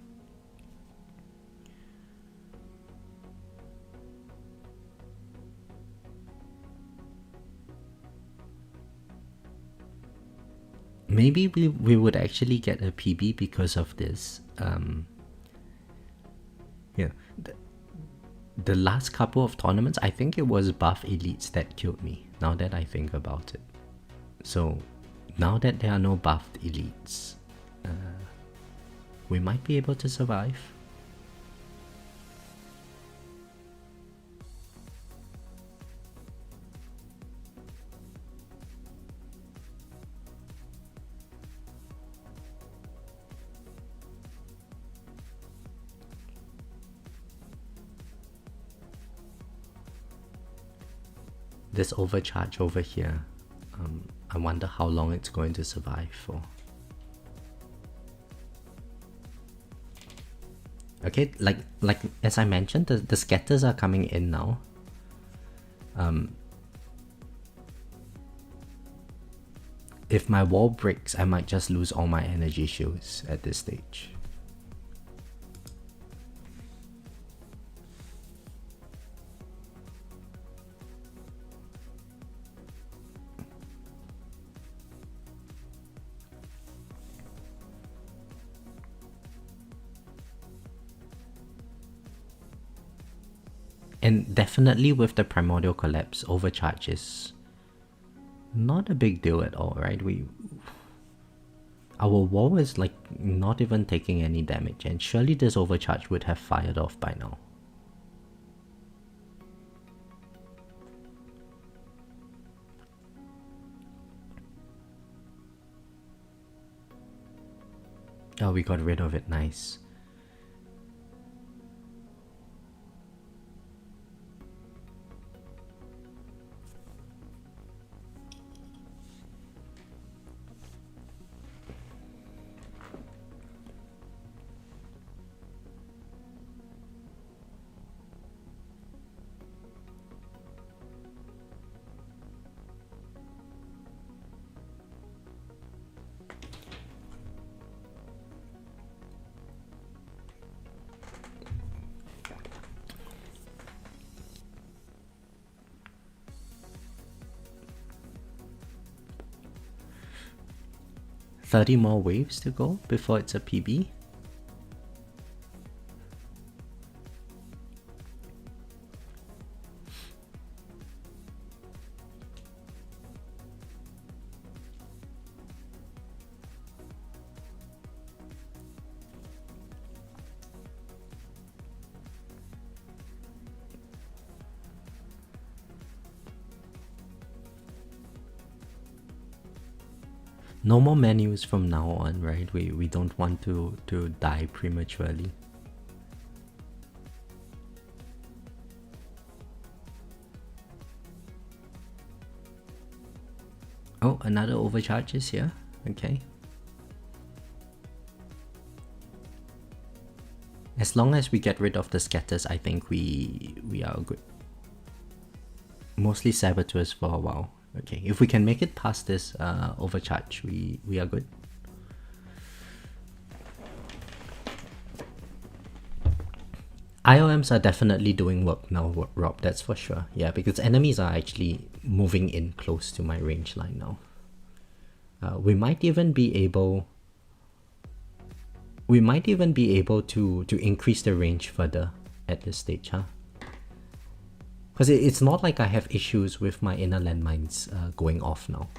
Maybe we would actually get a PB because of this. Yeah, the last couple of tournaments, I think it was buff elites that killed me, now that I think about it. So now that there are no buffed elites, we might be able to survive. This overcharge over here, I wonder how long it's going to survive for. Okay, like as I mentioned, the scatters are coming in now. If my wall breaks, I might just lose all my energy shields at this stage. And definitely with the Primordial Collapse, overcharge is not a big deal at all, right? Our wall is like not even taking any damage, and surely this overcharge would have fired off by now. Oh, we got rid of it, nice. $30 more waves to go before it's a PB. No more menus from now on, right? We don't want to die prematurely. Oh, another overcharge is here. Okay. As long as we get rid of the scatters, I think we are good. Mostly saboteurs for a while. Okay, if we can make it past this overcharge, we are good. IOMs are definitely doing work now, Rob, that's for sure. Yeah, because enemies are actually moving in close to my range line now. We might even be able to increase the range further at this stage, huh? Because it's not like I have issues with my inner landmines going off now.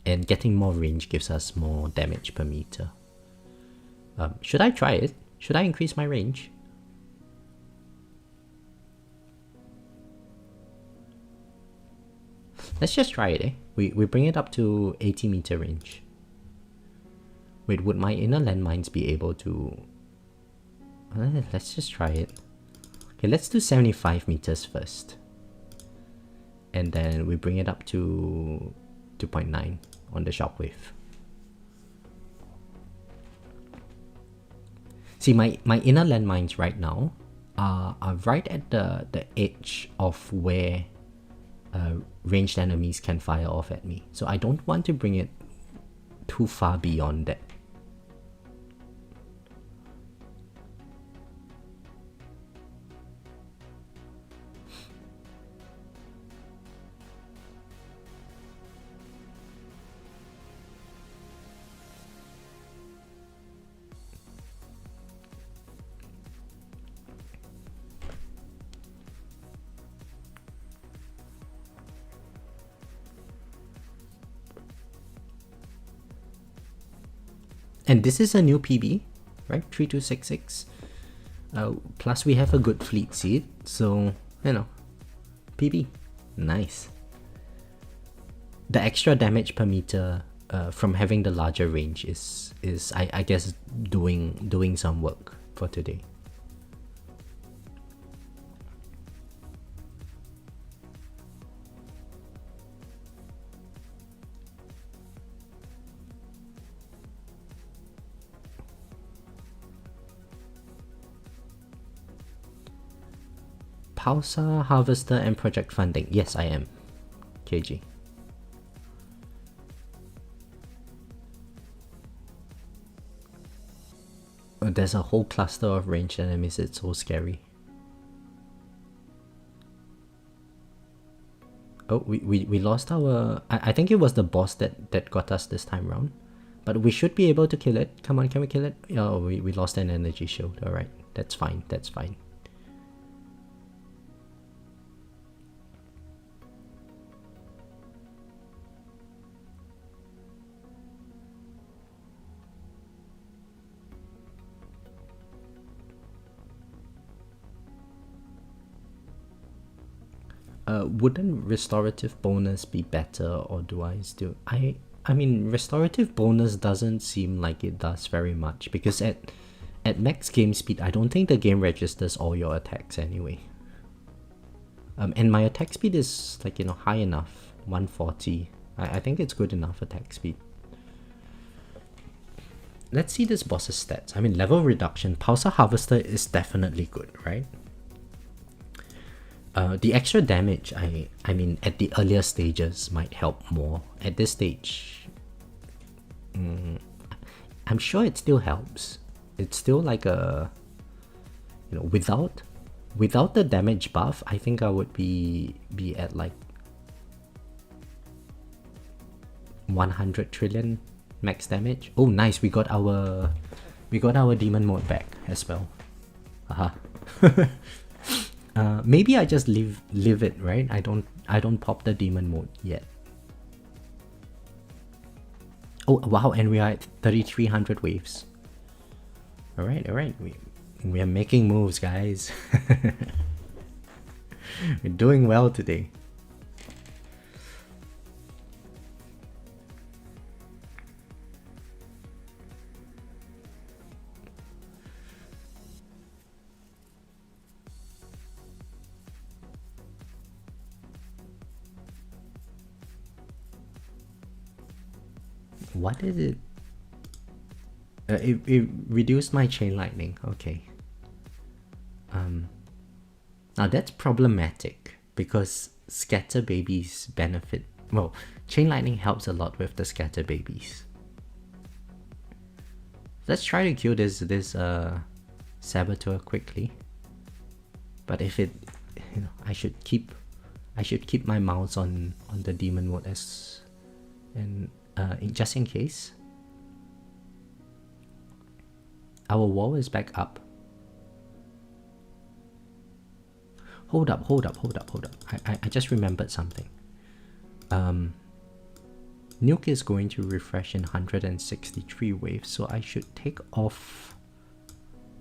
And getting more range gives us more damage per meter. Should I try it? Should I increase my range? Let's just try it, eh? We bring it up to 80 meter range. Wait, would my inner landmines be able to... let's just try it. Okay, let's do 75 meters first. And then we bring it up to 2.9 on the shockwave. See, my inner landmines right now are right at the edge of where ranged enemies can fire off at me. So I don't want to bring it too far beyond that. And this is a new PB, right? 3266. Plus we have a good fleet seat, so, you know, PB. Nice. The extra damage per meter from having the larger range is I guess doing some work for today. Pulsar, Harvester, and Project Funding. Yes, I am. KG. Oh, there's a whole cluster of ranged enemies. It's so scary. Oh, we lost our... I think it was the boss that got us this time round. But we should be able to kill it. Come on, can we kill it? Oh, we lost an energy shield. Alright, that's fine, that's fine. Wouldn't restorative bonus be better, or do I still... I mean, restorative bonus doesn't seem like it does very much, because at max game speed, I don't think the game registers all your attacks anyway. And my attack speed is, like, you know, high enough, 140. I think it's good enough attack speed. Let's see this boss's stats. I mean, level reduction, Pulsar Harvester is definitely good, right? The extra damage, I mean, at the earlier stages might help more. At this stage, I'm sure it still helps. It's still like a, you know, without the damage buff, I think I would be at like 100 trillion max damage. Oh, nice! We got our demon mode back as well. Maybe I just leave it, right? I don't pop the demon mode yet. Oh wow, and we are at 3300 waves. Alright, we are making moves, guys. We're doing well today. What did it? It reduced my chain lightning. Okay. Now that's problematic because scatter babies benefit. Well, chain lightning helps a lot with the scatter babies. Let's try to kill this saboteur quickly. But if it, you know, I should keep my mouse on the demon mode as, and just in case. Our wall is back up. Hold up. I just remembered something. Nuke is going to refresh in 163 waves, so I should take off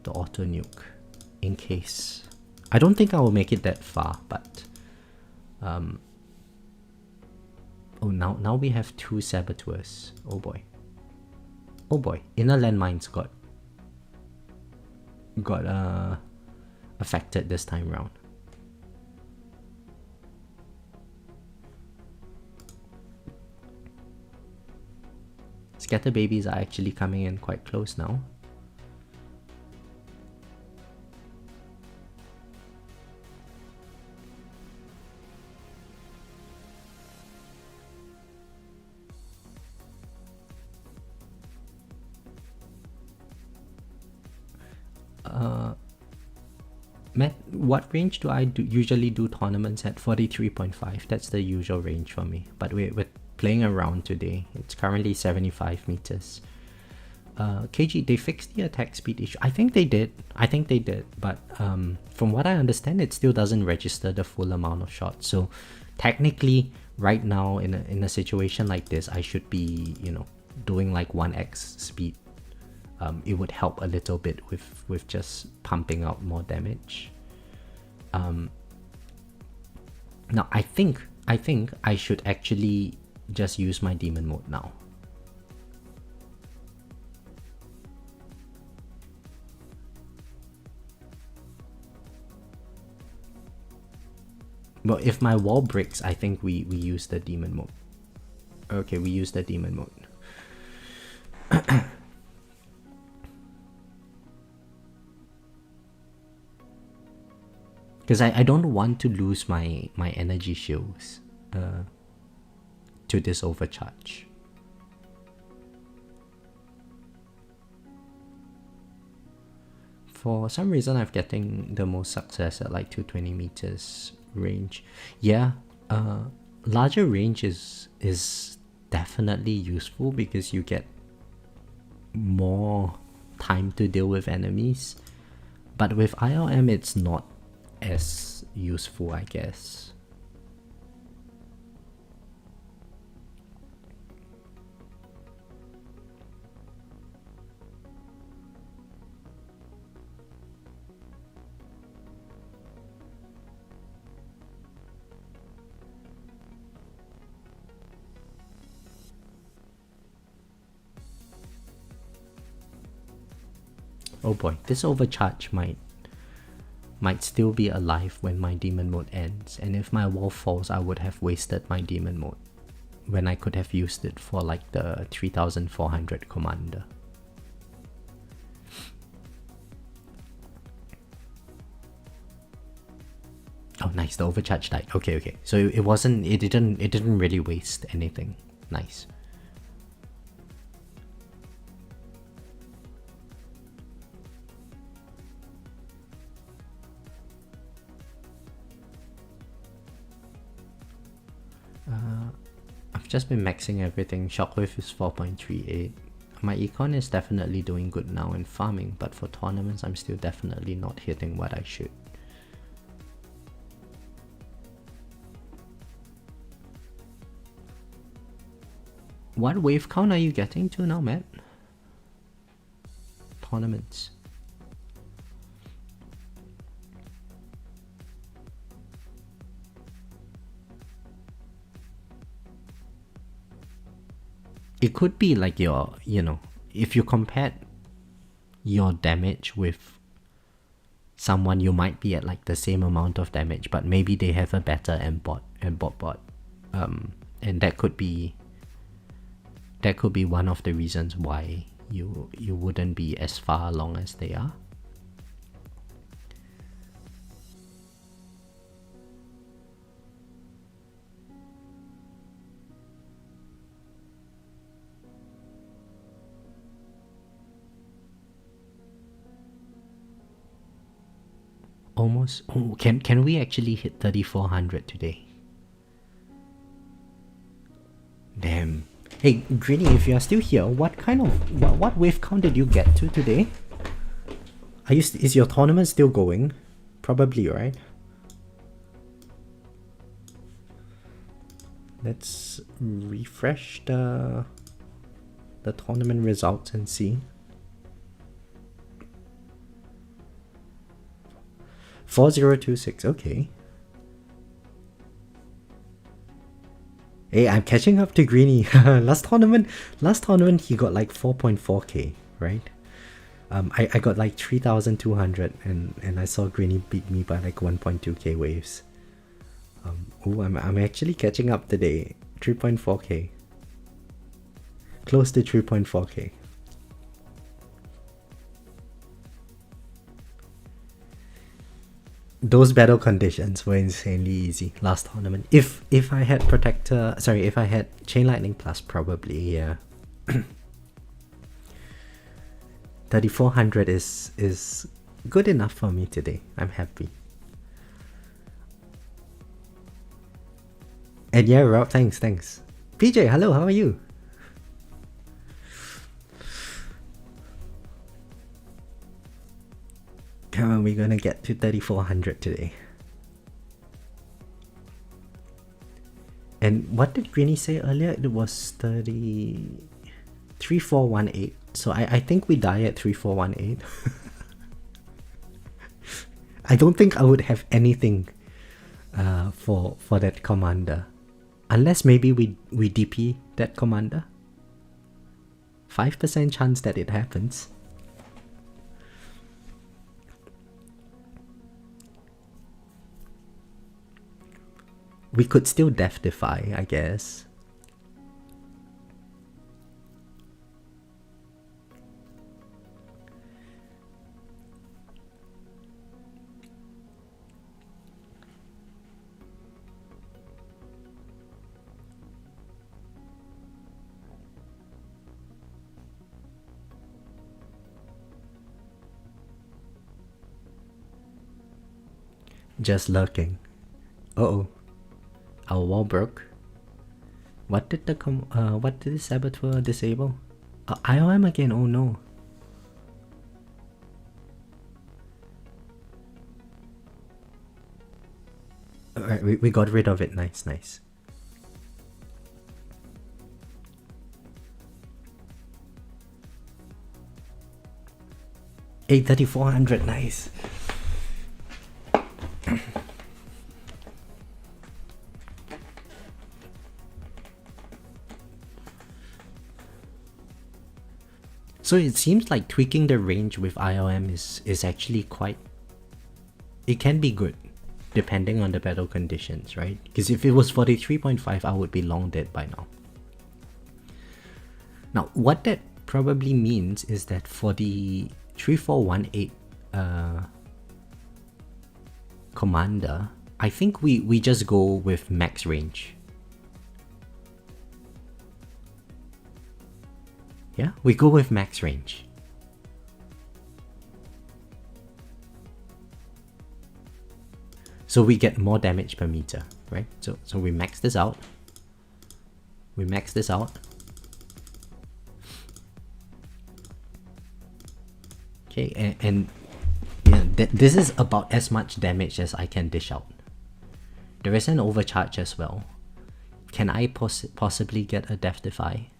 the auto nuke in case. I don't think I will make it that far, but oh, now we have 2 saboteurs. Oh boy, inner landmines got affected this time round. Scatter babies are actually coming in quite close now. Matt, what range do I usually do tournaments at? 43.5. That's the usual range for me. But we're playing around today. It's currently 75 meters. KG, they fixed the attack speed issue. I think they did. But from what I understand, it still doesn't register the full amount of shots. So technically, right now in a situation like this, I should be, you know, doing like 1x speed. It would help a little bit with just pumping out more damage. Now I think I should actually just use my demon mode now. Well, if my wall breaks, I think we use the demon mode. Okay, we use the demon mode. Because I don't want to lose my energy shields to this overcharge. For some reason, I'm getting the most success at like 220 meters range. Yeah, larger range is definitely useful because you get more time to deal with enemies. But with ILM, it's not as useful, I guess. Oh boy, this overcharge might still be alive when my demon mode ends, and if my wall falls, I would have wasted my demon mode when I could have used it for like the 3400 commander. Oh nice, the overcharge died. Okay. So it didn't really waste anything. Nice. I've just been maxing everything. Shockwave is 4.38. My econ is definitely doing good now in farming, but for tournaments I'm still definitely not hitting what I should. What wave count are you getting to now, Matt? Tournaments. It could be like your, you know, if you compared your damage with someone, you might be at like the same amount of damage, but maybe they have a better bot, and that could be that could be one of the reasons why you wouldn't be as far along as they are. Almost. Oh, can we actually hit 3400 today? Damn. Hey, Greeny, if you are still here, what wave count did you get to today? Is your tournament still going? Probably, right? Let's refresh the tournament results and see. 4026, okay. Hey, I'm catching up to Greeny. last tournament he got like 4.4k, right? I got like 3,200 and I saw Greeny beat me by like 1.2k waves. Oh, I'm actually catching up today. 3.4k. Close to 3.4k. Those battle conditions were insanely easy last tournament. If I had Protector, sorry, if I had Chain Lightning Plus, probably, yeah. 3400 is good enough for me today. I'm happy. And yeah, Rob, thanks. PJ, hello, how are you? Come on, we're gonna get to 3400 today. And what did Greeny say earlier? It was 3418. So I think we die at 3418. I don't think I would have anything for that commander. Unless maybe we DP that commander. 5% chance that it happens. We could still Death Defy, I guess. Just lurking. Uh-oh. Our wall broke. What did the Saboteur disable? IOM again, oh no. Alright, we got rid of it, nice. 3400, nice. So it seems like tweaking the range with IOM is actually quite... It can be good, depending on the battle conditions, right? Because if it was 43.5, I would be long dead by now. Now, what that probably means is that for the 3418 commander, I think we just go with max range. Yeah, we go with max range. So we get more damage per meter, right? So we max this out. Okay, and yeah, this is about as much damage as I can dish out. There is an overcharge as well. Can I possibly get a Death Defy?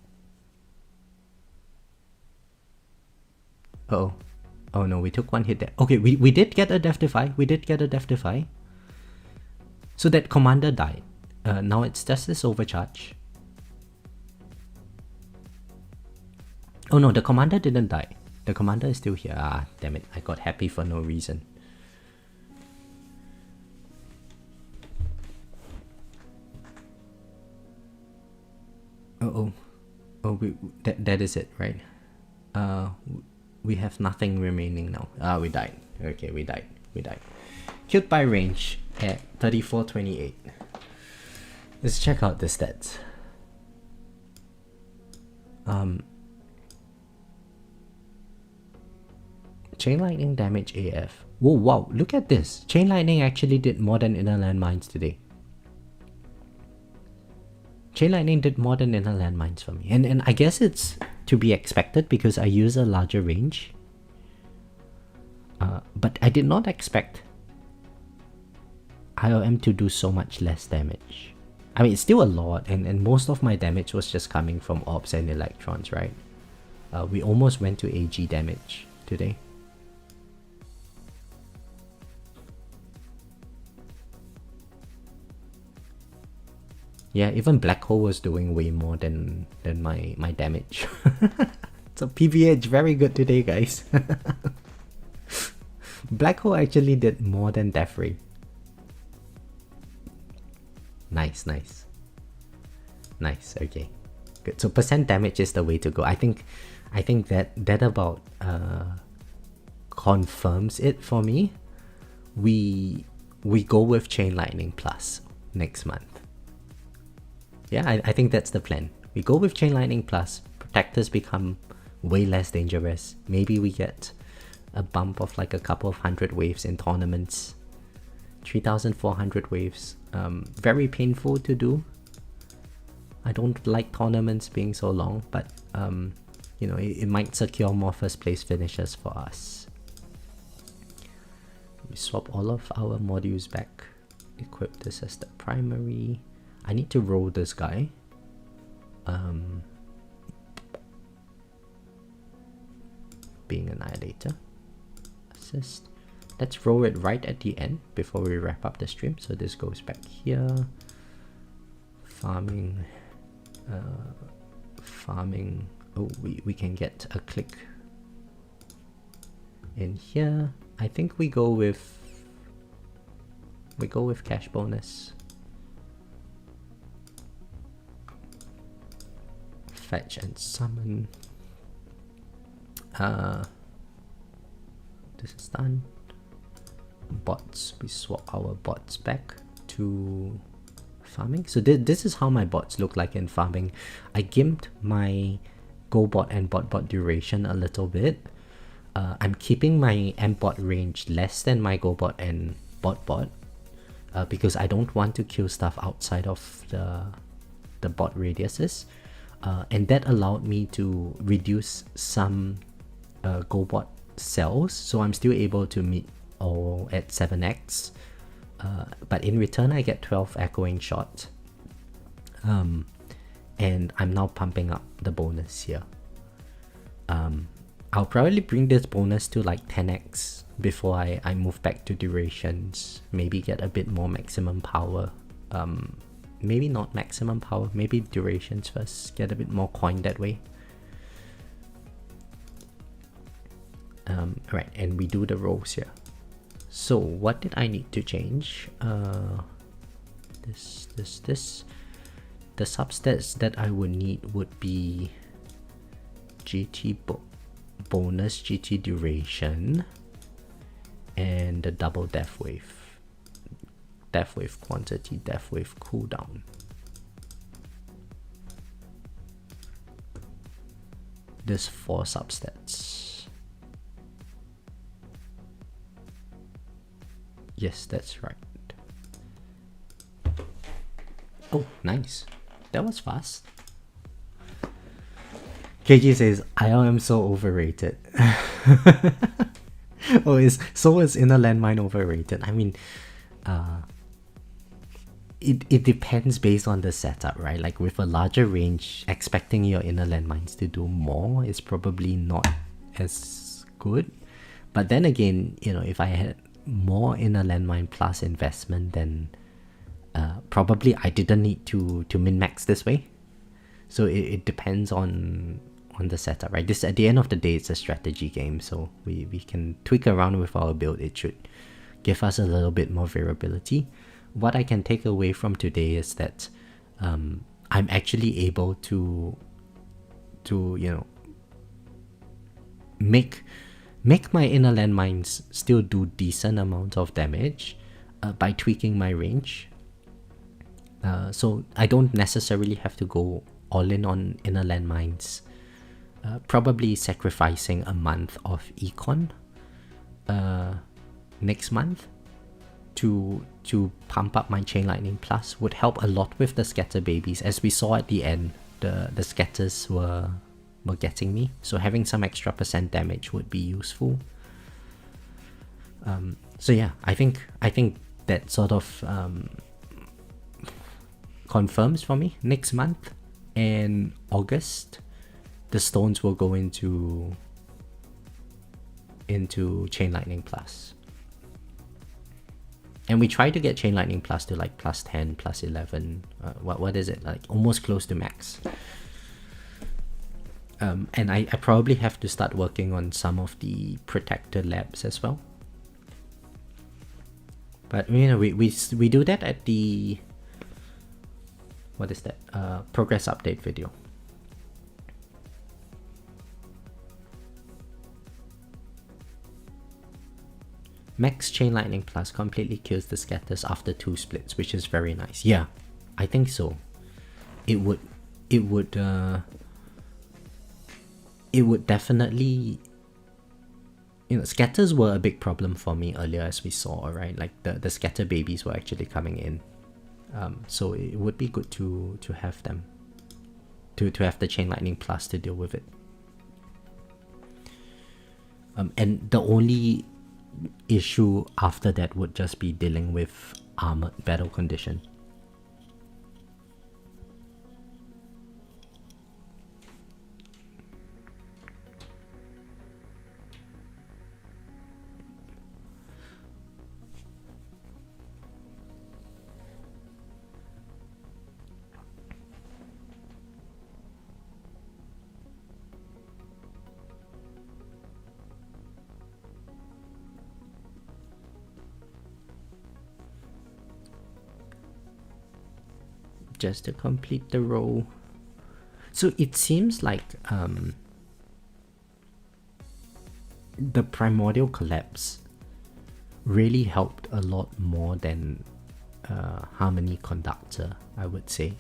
Oh no, we took one hit there. Okay, we did get a Death Defy. So that commander died. Now it's just this overcharge. Oh no, the commander didn't die. The commander is still here. Ah, damn it. I got happy for no reason. Oh Oh, that is it, right? Uh, we have nothing remaining now. We died. Okay, we died. Killed by range at 3428. Let's check out the stats. Chain lightning damage AF. Whoa, wow, look at this. Chain lightning actually did more than inner landmines today. Chain lightning did more than inner landmines for me. And I guess it's to be expected because I use a larger range. But I did not expect IOM to do so much less damage. I mean, it's still a lot, and most of my damage was just coming from orbs and electrons, right? We almost went to AG damage today. Yeah, even Black Hole was doing way more than my damage. So PVH very good today, guys. Black Hole actually did more than Death Ray. Nice. Okay, good. So percent damage is the way to go. I think that about confirms it for me. We go with Chain Lightning Plus next month. Yeah, I think that's the plan. We go with Chain Lightning Plus. Protectors become way less dangerous. Maybe we get a bump of like a couple of hundred waves in tournaments. 3,400 waves. Very painful to do. I don't like tournaments being so long, but you know, it might secure more first place finishes for us. We swap all of our modules back. Equip this as the primary. I need to roll this guy. Being Annihilator. Assist. Let's roll it right at the end before we wrap up the stream. So this goes back here. Farming. Oh, we can get a click in here. I think we go with cash bonus. Fetch and summon. This is done. Bots. We swap our bots back to farming. So this is how my bots look like in farming. I gimped my go bot and bot duration a little bit. I'm keeping my M bot range less than my go bot and bot because I don't want to kill stuff outside of the bot radiuses. And that allowed me to reduce some go bot cells, so I'm still able to meet all at 7x. But in return, I get 12 echoing shots. And I'm now pumping up the bonus here. I'll probably bring this bonus to like 10x before I move back to durations. Maybe get a bit more maximum power. Maybe not maximum power, maybe durations first. Get a bit more coin that way. Right, and we do the rolls here. So what did I need to change? This. The substats that I would need would be GT bonus, GT duration, and the double death wave. Death wave quantity, death wave cooldown. This 4 substats. Yes, that's right. Oh, nice. That was fast. KG says, IOM so overrated. Oh, so is inner landmine overrated? I mean, it depends based on the setup, right? Like with a larger range, expecting your inner landmines to do more is probably not as good. But then again, you know, if I had more inner landmine plus investment, then probably I didn't need to min-max this way. So it depends on the setup, right? This, at the end of the day, it's a strategy game, so we can tweak around with our build. It should give us a little bit more variability. What I can take away from today is that I'm actually able to you know, make my inner landmines still do decent amount of damage by tweaking my range. So I don't necessarily have to go all in on inner landmines. Probably sacrificing a month of econ next month to pump up my Chain Lightning Plus would help a lot with the scatter babies. As we saw at the end, the scatters were getting me, so having some extra % damage would be useful. So yeah, I think that sort of confirms for me. Next month and August, the stones will go into Chain Lightning Plus. And we try to get Chain Lightning Plus to like plus 10, plus 11. What is it? Like almost close to max. And I probably have to start working on some of the protector labs as well. But you know, we do that at the, what is that? Progress update video. Max Chain Lightning Plus completely kills the scatters after 2 splits, which is very nice. Yeah, I think so. It would definitely, you know, scatters were a big problem for me earlier, as we saw, right? Like the scatter babies were actually coming in. So it would be good to have them, to have the Chain Lightning Plus to deal with it. And the only issue after that would just be dealing with armored battle condition. Just to complete the row. So it seems like the Primordial Collapse really helped a lot more than Harmony Conductor, I would say,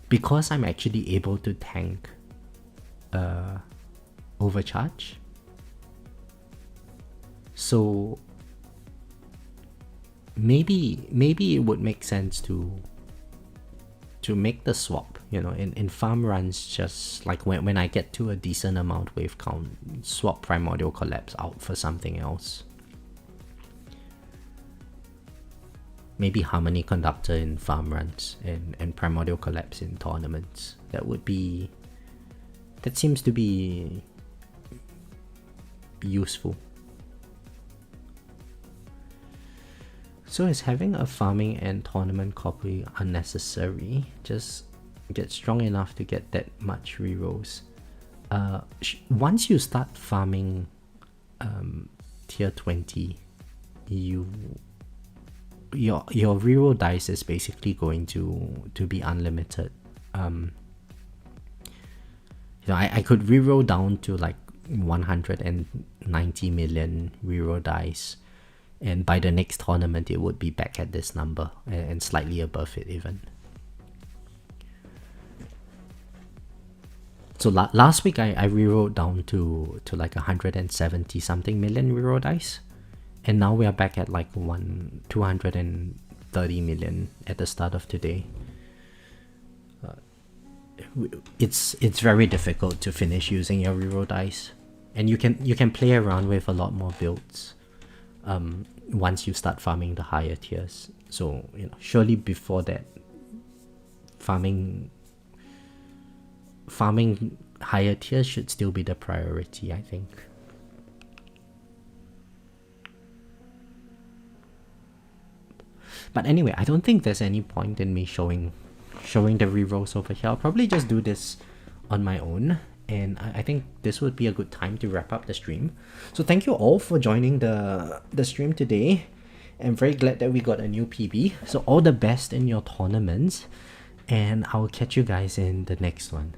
because I'm actually able to tank Overcharge. So maybe it would make sense to make the swap, you know, in farm runs, just like when I get to a decent amount wave count, swap Primordial Collapse out for something else. Maybe Harmony Conductor in farm runs and Primordial Collapse in tournaments. That seems to be useful. So is having a farming and tournament copy unnecessary? Just get strong enough to get that much rerolls. Once you start farming tier 20, your reroll dice is basically going to be unlimited. You know, I could reroll down to like 190 million reroll dice. And by the next tournament, it would be back at this number and slightly above it even. So last week, I rerolled down to like 170 something million reroll dice. And now we are back at like 230 million at the start of today. It's very difficult to finish using your reroll dice. And you can play around with a lot more builds. Once you start farming the higher tiers. So, you know, surely before that, farming higher tiers should still be the priority, I think. But anyway, I don't think there's any point in me showing the rerolls over here. I'll probably just do this on my own. And I think this would be a good time to wrap up the stream. So thank you all for joining the stream today. I'm very glad that we got a new PB. So all the best in your tournaments. And I'll catch you guys in the next one.